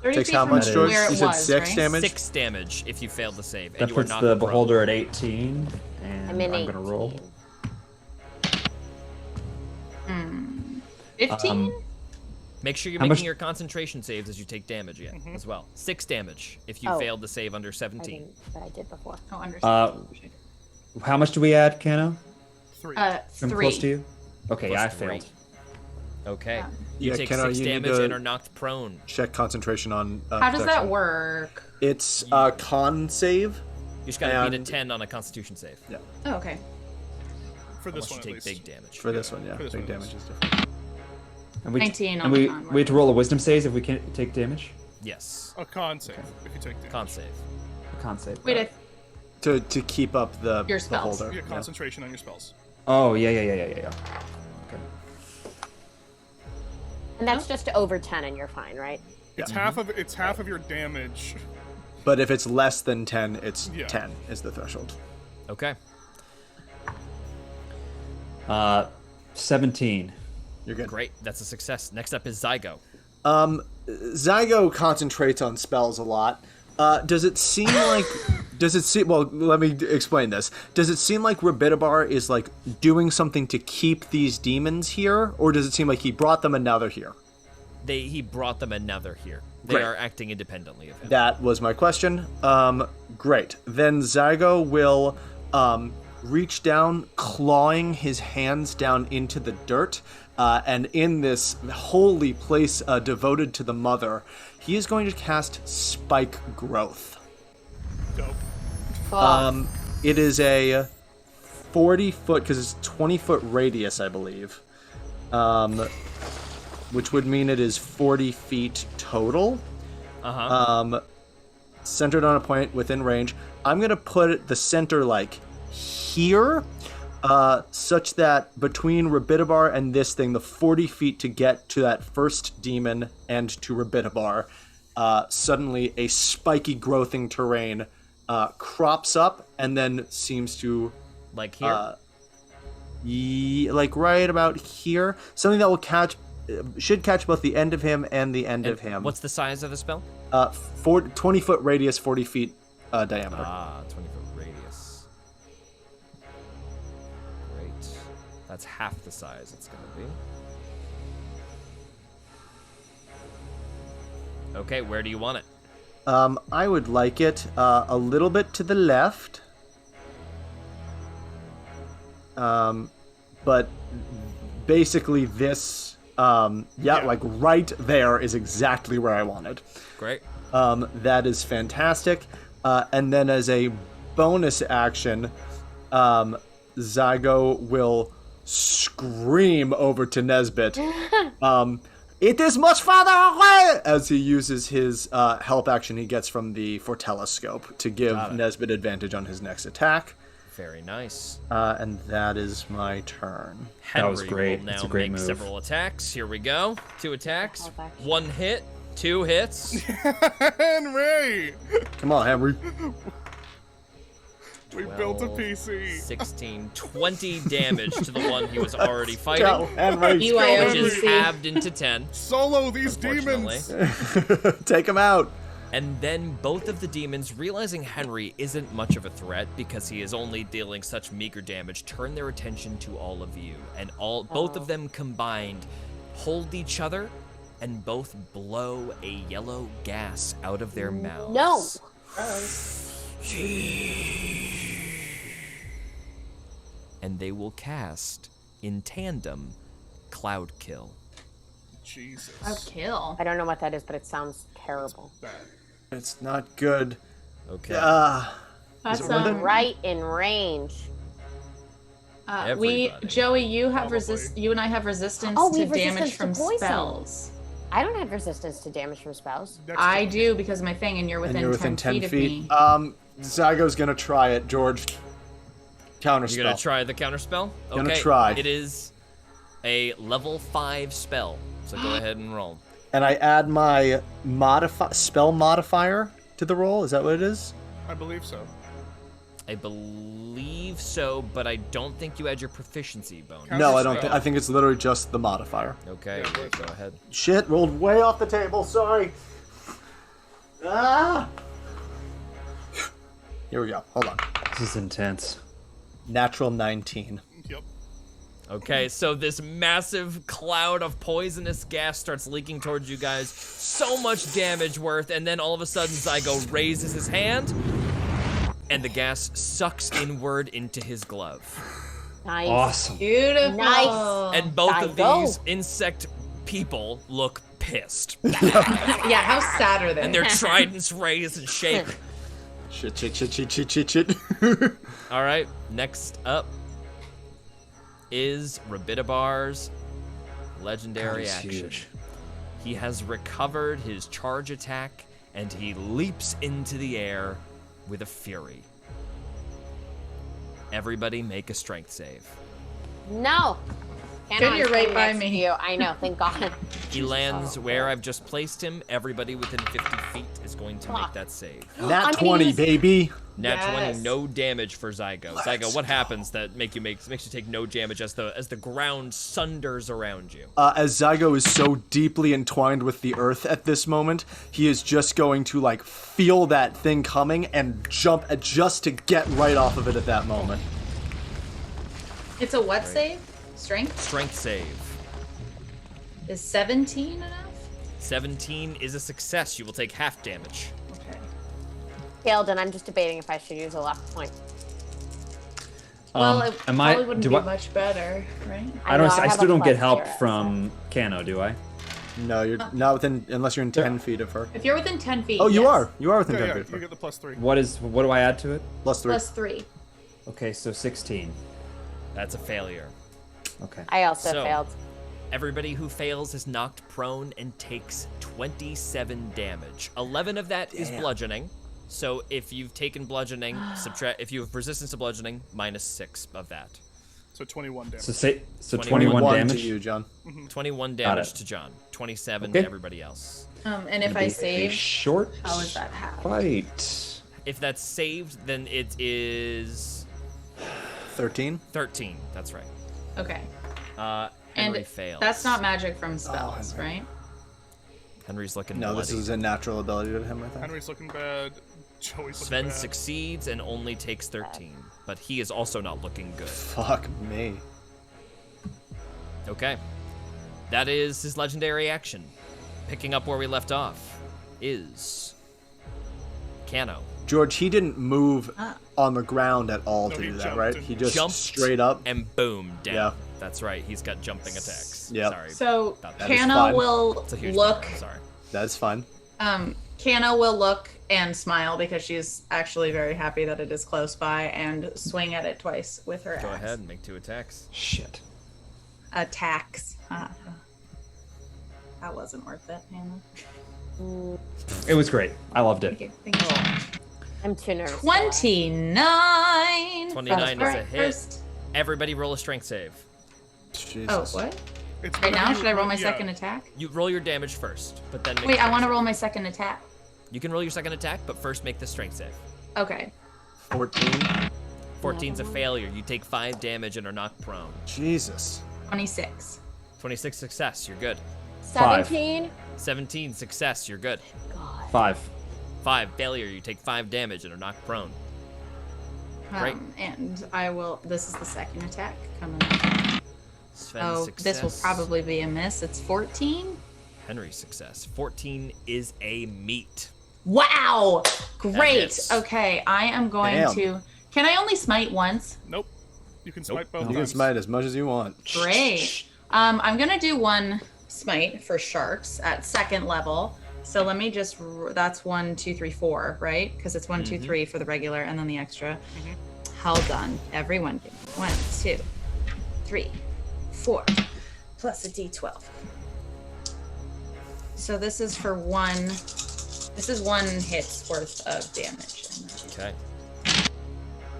C: 30
G: Takes
C: feet
G: how
C: from
G: much, George?
C: where it
G: You said
C: was,
G: 6
C: right?
G: damage?
A: 6 damage if you fail the save, and
B: That
A: you are
B: puts
A: knocked
B: the
A: prone.
B: beholder at 18, and
E: I'm in
B: I'm gonna roll.
C: 15?
A: Make sure you're
B: How
A: making
B: much-
A: your concentration saves as you take damage again, as well. 6 damage if you
E: Oh.
A: failed the save under
E: I
A: 17.
E: didn't, but I did before.
C: Oh, understand.
B: How much do we add, Kano?
F: 3.
B: I'm
C: 3.
B: close to you. Okay,
A: Plus
B: yeah, I
A: 3.
B: failed.
A: Okay.
C: Yeah.
A: You
G: Yeah,
A: take
G: Kano,
A: 6
G: you need
A: damage
G: to-
A: and are knocked prone.
G: Check concentration on.
C: How does that
G: protection.
C: work?
G: It's a con save.
A: You just gotta beat a
G: And-
A: 10 on a constitution save.
G: Yeah.
C: Oh, okay.
F: For this
A: Unless
F: one,
A: you
F: at
A: take
F: least.
A: big damage.
G: For this one, yeah.
F: For this
G: Big
F: one,
G: damage
F: yes.
G: is different.
B: And we
C: 19 on
B: and
C: the
B: we
C: con
B: we have to roll a wisdom save if we can't take damage.
A: Yes.
F: A con save, if you take damage.
A: Con save.
B: I can't save.
C: Wait,
B: that.
G: To keep up the
C: Your spells.
G: Beholder.
F: You get
G: Yeah.
F: concentration on your spells.
B: Oh yeah. Okay.
E: And that's just over 10, and you're fine, right?
F: It's
G: Yeah.
F: half of your damage.
G: But if it's less than 10, it's
F: Yeah.
G: 10 is the threshold.
A: Okay.
B: 17.
G: You're good.
A: Great. That's a success. Next up is Zygo.
G: Zygo concentrates on spells a lot. Does it seem like? Well, let me explain this. Does it seem like Rabitabar is like doing something to keep these demons here, or does it seem like he brought them and now they're here?
A: He brought them and now they're here. They
G: Great.
A: are acting independently of him.
G: That was my question. Great. Then Zygo will reach down, clawing his hands down into the dirt, and in this holy place devoted to the mother, he is going to cast Spike Growth.
F: Dope.
G: It is a 40-foot, because it's 20-foot radius, I believe, which would mean it is 40 feet total.
A: Uh-huh.
G: Centered on a point within range. I'm going to put the center, like, here, such that between Rabitabar and this thing, the 40 feet to get to that first demon and to Rabitabar, suddenly a spiky growthing terrain crops up and then seems to...
A: Like here?
G: like right about here. Something that will catch should catch both the end of him and the end of him.
A: What's the size of the spell?
G: 20-foot radius, 40 feet diameter.
A: 20-foot radius. Great. That's half the size it's going to be. Okay, where do you want it?
G: I would like it a little bit to the left. But basically this, like right there is exactly where I want it.
A: Great.
G: That is fantastic. And then as a bonus action, Zygo will scream over to Nesbit. It is much farther away! As he uses his help action he gets from the Fortelescope to give Nesbit advantage on his next attack.
A: Very nice.
G: And that is my turn.
A: Henry
B: That was great.
A: will
B: That's
A: now
B: a great
A: make
B: move.
A: several attacks. Here we go. 2 attacks. 1 hit. 2 hits.
F: Henry!
G: Come on, Henry.
F: We built a PC.
A: 16, 20 damage to the one he was already fighting.
G: Go, Henry.
A: Which is
C: BYODC.
A: halved into 10.
F: Solo these
A: Unfortunately.
F: demons.
G: Take him out.
A: And then both of the demons, realizing Henry isn't much of a threat because he is only dealing such meager damage, turn their attention to all of you. And both of them combined hold each other and both blow a yellow gas out of their mouths.
E: No.
A: And they will cast, in tandem, Cloud Kill.
F: Jesus.
C: Kill.
E: I don't know what that is, but it sounds terrible.
F: Bad.
G: It's not good.
A: Okay.
C: That's
E: Right in range.
C: we
A: Everybody.
C: Joey, you have
F: Probably.
C: You and I have resistance
E: Oh, we
C: to
E: have
C: damage
E: resistance
C: from
E: to poison.
C: spells.
E: I don't have resistance to damage from spells.
F: Next
C: I
F: to-
C: do because of my thing, and you're within,
G: And you're within
C: 10
G: 10
C: feet
G: feet.
C: of me.
G: Zygo's gonna try it, George. Counterspell.
A: You're gonna try the counterspell? Okay.
G: Gonna try.
A: It is a level 5 spell. So go ahead and roll.
G: And I add my spell modifier to the roll. Is that what it is?
F: I believe so.
A: I believe so, but I don't think you add your proficiency bonus.
G: No, I don't.
A: Counterspell.
G: I think it's literally just the modifier.
A: Okay,
F: Yeah,
A: go ahead.
G: Shit, rolled way off the table. Sorry. Ah. Here we go. Hold on.
B: This is intense.
G: Natural 19.
F: Yep.
A: Okay, so this massive cloud of poisonous gas starts leaking towards you guys. So much damage worth, and then all of a sudden Zygo raises his hand, and the gas sucks inward into his glove.
E: Nice.
B: Awesome.
C: Beautiful.
E: Nice.
A: And both of
E: Zygo.
A: these insect people look pissed.
C: Yeah, how sad are they?
A: And their tridents raise and shake.
G: Shit.
A: All right, next up is Rabitabar's legendary
B: That is
A: action.
B: huge.
A: He has recovered his charge attack, and he leaps into the air with a fury. Everybody make a strength save.
E: No.
C: Good, you're right by
E: next
C: me.
E: to you. I know, thank God.
A: He lands where I've just placed him. Everybody within 50 feet is going to make
E: Fuck.
A: that save.
G: Nat
E: I'm gonna
G: 20,
E: use-
G: baby.
A: Nat
C: Yes.
A: 20, no damage for Zygo. Zygo, what happens that makes you take no damage as the ground sunders around you?
G: As Zygo is so deeply entwined with the earth at this moment, he is just going to like feel that thing coming and jump just to get right off of it at that moment.
C: It's a what save? Strength?
A: Strength save.
C: Is 17 enough?
A: 17 is a success. You will take half damage.
C: Okay.
E: Failed, and I'm just debating if I should use a luck point.
C: Well, it
B: am I-
C: probably wouldn't
B: do
C: be
B: I-
C: much better, right?
B: I don't.
E: know,
B: I
E: have
B: still
E: a
B: don't get
E: plus
B: help
E: 0,
B: from Kano, do I?
G: No, you're not within unless you're in 10 feet of her.
C: If you're within 10 feet.
G: Oh, you
C: yes.
G: are. You are within
F: Yeah,
G: 10
F: yeah,
G: feet of
F: you
G: her.
F: get the +3.
B: What do I add to it?
G: Plus 3.
C: Plus 3.
B: Okay, so 16.
A: That's a failure.
B: Okay.
E: I also
A: So-
E: failed.
A: Everybody who fails is knocked prone and takes 27 damage. 11 of that is bludgeoning. So if you've taken bludgeoning, if you have resistance to bludgeoning, -6 of that.
F: So 21 damage.
B: So
A: 21
B: 21
G: to
B: damage.
G: you, John.
A: 21
B: Got
A: damage
B: it.
A: to John. 27
B: Okay.
A: to everybody else.
C: And if
B: It'll
C: I
B: be a
C: save,
B: short
C: how is that half?
B: fight.
A: If that's saved, then it is
G: 13.
A: 13. That's right.
C: Okay.
A: Henry fails.
C: That's not magic from spells, right?
A: Henry's looking
G: No,
A: bloody.
G: this is a natural ability to him, I think.
F: Henry's looking bad. Joey's
A: Sven
F: looking bad.
A: succeeds and only takes 13, but he is also not looking good.
G: Fuck me.
A: Okay. That is his legendary action. Picking up where we left off is Cano.
G: George, he didn't move on the ground at all
F: No,
G: to
F: he
G: do that,
F: jumped
G: right?
F: and
G: He just
A: Jumped
G: straight up.
A: and boom, down.
G: Yeah.
A: That's right. He's got jumping attacks.
G: Yep.
A: Sorry.
C: So
A: About that.
G: is
C: Kana
G: fine.
C: will
A: It's a huge
C: look.
A: number, Sorry.
G: That's fine.
C: Kana will look and smile because she's actually very happy that it is close by, and swing at it twice with her
A: Go
C: axe.
A: ahead and make 2 attacks.
B: Shit.
C: Attacks. That wasn't worth it, Hannah.
B: It was great. I loved it.
C: Thank you. Thank you so much.
E: I'm too nervous.
C: 29.
A: 29 is a hit.
C: First.
A: Everybody roll a strength save.
G: Jesus.
C: Oh, what?
F: It's
C: Right now?
F: whenever
C: Should I roll my
F: yeah.
C: second attack?
A: You roll your damage first, but then make
C: Wait,
A: a
C: I want to
A: strength
C: roll my second attack.
A: save. You can roll your second attack, but first make the strength save.
C: Okay.
G: 14.
A: 14's a failure. You take 5 damage and are knocked prone.
G: Jesus.
C: 26.
A: 26 success. You're good.
E: 17.
A: 17 success. You're good.
B: 5.
A: 5 failure. You take 5 damage and are knocked prone. Great.
C: And I will. This is the second attack coming up.
A: Sven
C: Oh,
A: success.
C: this will probably be a miss. It's 14.
A: Henry success. 14 is a meet.
C: Wow! Great.
A: hits.
C: Okay, I am going
G: Damn.
C: to. Can I only smite once?
F: Nope. You can smite both
G: You can
F: times.
G: smite as much as you want.
C: Great. I'm gonna do one smite for sharks at second level. So let me just. That's 1, 2, 3, 4, right? Because it's 1, 2, 3 for the regular, and then the extra. Hold on, everyone. Give me 1, 2, 3, 4, plus a D12. So this is for one. This is 1 hit's worth of damage.
A: Okay.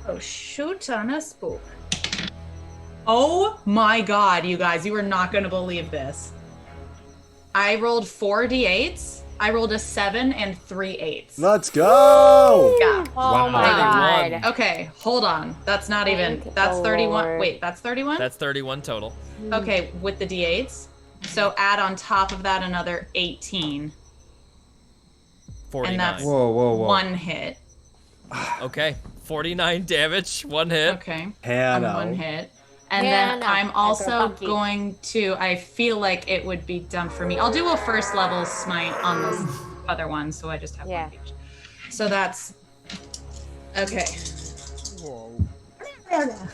C: Oh, shoot on a spook. Oh my god, you guys, you are not going to believe this. I rolled 4 d8s. I rolled a 7 and 3 8s.
G: Let's go!
C: Yeah.
E: Oh my god.
A: 31.
C: Okay, hold on. That's not even.
E: Thank
C: That's
E: the
C: 31.
E: Lord.
C: Wait, that's 31?
A: That's 31 total.
C: Okay, with the d8s. So add on top of that another 18.
A: 49.
C: And that's
B: Whoa, whoa, whoa.
C: 1 hit.
A: Okay. 49 damage. 1 hit.
C: Okay. On
G: Hannah.
C: 1 hit. And then
E: Hannah,
C: I'm also
E: Bucky.
C: going to, I feel like it would be dumb for me. I'll do a first level smite on this other one, so I just have
E: Yeah.
C: one each. So that's, okay.
F: Whoa.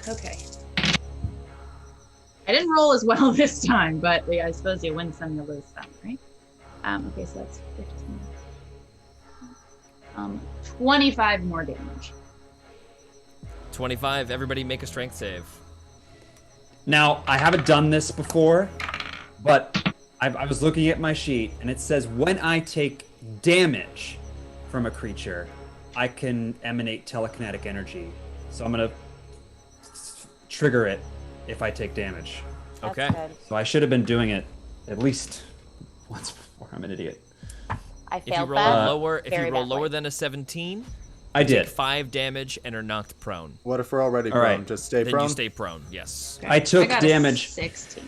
C: Okay. I didn't roll as well this time, but I suppose you win some, you lose some, right? Okay, so that's 15. 25 more damage.
A: 25. Everybody make a strength save.
B: Now, I haven't done this before, but I was looking at my sheet, and it says when I take damage from a creature, I can emanate telekinetic energy. So I'm going to trigger it if I take damage.
E: That's
A: Okay.
E: good.
B: So I should have been doing it at least once before. I'm an idiot.
E: I
A: If you
E: failed
A: roll
E: that.
A: lower, if you
E: very
A: roll
E: badly.
A: lower than a 17,
B: I
A: take
B: did.
A: 5 damage and are knocked prone.
G: What if we're already
B: All
G: prone?
B: right.
G: Just stay
A: Then
G: prone?
A: you stay prone. Yes.
B: I took
C: got a
B: damage.
C: 16.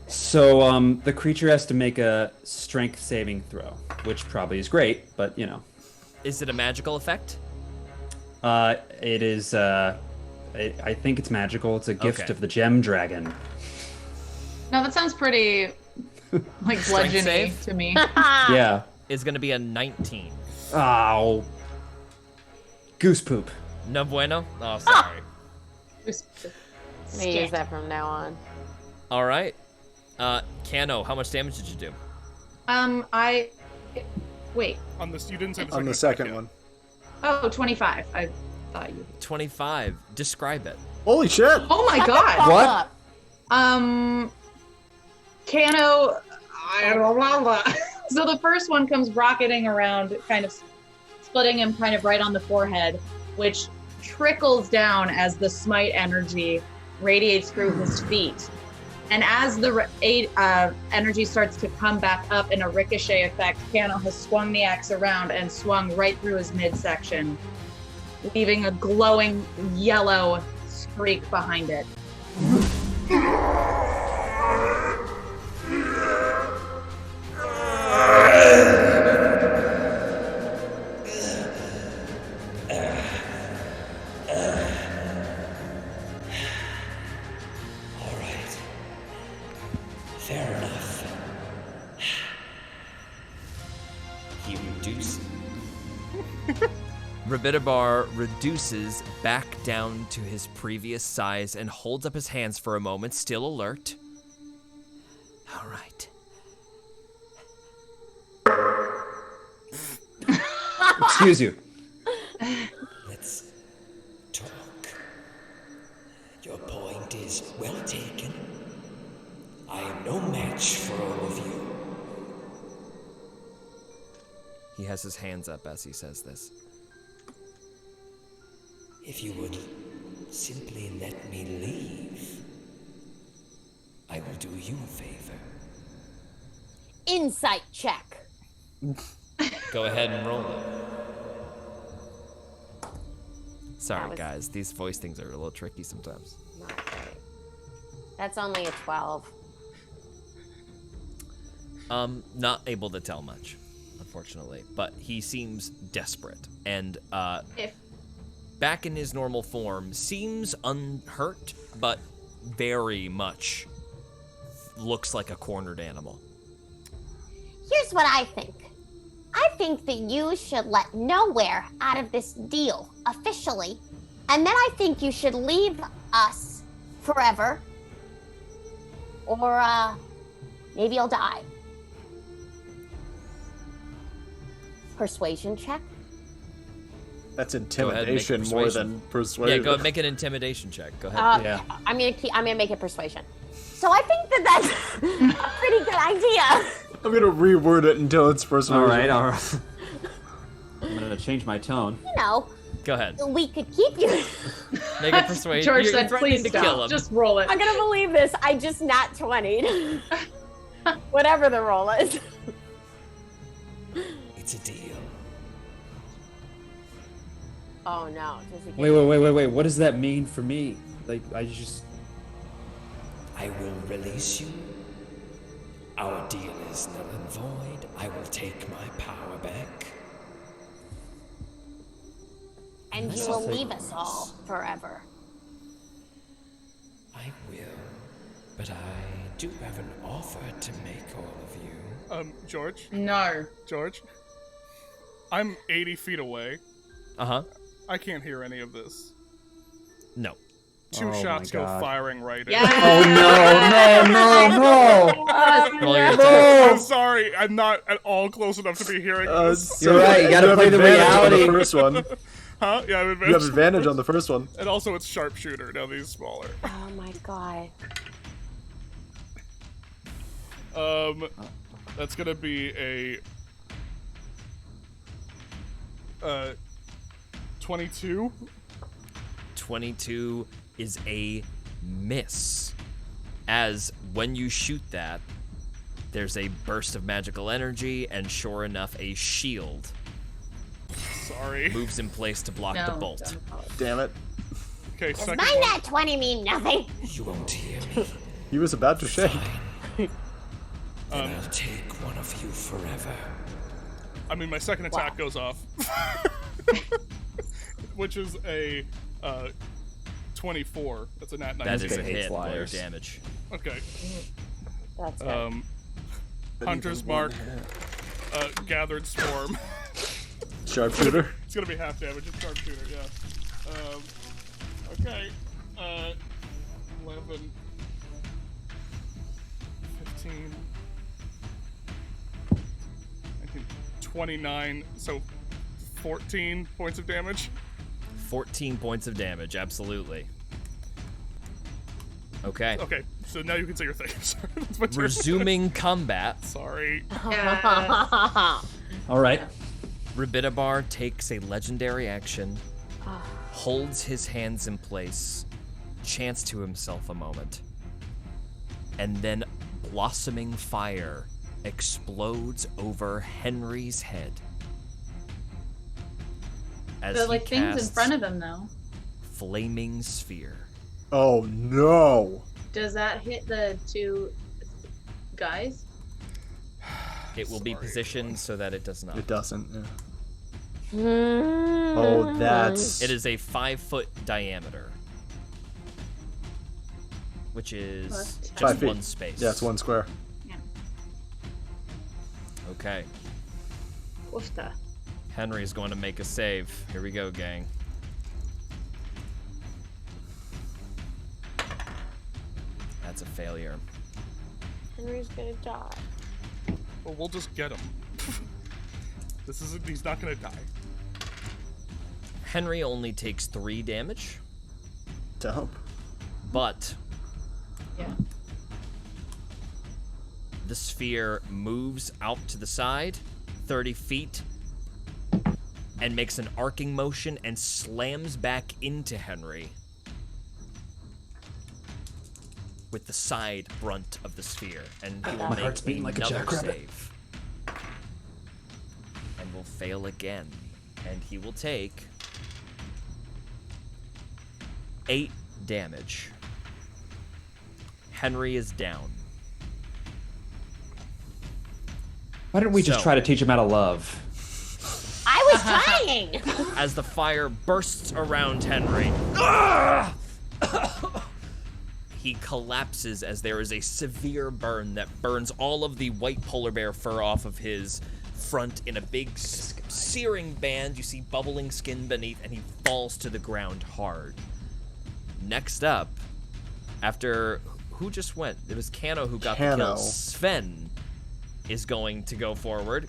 B: So the creature has to make a strength saving throw, which probably is great, but you know.
A: Is it a magical effect?
B: It is. I think it's magical. It's a gift
A: Okay.
B: of the gem dragon.
C: No, that sounds pretty like
A: Strength
C: bludgeoning
A: save?
C: to me.
B: Yeah.
A: Is going to be a 19.
B: Oh. Goose poop.
A: No bueno? Oh, sorry.
E: I'm gonna use that from now on.
A: All right. Cano, how much damage did you do?
C: I wait.
F: On this, you didn't say the
G: On the
F: attack
G: second
F: yet.
G: one.
C: Oh, 25. I thought you.
A: 25. Describe it.
G: Holy shit!
C: Oh my god.
B: What?
E: Up.
C: Cano. So the first one comes rocketing around, kind of splitting him kind of right on the forehead, which trickles down as the smite energy radiates through his feet. And as the energy starts to come back up in a ricochet effect, Cano has swung the axe around and swung right through his midsection, leaving a glowing yellow streak behind it.
H: Fair enough. He reduces.
A: Rabitabar reduces back down to his previous size and holds up his hands for a moment, still alert. All right.
B: Excuse you.
H: Let's talk. Your point is well taken. I am no match for all of you.
A: He has his hands up as he says this.
H: If you would simply let me leave, I will do you a favor.
E: Insight check.
A: Go ahead and roll it. Sorry,
E: was-
A: guys. These voice things are a little tricky sometimes.
E: Not great. That's only a 12.
A: Not able to tell much, unfortunately. But he seems desperate. And,
C: If
A: back in his normal form, seems unhurt, but very much looks like a cornered animal.
E: Here's what I think. I think that you should let Nowhere out of this deal officially, and then I think you should leave us forever, or maybe you'll die. Persuasion check.
G: That's
A: ahead and make
G: intimidation more
A: persuasion.
G: than persuasion.
A: Yeah, go make an intimidation check. Go ahead.
B: Yeah.
E: I'm gonna make it persuasion. So I think that that's a pretty good idea.
G: I'm gonna reword it until it's persuasion.
B: All right. I'm gonna change my tone.
E: You know,
A: Go ahead.
E: we could keep you.
A: Make a persuasion.
C: George
A: You're
C: said,
A: threatening
C: please
A: to kill
C: stop.
A: him.
C: Just roll it.
E: I'm gonna believe this. I just nat 20. Whatever the roll is.
H: It's a deal.
E: Oh no. Does it get
B: Wait. What does that mean for me? Like, I just.
H: I will release you. Our deal is null and void. I will take my power back.
E: And you will leave us all forever.
H: I will. But I do have an offer to make all of you.
F: George?
C: No.
F: George? I'm 80 feet away.
A: Uh-huh.
F: I can't hear any of this.
A: No.
F: Two
B: Oh
F: shots
B: my
F: go
B: God.
F: firing right in.
C: Yeah.
B: Oh
A: Roll your attack.
F: I'm sorry, I'm not at all close enough to be hearing this.
B: You're right, you gotta
G: have
B: play the
G: advantage on
B: reality.
G: the first one.
F: Huh? Yeah, I'm
G: You have
F: advanced.
G: advantage on the first one.
F: And also it's sharpshooter, now these smaller.
E: Oh my god.
F: That's gonna be a 22.
A: 22 is a miss. As when you shoot that, there's a burst of magical energy, and sure enough, a shield
F: Sorry.
A: moves in place to block
C: No,
A: the bolt.
C: don't apologize.
G: Damn it.
F: Okay,
E: Does
F: second
E: my
F: one.
E: nat 20 mean nothing?
H: You won't hear me.
G: He was about to shake.
H: Then I'll take one of you forever.
F: I mean, my second attack goes off. Which is a 24. That's a nat 19.
A: That is a
B: Hates
A: hit. Roll your
B: liars.
A: damage.
F: Okay.
E: That's good.
F: Hunter's Mark, Gathered Swarm.
G: Sharpshooter.
F: It's gonna be half damage. It's sharpshooter, yeah. Okay. 11, 15, 19, 29. So 14 points of damage.
A: 14 points of damage, absolutely. Okay.
F: Okay, so now you can say your thing. Sorry, that's my turn.
A: Resuming combat,
F: Sorry.
C: Yeah.
B: All right.
A: Rabitabar takes a legendary action, holds his hands in place, chants to himself a moment, and then blossoming fire explodes over Henry's head. As
C: The
A: he
C: like things in
A: casts
C: front of him though.
A: Flaming Sphere.
G: Oh no.
C: Does that hit the two guys?
A: It will be
F: Sorry,
A: positioned so that it does not.
G: It doesn't. Yeah.
E: Hmm.
G: Oh, that's.
A: It is a 5-foot diameter. which is just
G: 5 feet.
A: one space.
G: Yeah, it's 1 square.
C: Yeah.
A: Okay.
C: Woofta.
A: Henry's going to make a save. Here we go, gang. That's a failure.
E: Henry's gonna die.
F: Well, we'll just get him. He's not gonna die.
A: Henry only takes 3 damage,
G: Dope.
A: but
C: Yeah.
A: the sphere moves out to the side 30 feet and makes an arcing motion and slams back into Henry with the side brunt of the sphere, and he will
B: My
A: make
B: heart's beating like a
A: another
B: jackrabbit.
A: save and will fail again, and he will take 8 damage. Henry is down.
B: Why didn't we just
A: So-
B: try to teach him how to love?
E: I was trying!
A: As the fire bursts around Henry, he collapses as there is a severe burn that burns all of the white polar bear fur off of his front in a big searing band. You see bubbling skin beneath, and he falls to the ground hard. Next up, after who just went? It was Kano who got the kill.
G: Kano.
A: Sven is going to go forward.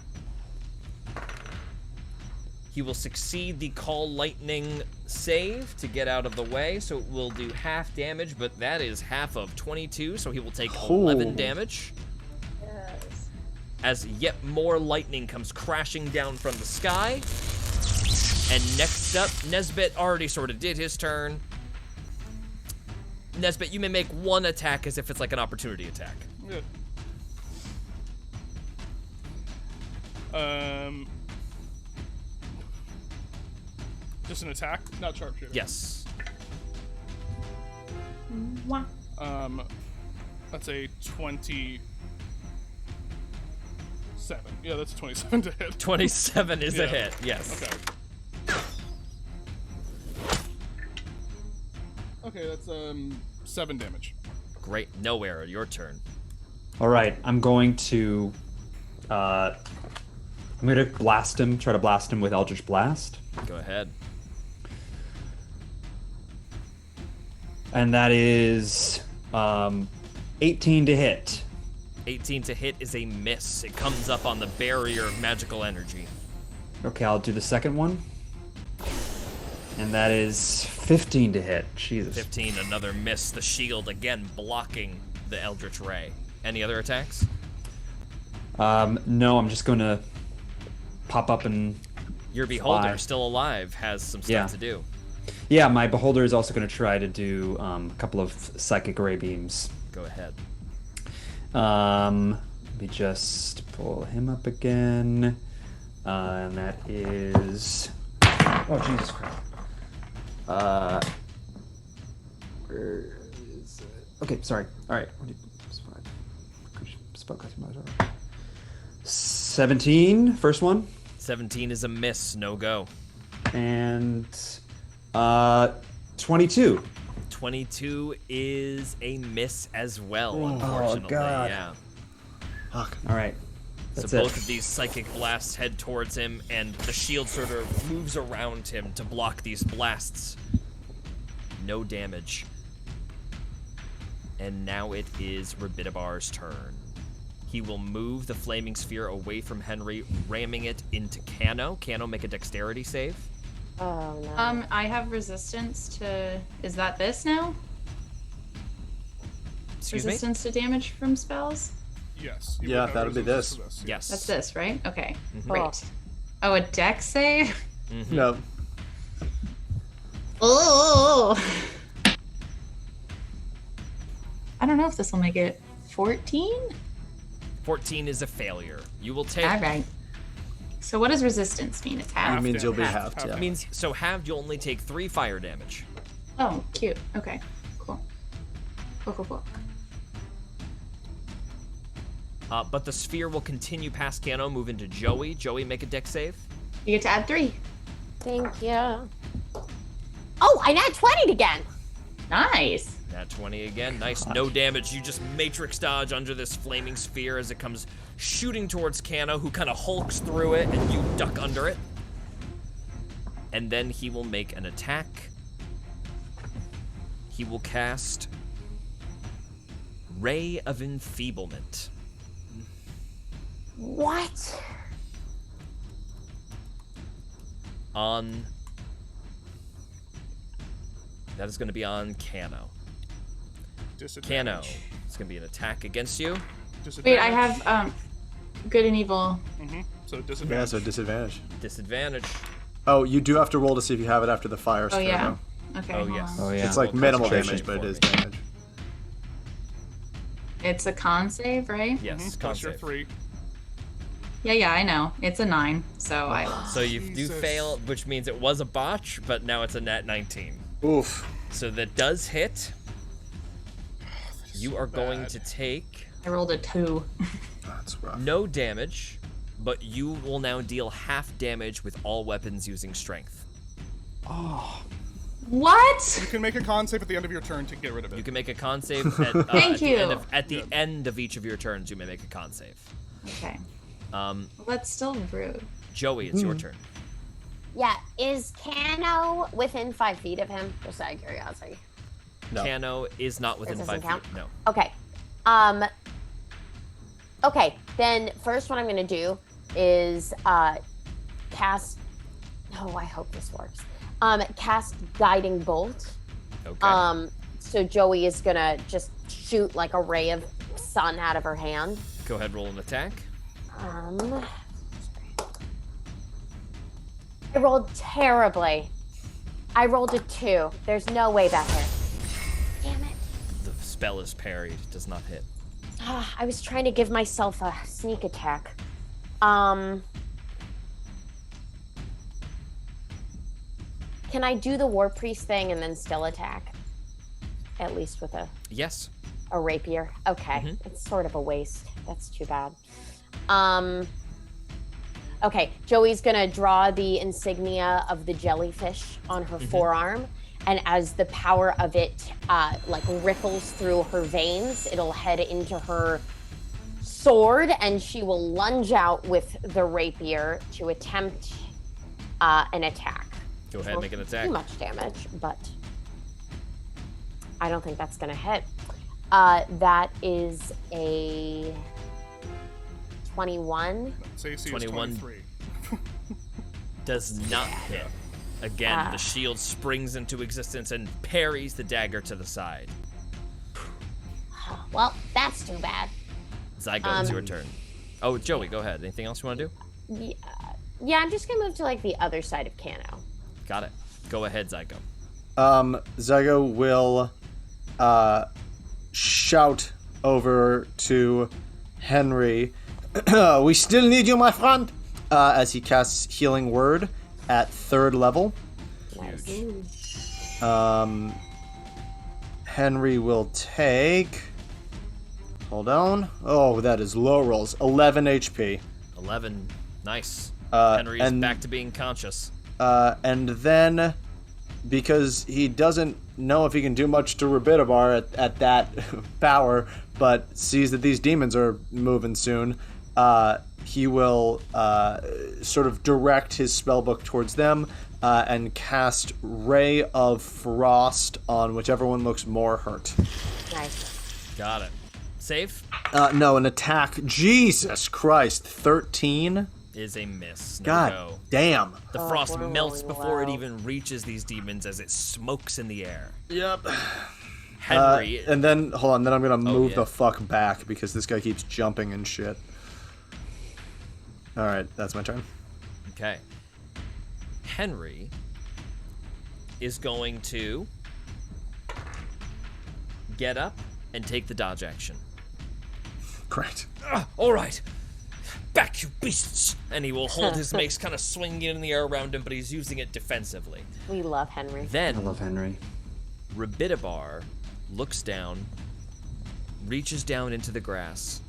A: He will succeed the Call Lightning save to get out of the way, so it will do half damage, but that is half of 22, so he will take 11 damage.
E: Yes.
A: As yet more lightning comes crashing down from the sky. And next up, Nesbit already sort of did his turn. Nesbit, you may make 1 attack as if it's like an opportunity attack.
F: Good. Just an attack, not sharpshooter.
A: Yes.
C: Wah.
F: That's a 27. Yeah, that's a 27 to hit.
A: 27 is a
F: Yeah.
A: hit, yes.
F: Okay. Okay, that's 7 damage.
A: Great. Nowhere, your turn.
B: All right, I'm going to blast him. Try to blast him with Eldritch Blast,
A: Go ahead.
B: and that is 18 to hit.
A: 18 to hit is a miss. It comes up on the barrier of magical energy.
B: Okay, I'll do the second one, and that is 15 to hit. Jesus.
A: 15, another miss. The shield again blocking the Eldritch Ray. Any other attacks?
B: No, I'm just gonna pop up and
A: Your beholder,
B: Fly.
A: still alive, has some stuff
B: Yeah.
A: to do.
B: yeah, my beholder is also gonna try to do a couple of psychic ray beams.
A: Go ahead.
B: Let me just pull him up again. And that is. Oh, Jesus Christ. Where is it? Okay, sorry. Alright. 17, first one.
A: 17 is a miss, no go.
B: And 22.
A: 22 is a miss as well, unfortunately.
B: God.
A: Yeah.
G: Fuck.
B: Alright.
A: So
B: That's
A: both
B: it.
A: of these psychic blasts head towards him, and the shield sort of moves around him to block these blasts. No damage. And now it is Rabitabar's turn. He will move the flaming sphere away from Henry, ramming it into Kano. Kano, make a dexterity save.
E: Oh no.
C: I have resistance to. Is that this now?
A: Excuse me?
C: Resistance to damage from spells?
F: Yes. you
G: Yeah,
F: would have
G: that'd be
F: resistance
G: this.
F: to
A: Yes.
C: That's this, right? Okay.
A: Mhm.
C: Great. Oh, a dex save?
A: Mhm.
G: No.
C: Oh. I don't know if this will make it 14?
A: 14 is a failure. You will take...
C: All right. So what does resistance mean? It's
G: It
C: half?
G: means you'll be
F: Half,
G: halved,
F: half.
G: yeah.
A: It means, so halved, you'll only take 3 fire damage.
C: Oh, cute. Okay. Cool. Cool.
A: But the sphere will continue past Kano, move into Joey. Joey, make a dex save.
C: You get to add 3.
E: Thank you. Oh, I got 20 again.
C: Nice.
A: Nat 20 again. Nice. No damage. You just matrix dodge under this flaming sphere as it comes shooting towards Kano, who kind of hulks through it, and you duck under it. And then he will make an attack. He will cast Ray of Enfeeblement.
E: What?
A: On... That is going to be on Kano. Kano, it's going to be an attack against you.
C: Wait, I have good and evil.
F: So disadvantage.
G: Yeah, so disadvantage.
A: Disadvantage.
G: Oh, you do have to roll to see if you have it after the fire
C: Oh,
G: sphere,
C: yeah.
G: though.
C: Okay.
A: Oh,
C: hold
A: yes.
C: on.
B: yeah.
G: It's like
B: Roll
G: minimal
B: concentration
G: damage, but it
B: for
G: is
B: me.
G: damage.
C: It's a con save, right?
A: Yes, con
F: Plus your
A: save.
F: 3.
C: Yeah, I know. It's a 9, so I lost.
A: So you do
F: Jesus.
A: fail, which means it was a botch, but now it's a nat 19.
G: Oof.
A: So that does hit. You are going to take
C: I rolled a 2.
G: That's rough.
A: no damage, but you will now deal half damage with all weapons using strength.
C: What?
F: You can make a con save at the end of your turn to get rid of it.
A: You can make a con save at,
C: Thank
A: at the
C: you.
A: end of, at the end of each of your turns. You may make a con save.
C: Okay.
A: Um,
C: Well, that's still rude.
A: Joey, it's your turn.
E: Yeah, is Kano within 5 feet of him? Just out of curiosity.
G: No.
A: Kano is not within
E: It
A: 5
E: doesn't count?
A: feet. No.
E: Okay. Okay, then first what I'm gonna do is cast. Oh, I hope this works. Cast Guiding Bolt.
A: Okay.
E: So Joey is gonna just shoot like a ray of sun out of her hand.
A: Go ahead, roll an attack.
E: I rolled terribly. I rolled a 2. There's no way that hit. Damn it.
A: The spell is parried. Does not hit.
E: I was trying to give myself a sneak attack. Can I do the War Priest thing and then still attack? At least with
A: Yes.
E: a rapier. Okay.
A: Mhm.
E: It's sort of a waste. That's too bad. Okay, Joey's gonna draw the insignia of the jellyfish on her forearm, and as the power of it like ripples through her veins, it'll head into her sword, and she will lunge out with the rapier to attempt an attack.
A: Go ahead, make an attack.
E: Too much damage, but I don't think that's gonna hit. That is a 21.
F: AC is
A: 21.
F: 23.
A: Does not hit. Again, the shield springs into existence and parries the dagger to the side.
E: Well, that's too bad.
A: Zygo, it's your turn. Oh, Joey, go ahead. Anything else you want to do?
E: Yeah, I'm just gonna move to like the other side of Kano.
A: Got it. Go ahead, Zygo.
G: Zygo will shout over to Henry, "We still need you, my friend," as he casts Healing Word at 3rd level. Henry will take... Hold on. Oh, that is low rolls. 11 HP.
A: 11. Nice. Henry is back to being conscious.
G: And then, because he doesn't know if he can do much to Rabitabar at that power, but sees that these demons are moving soon, he will sort of direct his spellbook towards them and cast Ray of Frost on whichever one looks more hurt.
E: Nice.
A: Got it. Save
G: No, an attack. Jesus Christ, 13?
A: is a miss. No
G: God
A: go.
G: damn.
A: The frost
E: we're
A: melts
E: rolling
A: before it
E: low.
A: even reaches these demons as it smokes in the air.
G: Yep.
A: Henry,
G: And then, hold on, then I'm gonna move
A: yeah.
G: the fuck back because this guy keeps jumping and shit. Alright, that's my turn.
A: okay. Henry is going to get up and take the dodge action.
G: Great.
A: All right. Back, you beasts! And he will hold his mace kind of swinging in the air around him, but he's using it defensively.
E: We love Henry.
B: I
A: Then,
B: love Henry.
A: Rabitabar looks down, reaches down into the grass,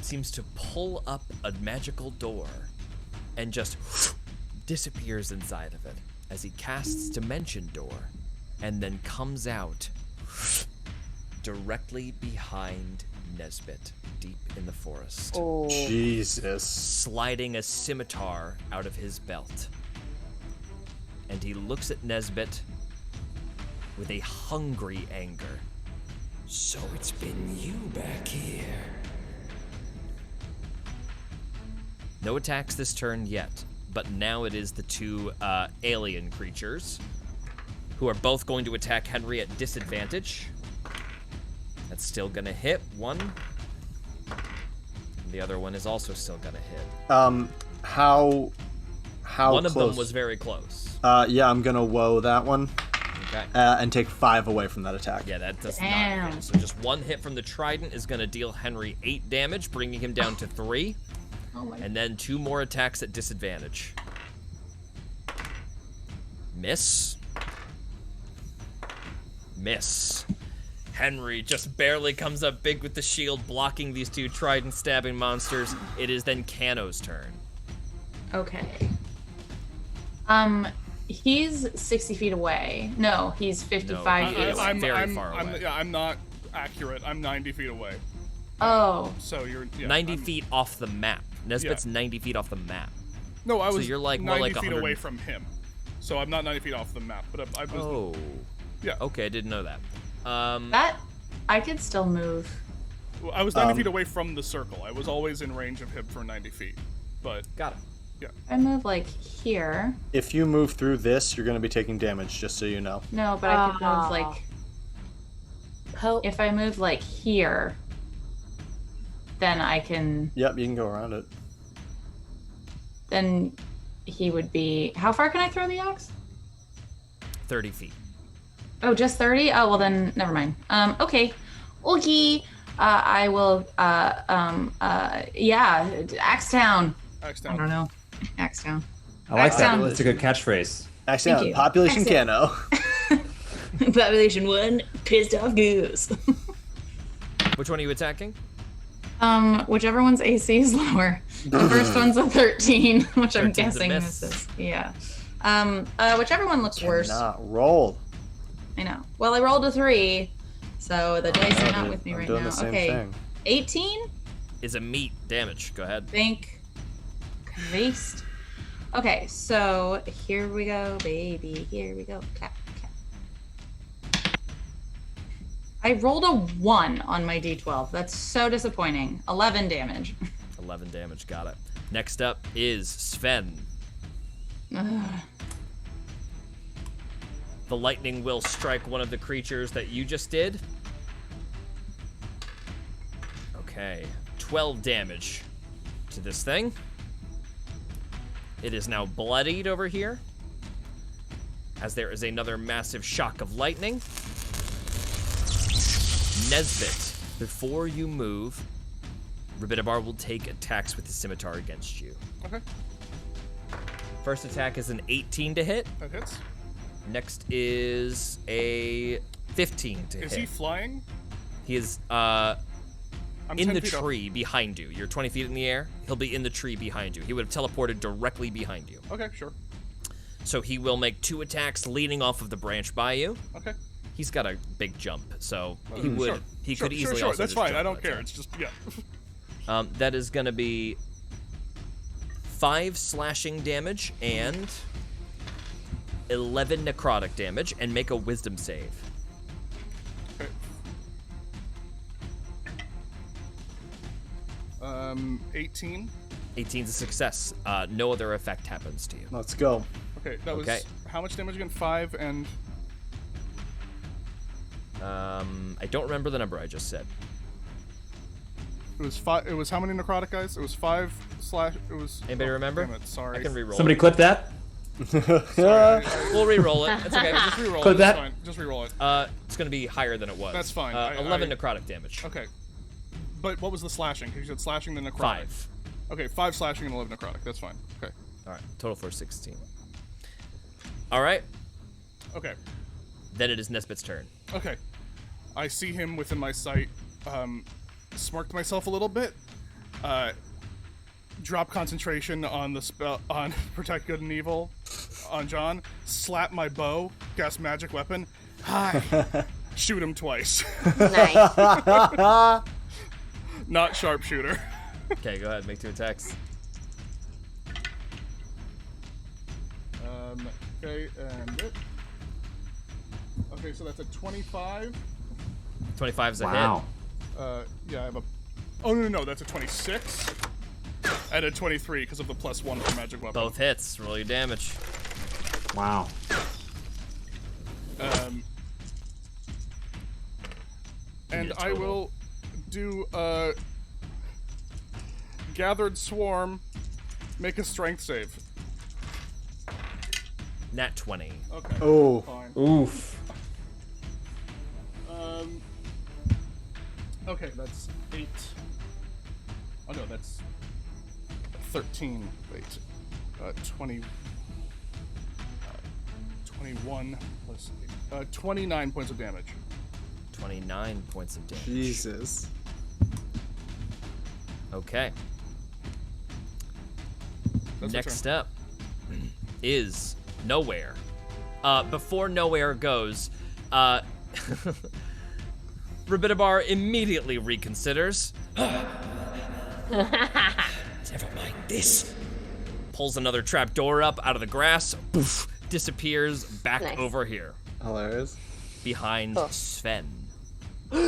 A: seems to pull up a magical door, and just disappears inside of it as he casts Dimension Door, and then comes out directly behind Nesbit, deep in the forest,
E: Oh.
G: Jesus.
A: sliding a scimitar out of his belt. And he looks at Nesbit with a hungry anger.
H: So it's been you back here.
A: No attacks this turn yet, but now it is the two alien creatures who are both going to attack Henry at disadvantage. That's still gonna hit one. And the other one is also still gonna hit.
G: How
A: One of
G: close?
A: them was very close.
G: Yeah, I'm gonna woe that one.
A: Okay.
G: And take 5 away from that attack.
A: Yeah, that does not
C: Damn.
A: hit. So just one hit from the trident is gonna deal Henry 8 damage, bringing him down to 3.
C: Oh my.
A: And then 2 more attacks at disadvantage. Miss. Miss. Henry just barely comes up big with the shield, blocking these 2 trident stabbing monsters. It is then Kano's turn.
C: Okay. He's 60 feet away. No, he's 55 feet away.
A: very far away.
F: I'm not accurate. I'm 90 feet away.
C: Oh.
F: So you're
A: 90 feet off the map. Nesbit's 90 feet off the map.
F: No, I
A: So
F: was
A: you're like more
F: 90
A: like
F: feet
A: 100
F: away from him. So I'm not 90 feet off the map, but I was.
A: Oh.
F: Yeah.
A: Okay, I didn't know that.
C: That I could still move.
F: Well, I was 90 feet away from the circle. I was always in range of him for 90 feet. But
A: Got it.
C: I move like here.
G: If you move through this, you're gonna be taking damage, just so you know.
C: No, but I could move like
E: Po-
C: if I move like here, then I can.
G: Yep, you can go around it.
C: Then he would be. How far can I throw the axe?
A: 30 feet.
C: Oh, just 30? Oh, well then, never mind. Okay. Okay. I will, yeah, Axe Town.
F: Axe
C: I
F: down.
C: don't know. Axe Town.
B: I like
C: Axe
B: that.
C: down.
B: That's a good catchphrase.
G: Actually,
C: you.
G: population
C: Excellent.
G: Cano.
C: Population 1, pissed off goose.
A: Which one are you attacking?
C: Whichever one's AC is lower. The first one's a 13, which I'm
A: 13's a
C: guessing
A: miss.
C: this is. Yeah. Whichever one looks worse.
G: Not roll.
C: I know. Well, I rolled a 3, so the dice are not
G: Dude,
C: with me
G: I'm
C: right
G: doing
C: now.
G: the same
C: Okay.
G: thing.
C: 18?
A: Is a meat damage. Go ahead.
C: Think. Christ. Okay, so here we go, baby. Here we go. Clap, clap. I rolled a 1 on my d12. That's so disappointing. 11 damage.
A: 11 damage. Got it. Next up is Sven.
C: Ugh.
A: The lightning will strike one of the creatures that you just did. Okay. 12 damage to this thing. It is now bloodied over here, as there is another massive shock of lightning. Nesbit, before you move, Rabitabar will take attacks with the scimitar against you.
F: Okay,
A: First attack is an 18 to hit.
F: that hits.
A: Next is a 15 to
F: Is
A: hit.
F: he flying?
A: He is
F: I'm
A: in
F: 10
A: the
F: feet off.
A: tree behind you. You're 20 feet in the air. He'll be in the tree behind you. He would have teleported directly behind you.
F: Okay, sure.
A: So he will make 2 attacks leaning off of the branch by you.
F: Okay.
A: He's got a big jump, so he would
F: Sure.
A: he
F: Sure,
A: could
F: sure,
A: easily
F: sure.
A: also
F: That's
A: just
F: fine.
A: jump
F: I don't
A: that
F: care.
A: time.
F: It's just yeah.
A: That is going to be 5 slashing damage and 11 necrotic damage, and make a wisdom save.
F: Okay. 18.
A: 18's a success. No other effect happens to you.
G: Let's go.
F: Okay, that was
A: Okay.
F: how much damage again? 5 and
A: I don't remember the number I just said.
F: it was 5. It was how many necrotic guys? It was 5 slash. It was.
A: Anybody remember?
F: Damn it, sorry.
A: I can re-roll.
B: Somebody
A: it.
B: clip that.
A: We'll re-roll it. That's okay.
F: Just re-roll
B: Clip
F: it.
B: that.
F: That's fine. Just re-roll it.
A: It's going to be higher than it was.
F: That's fine.
A: 11 necrotic damage.
F: Okay. But what was the slashing? Because you said slashing the necrotic.
A: 5.
F: Okay, 5 slashing and 11 necrotic. That's fine. Okay.
A: All right. Total for 16. All right.
F: Okay.
A: Then it is Nesbit's turn.
F: Okay. I see him within my sight. Smirked myself a little bit. Drop concentration on the spell on Protect Good and Evil on Jon. Slap my bow. Cast magic weapon. Hi. shoot him twice.
E: Nice.
F: Not sharpshooter.
A: Okay, go ahead. Make 2 attacks.
F: Okay, and okay, so that's a 25.
A: 25 is a
B: Wow.
F: Yeah, I have a. Oh no, that's a 26 and a 23 because of the +1 for magic
A: hit.
F: weapon.
A: Both hits. Roll your damage.
B: Wow.
F: And
A: a
F: I
A: total.
F: will do gathered swarm. Make a strength save.
A: Nat 20.
F: Okay.
G: Oh.
F: Fine.
B: Oof.
F: Okay, that's 8. Oh no, that's 13. Wait. 20. 21 plus 8. 29 points of damage.
A: 29 points of damage.
G: Jesus.
A: Okay.
F: That's your
A: Next
F: turn.
A: up is Nowhere. Before Nowhere goes, Rabitabar immediately reconsiders. Never mind this. Pulls another trap door up out of the grass, poof, disappears back
E: Nice.
A: over here,
G: Hilarious.
A: behind
E: Cool.
A: Sven.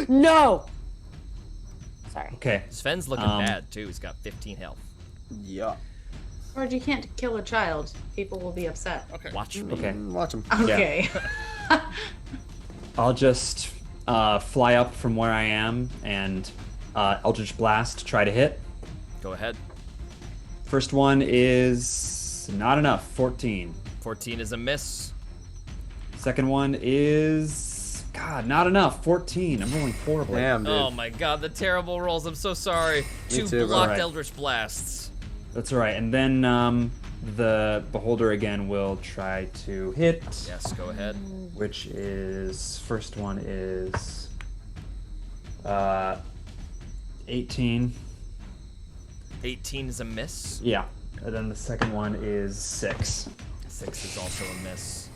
E: No! Sorry.
B: Okay.
A: Sven's looking bad too. He's got 15 health.
G: Yeah.
C: George, you can't kill a child. People will be upset.
F: Okay.
A: Watch me.
B: Okay.
G: Watch him.
C: Okay.
B: I'll just fly up from where I am and Eldritch Blast, try to hit.
A: Go ahead.
B: First one is not enough, 14.
A: 14 is a miss.
B: Second one is, God, not enough, 14. I'm rolling horribly.
G: Damn, dude.
A: Oh my god, the terrible rolls. I'm so sorry. Two
G: too, bro.
A: blocked
B: Alright.
A: Eldritch Blasts.
B: That's all right. And then the Beholder again will try to hit,
A: Yes, go ahead.
B: which is, first one is 18.
A: 18 is a miss.
B: Yeah. And then the second one is 6.
A: 6 is also a miss.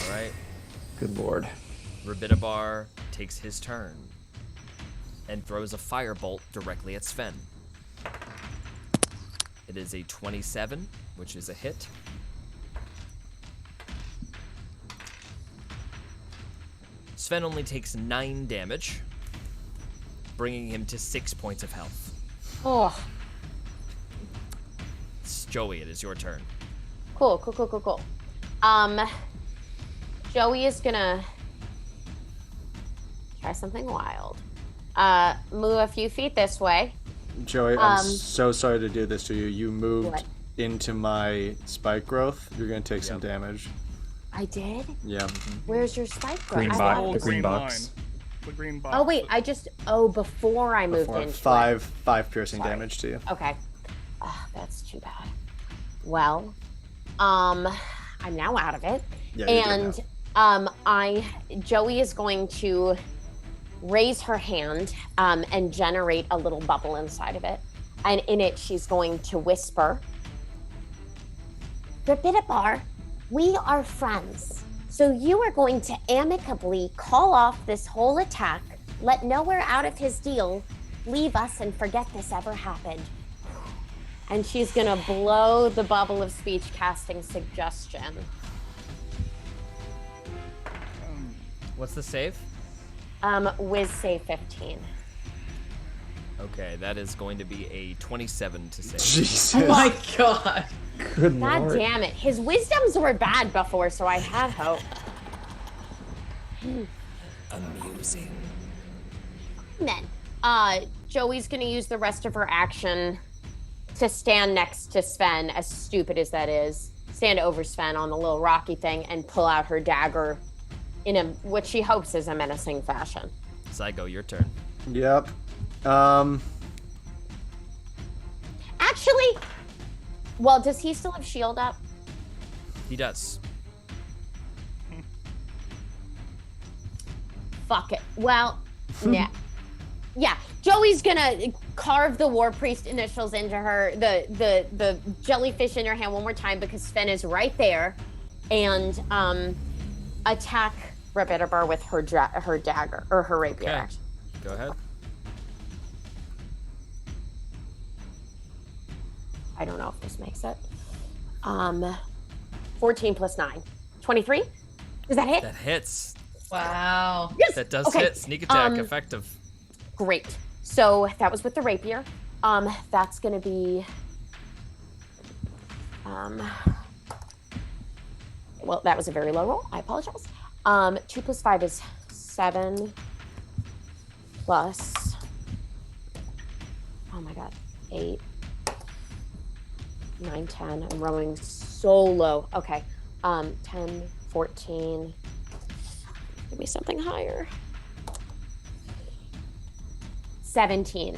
A: Alright.
B: Good lord.
A: Rabitabar takes his turn and throws a firebolt directly at Sven. It is a 27, which is a hit. Sven only takes 9 damage, bringing him to 6 points of health.
E: Oh,
A: Joey, it is your turn.
E: cool. Joey is gonna try something wild. Move a few feet this way.
G: Joey, I'm so sorry to do this to you. You moved
E: What?
G: into my spike growth. You're gonna take some damage.
E: I did?
G: Yeah.
E: Where's your spike growth?
B: Green
E: I
B: box.
E: thought-
F: Whole
B: The green
F: green
B: box.
F: line. The green box.
E: Oh wait, before I moved
G: Before
E: into
G: five piercing
E: Sorry.
G: damage to you.
E: it. Okay. That's too bad. Well, I'm now out of it.
G: Yeah, you're good
E: And Joey is going to raise her hand and generate a little bubble inside of it. And in it, she's going to whisper, Rabitabar, we are friends. So you are going to amicably call off this whole attack, let Nowhere out of his deal, leave us and forget this ever happened. And she's going to blow the bubble of speech casting suggestion.
A: What's the save?
E: Wiz save 15.
A: Okay, that is going to be a 27 to save.
G: Jesus.
C: Oh my god.
B: Good
E: God
B: lord.
E: damn it. His wisdoms were bad before, so I had hope.
H: Amusing.
E: And then, Joey's gonna use the rest of her action to stand next to Sven, as stupid as that is. Stand over Sven on the little rocky thing and pull out her dagger in what she hopes is a menacing fashion.
A: Zygo, your turn.
G: Yep.
E: Actually, well, does he still have shield up?
A: He does.
E: Fuck it. Well, yeah. Yeah, Joey's gonna carve the War Priest initials into her, the jellyfish in her hand one more time because Sven is right there. And attack Rabitabar with her dagger or her rapier.
A: Okay.
E: Actually.
A: Go ahead.
E: I don't know if this makes it. 14 plus 9. 23? Does that hit?
A: That hits.
C: Wow.
E: Yes.
A: That does
E: Okay.
A: hit. Sneak attack, effective.
E: Great. So that was with the rapier. That's gonna be well, that was a very low roll. I apologize. 2 plus 5 is 7 plus, oh my god, 8, 9, 10. I'm rolling so low. Okay. 10, 14. Give me something higher. 17.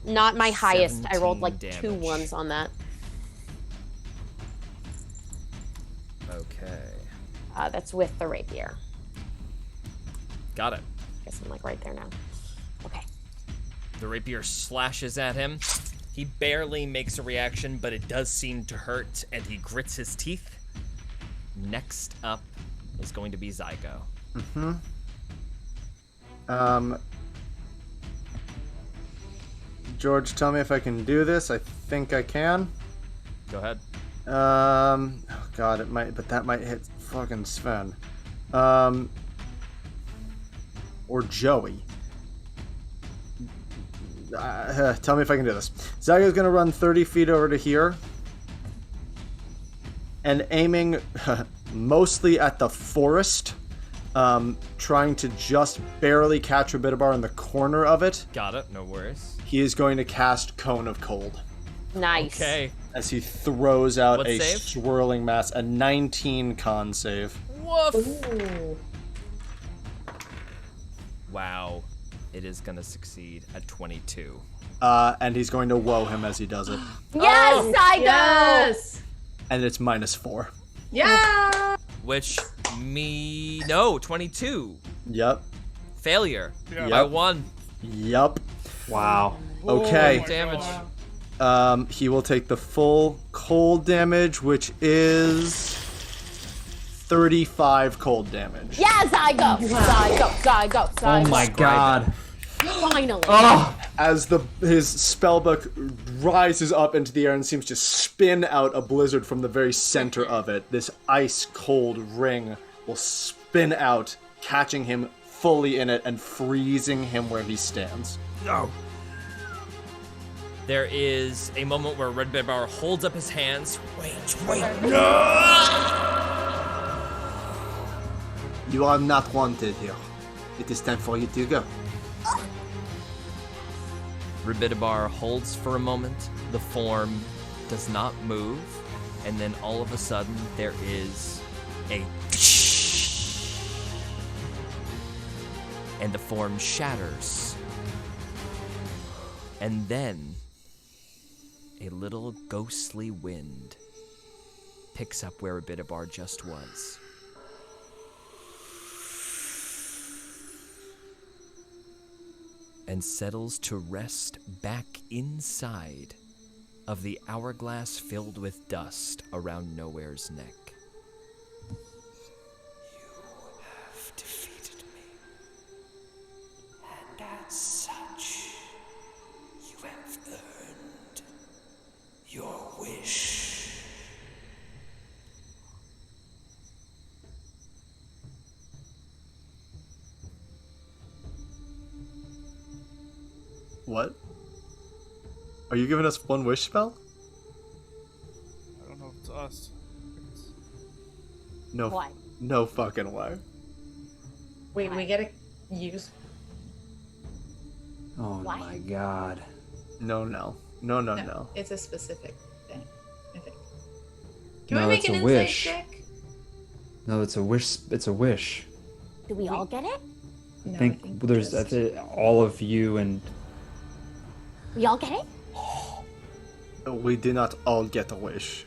E: Not my highest. I rolled like 2
A: damage.
E: 1s on that.
A: Okay.
E: That's with the rapier.
A: Got it.
E: I guess I'm like right there now. Okay.
A: The rapier slashes at him. He barely makes a reaction, but it does seem to hurt, and he grits his teeth. Next up is going to be Zygo.
G: George, tell me if I can do this. I think I can.
A: Go ahead.
G: Oh god, it might, but that might hit fucking Sven. Or Joey. Tell me if I can do this. Zygo's gonna run 30 feet over to here. And aiming mostly at the forest. Trying to just barely catch Rabitabar in the corner of it.
A: Got it. No worries.
G: He is going to cast Cone of Cold.
E: Nice.
A: Okay.
G: As he throws out
A: What
G: a
A: save?
G: swirling mass, a 19 con save.
A: Woof.
C: Ooh.
A: Wow. It is going to succeed at 22.
G: And he's going to woe him as he does it.
E: Yes, Zygo!
C: Yes.
G: And it's -4.
C: Yeah.
A: Which no, 22.
G: Yep.
A: Failure.
F: Yeah.
A: By 1.
G: Yep.
B: Wow.
G: Okay.
F: my
A: Damage.
F: God.
G: He will take the full cold damage, which is 35 cold damage.
E: Yeah, Zygo! Zygo!
B: Oh my god.
E: Finally.
B: Oh.
G: As his spellbook rises up into the air and seems to spin out a blizzard from the very center of it, this ice-cold ring will spin out, catching him fully in it and freezing him where he stands.
A: No. There is a moment where Rabitabar holds up his hands. Wait.
G: You are not wanted here. It is time for you to go.
A: Rabitabar holds for a moment. The form does not move. And then all of a sudden, there is a... And the form shatters. And then, a little ghostly wind picks up where Rabitabar just was. And settles to rest back inside of the hourglass filled with dust around Nowhere's neck. You have defeated me, and as such, you have earned your wish.
G: What? Are you giving us one wish spell?
F: I don't know if it's us.
G: No.
E: What?
G: No fucking way.
C: Wait, we get to use.
B: Oh
E: Why?
B: my god.
G: No.
C: It's a specific thing, I think. Can
B: No,
C: we make
B: it's
C: an
B: a
C: insight
B: wish.
C: check?
B: No, it's a wish. It's a wish.
E: Do we all get it?
C: No,
B: I think there's
C: just-
B: all of you and
E: We all get it?
G: We did not all get a wish.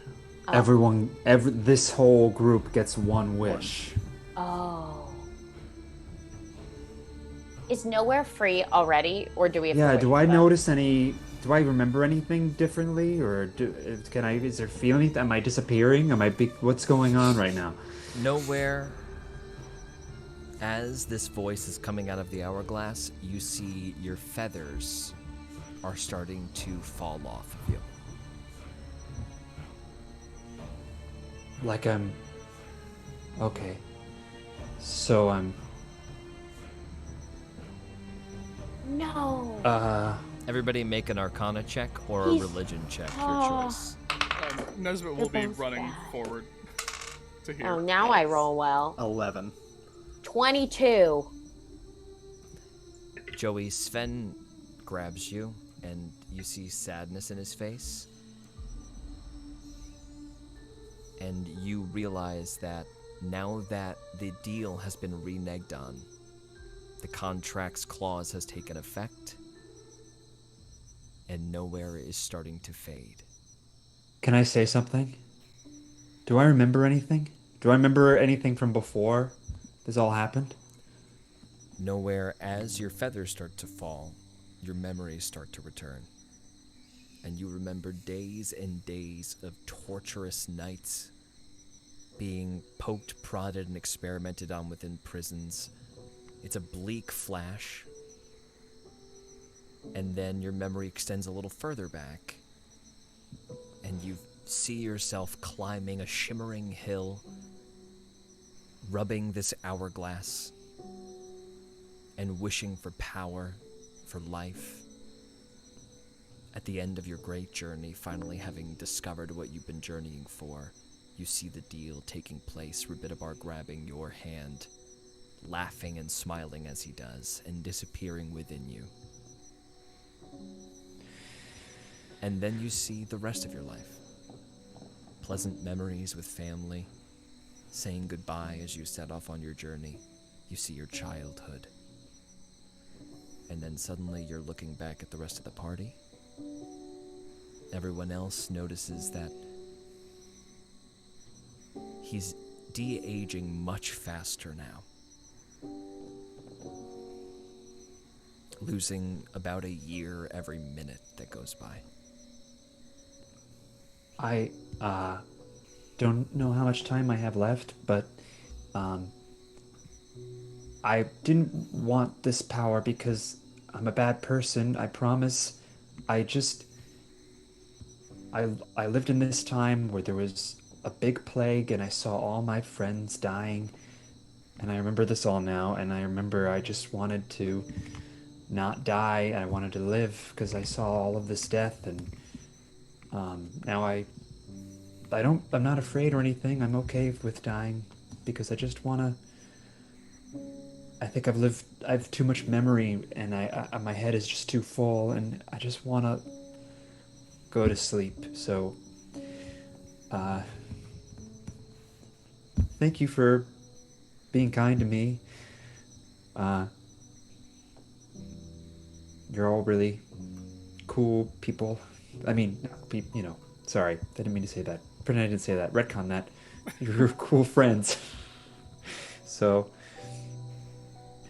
B: everyone. This whole group gets one wish.
E: Oh. Is Nowhere free already, or do we have to
B: Yeah.
E: wait
B: Do
E: for
B: I
E: that?
B: notice any? Do I remember anything differently, or can I? Is there feeling? Am I disappearing? Am I? What's going on right now?
A: Nowhere As this voice is coming out of the hourglass, you see your feathers are starting to fall off of you.
B: Like I'm... Okay. So I'm...
E: No.
A: Everybody make an Arcana check or a
E: He's-
A: religion check, your
E: Oh.
A: choice.
F: Nesbit will be
E: both
F: running
E: bad.
F: forward to here.
E: Oh, now I roll well.
G: 11.
E: 22.
A: Joey, Sven grabs you, and you see sadness in his face. And you realize that now that the deal has been reneged on, the contract's clause has taken effect, and Nowhere is starting to fade.
B: Can I say something? Do I remember anything? Do I remember anything from before this all happened?
A: Nowhere, as your feathers start to fall, your memories start to return. And you remember days and days of torturous nights, being poked, prodded, and experimented on within prisons. It's a bleak flash. And then your memory extends a little further back, and you see yourself climbing a shimmering hill, rubbing this hourglass, and wishing for power, for life. At the end of your great journey, finally having discovered what you've been journeying for, you see the deal taking place, Rabitabar grabbing your hand, laughing and smiling as he does, and disappearing within you. And then you see the rest of your life. Pleasant memories with family, saying goodbye as you set off on your journey. You see your childhood. And then suddenly you're looking back at the rest of the party. Everyone else notices that he's de-aging much faster now. Losing about a year every minute that goes by.
B: I don't know how much time I have left, but I didn't want this power because I'm a bad person, I promise. I lived in this time where there was a big plague and I saw all my friends dying, and I remember this all now, and I remember I just wanted to not die, and I wanted to live because I saw all of this death, and now I'm not afraid or anything. I'm okay with dying because I just want to. I think I have too much memory, and my head is just too full, and I just want to go to sleep. So, thank you for being kind to me. You're all really cool people. I mean, sorry, I didn't mean to say that. Pretend I didn't say that. Retcon that. You're cool friends. So,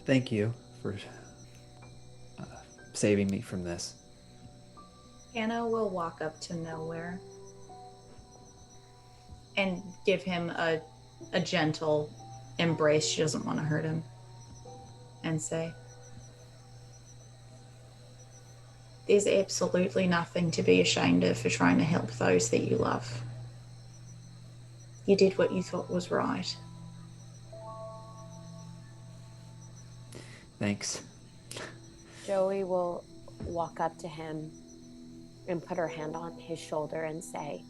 B: thank you for saving me from this.
C: Hannah will walk up to Nowhere and give him a gentle embrace. She doesn't want to hurt him. And say, there's absolutely nothing to be ashamed of for trying to help those that you love. You did what you thought was right.
B: Thanks.
E: Joey will walk up to him and put her hand on his shoulder and say,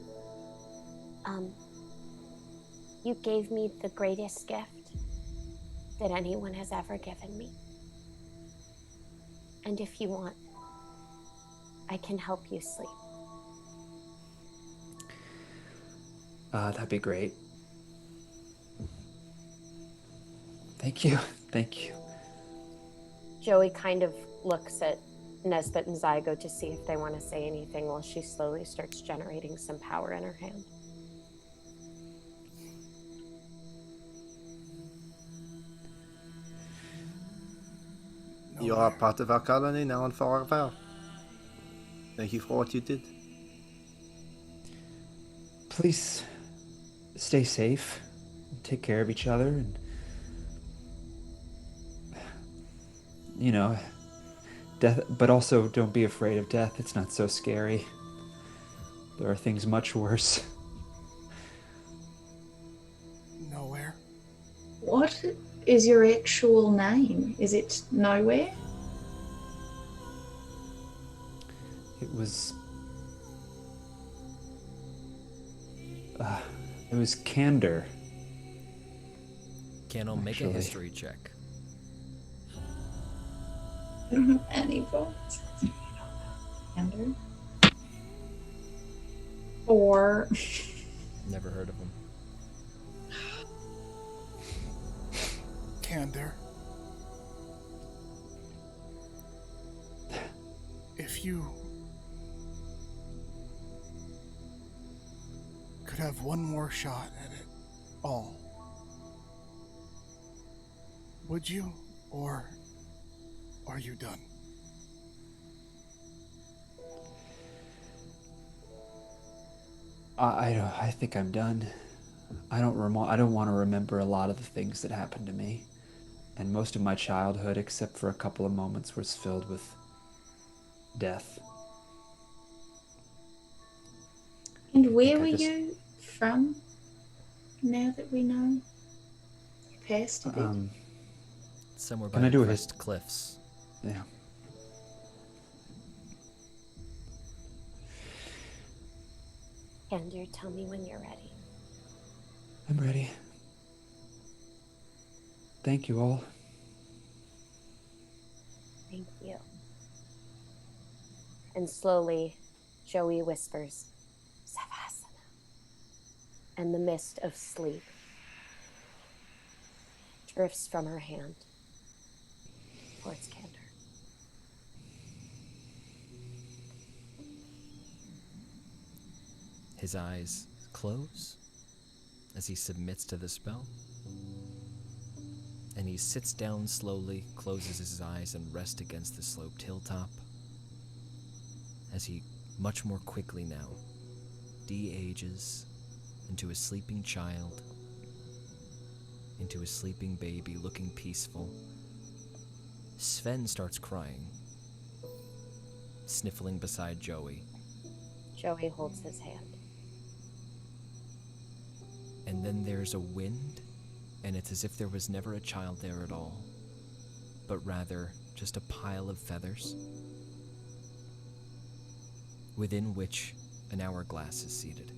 E: you gave me the greatest gift that anyone has ever given me. And if you want, I can help you sleep.
B: That'd be great. Thank you. Thank you.
E: Joey kind of looks at Nesbit and Zygo to see if they want to say anything while she slowly starts generating some power in her hand.
G: You are part of our colony now and forever. Thank you for what you did.
B: Please stay safe. Take care of each other. And you know, death, but also don't be afraid of death. It's not so scary. There are things much worse.
F: Nowhere.
C: What is your actual name? Is it Nowhere?
B: It was... it was Candor.
A: Cano, make a
B: Actually.
A: history check.
C: I don't have any votes. Andrew. 4.
A: Never heard of him.
F: Candor. If you could have one more shot at it all, would you? Or are you done?
B: I think I'm done. I don't want to remember a lot of the things that happened to me. And most of my childhood, except for a couple of moments, was filled with death.
C: And where
B: I
C: were
B: just-
C: you from? Now that we know you passed a bit.
A: Somewhere by
B: Can I
A: the
B: do a
A: Crest Cliffs.
B: Yeah.
E: Candor, tell me when you're ready.
B: I'm ready. Thank you all.
E: Thank you. And slowly, Joey whispers, Savasana. And the mist of sleep drifts from her hand towards Candor.
A: His eyes close as he submits to the spell. And he sits down slowly, closes his eyes, and rests against the sloped hilltop. As he, much more quickly now, de-ages into a sleeping child, into a sleeping baby looking peaceful. Sven starts crying, sniffling beside Joey.
E: Joey holds his hand.
A: And then there's a wind, and it's as if there was never a child there at all, but rather just a pile of feathers, within which an hourglass is seated.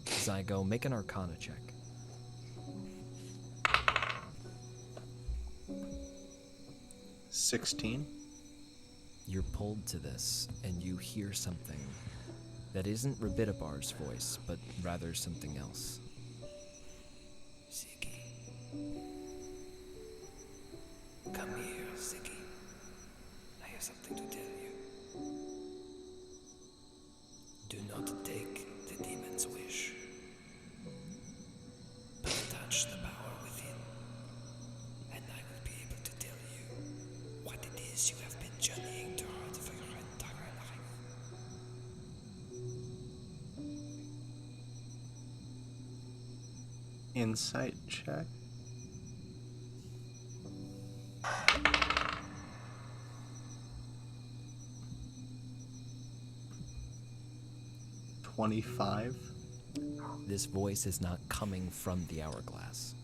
A: Zygo, make an Arcana check.
G: 16.
A: You're pulled to this, and you hear something that isn't Rabitabar's voice, but rather something else.
H: Ziggy. Come here, Ziggy. I have something to tell you. Do not take the demon's wish, but touch the power within, and I will be able to tell you what it is you have been journeying toward for your entire life.
G: Insight check. $25.
A: This voice is not coming from the hourglass.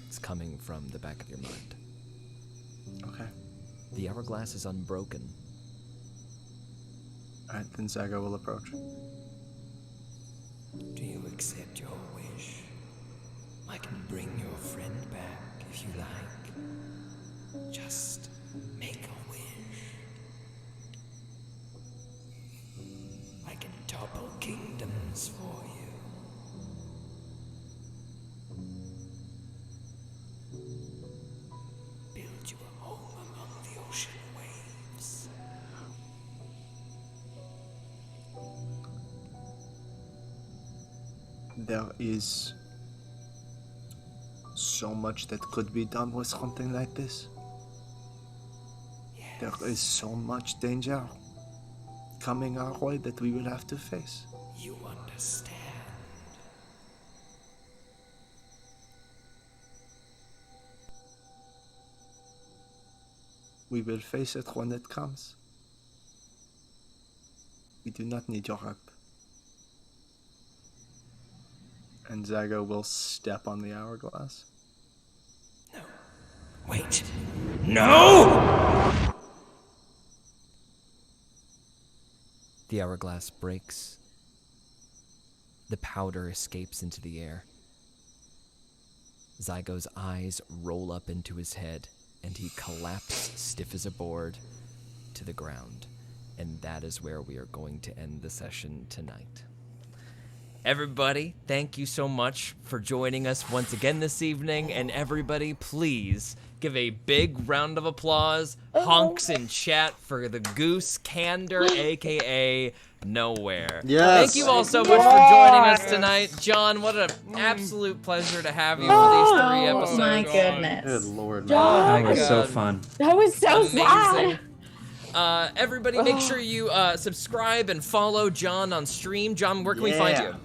A: It's coming from the back of your mind.
G: Okay.
A: The hourglass is unbroken.
G: Alright, then Zago will approach.
H: Do you accept your wish? I can bring your friend back if you like. Just make a wish. I can topple kingdoms for you. Build you a home among the ocean waves.
G: There is so much that could be done with something like this. There is so much danger coming our way that we will have to face.
H: You understand.
G: We will face it when it comes. We do not need your help. And Zygo will step on the hourglass.
H: Wait. No!
A: The hourglass breaks. The powder escapes into the air. Zygo's eyes roll up into his head, and he collapses stiff as a board to the ground. And that is where we are going to end the session tonight. Everybody, thank you so much for joining us once again this evening, and everybody, please give a big round of applause, honks in chat for the Goose Candor, aka Nowhere.
G: Yes.
A: Thank you all so much for joining us tonight. John, what an absolute pleasure to have you for these 3 episodes.
C: Oh my
G: Good
C: goodness.
G: lord,
B: That
G: man.
B: was so
A: God.
B: fun.
E: That was so
A: Amazing.
E: sad.
A: Everybody, make sure you subscribe and follow John on stream. John, where can we find you?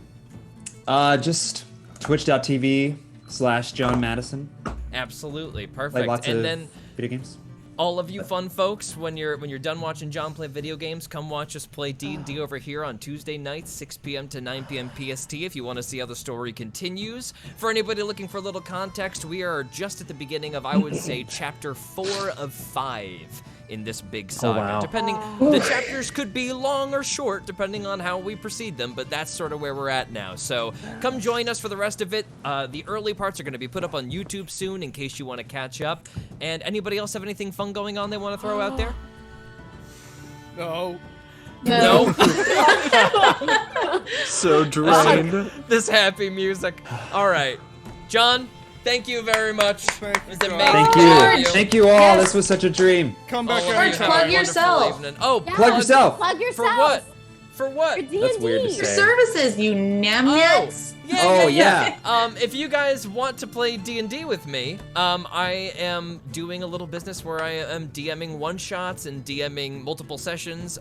B: Just twitch.tv/Jon Matteson.
A: Absolutely,
B: Play
A: perfect.
B: lots
A: And
B: of
A: then
B: video games.
A: all of you fun folks, when you're done watching John play video games, come watch us play D&D over here on Tuesday nights, 6 p.m. to 9 p.m. PST if you want to see how the story continues. For anybody looking for a little context, we are just at the beginning of, I would say, chapter 4 of 5 in this big saga.
B: wow.
A: Depending, the chapters could be long or short depending on how we proceed them, but that's sort of where we're at now. So come join us for the rest of it. The early parts are going to be put up on YouTube soon in case you want to catch up. And anybody else have anything fun going on they want to throw out there?
F: No.
A: No.
G: So drained.
A: This happy music. All right. John, thank you very much.
F: Thank you,
A: It was
F: John.
A: amazing
B: Thank
A: to
B: you.
A: have
B: Thank you all.
C: Yes.
B: This was such a dream.
F: Come back
A: All of you
F: anytime.
A: have a
C: Plug
A: wonderful
C: yourself.
A: evening. Oh,
B: Plug yourself.
E: Plug
A: For
E: yourself.
A: what? For what?
E: For D&D.
B: That's weird to
C: Your
B: say.
C: services, you namnets.
B: Oh, yeah.
A: If you guys want to play D&D with me, I am doing a little business where I am DMing one-shots and DMing multiple sessions.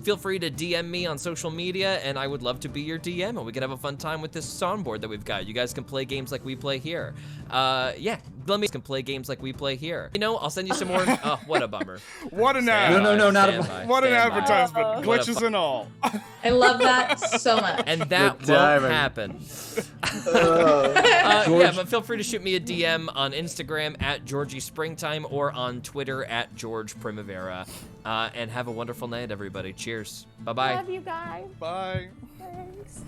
A: Feel free to DM me on social media, and I would love to be your DM, and we can have a fun time with this soundboard that we've got. You guys can play games like we play here. Yeah, let me can play games like we play here. You know, I'll send you some more. Oh, what a bummer.
F: What an
A: Stand
F: ad.
B: No, not
A: stand
B: a-
A: by,
F: What an
A: stand by.
F: advertisement.
A: What a
F: Glitches and all.
C: I love that so much.
A: And that
G: Good
A: won't
G: timing.
A: happen.
G: Uh,
A: Yeah, but feel free to shoot me a DM on Instagram at Georgie Springtime or on Twitter at George Primavera. And have a wonderful night, everybody. Cheers. Bye-bye.
E: Love you guys.
F: Bye.
E: Thanks.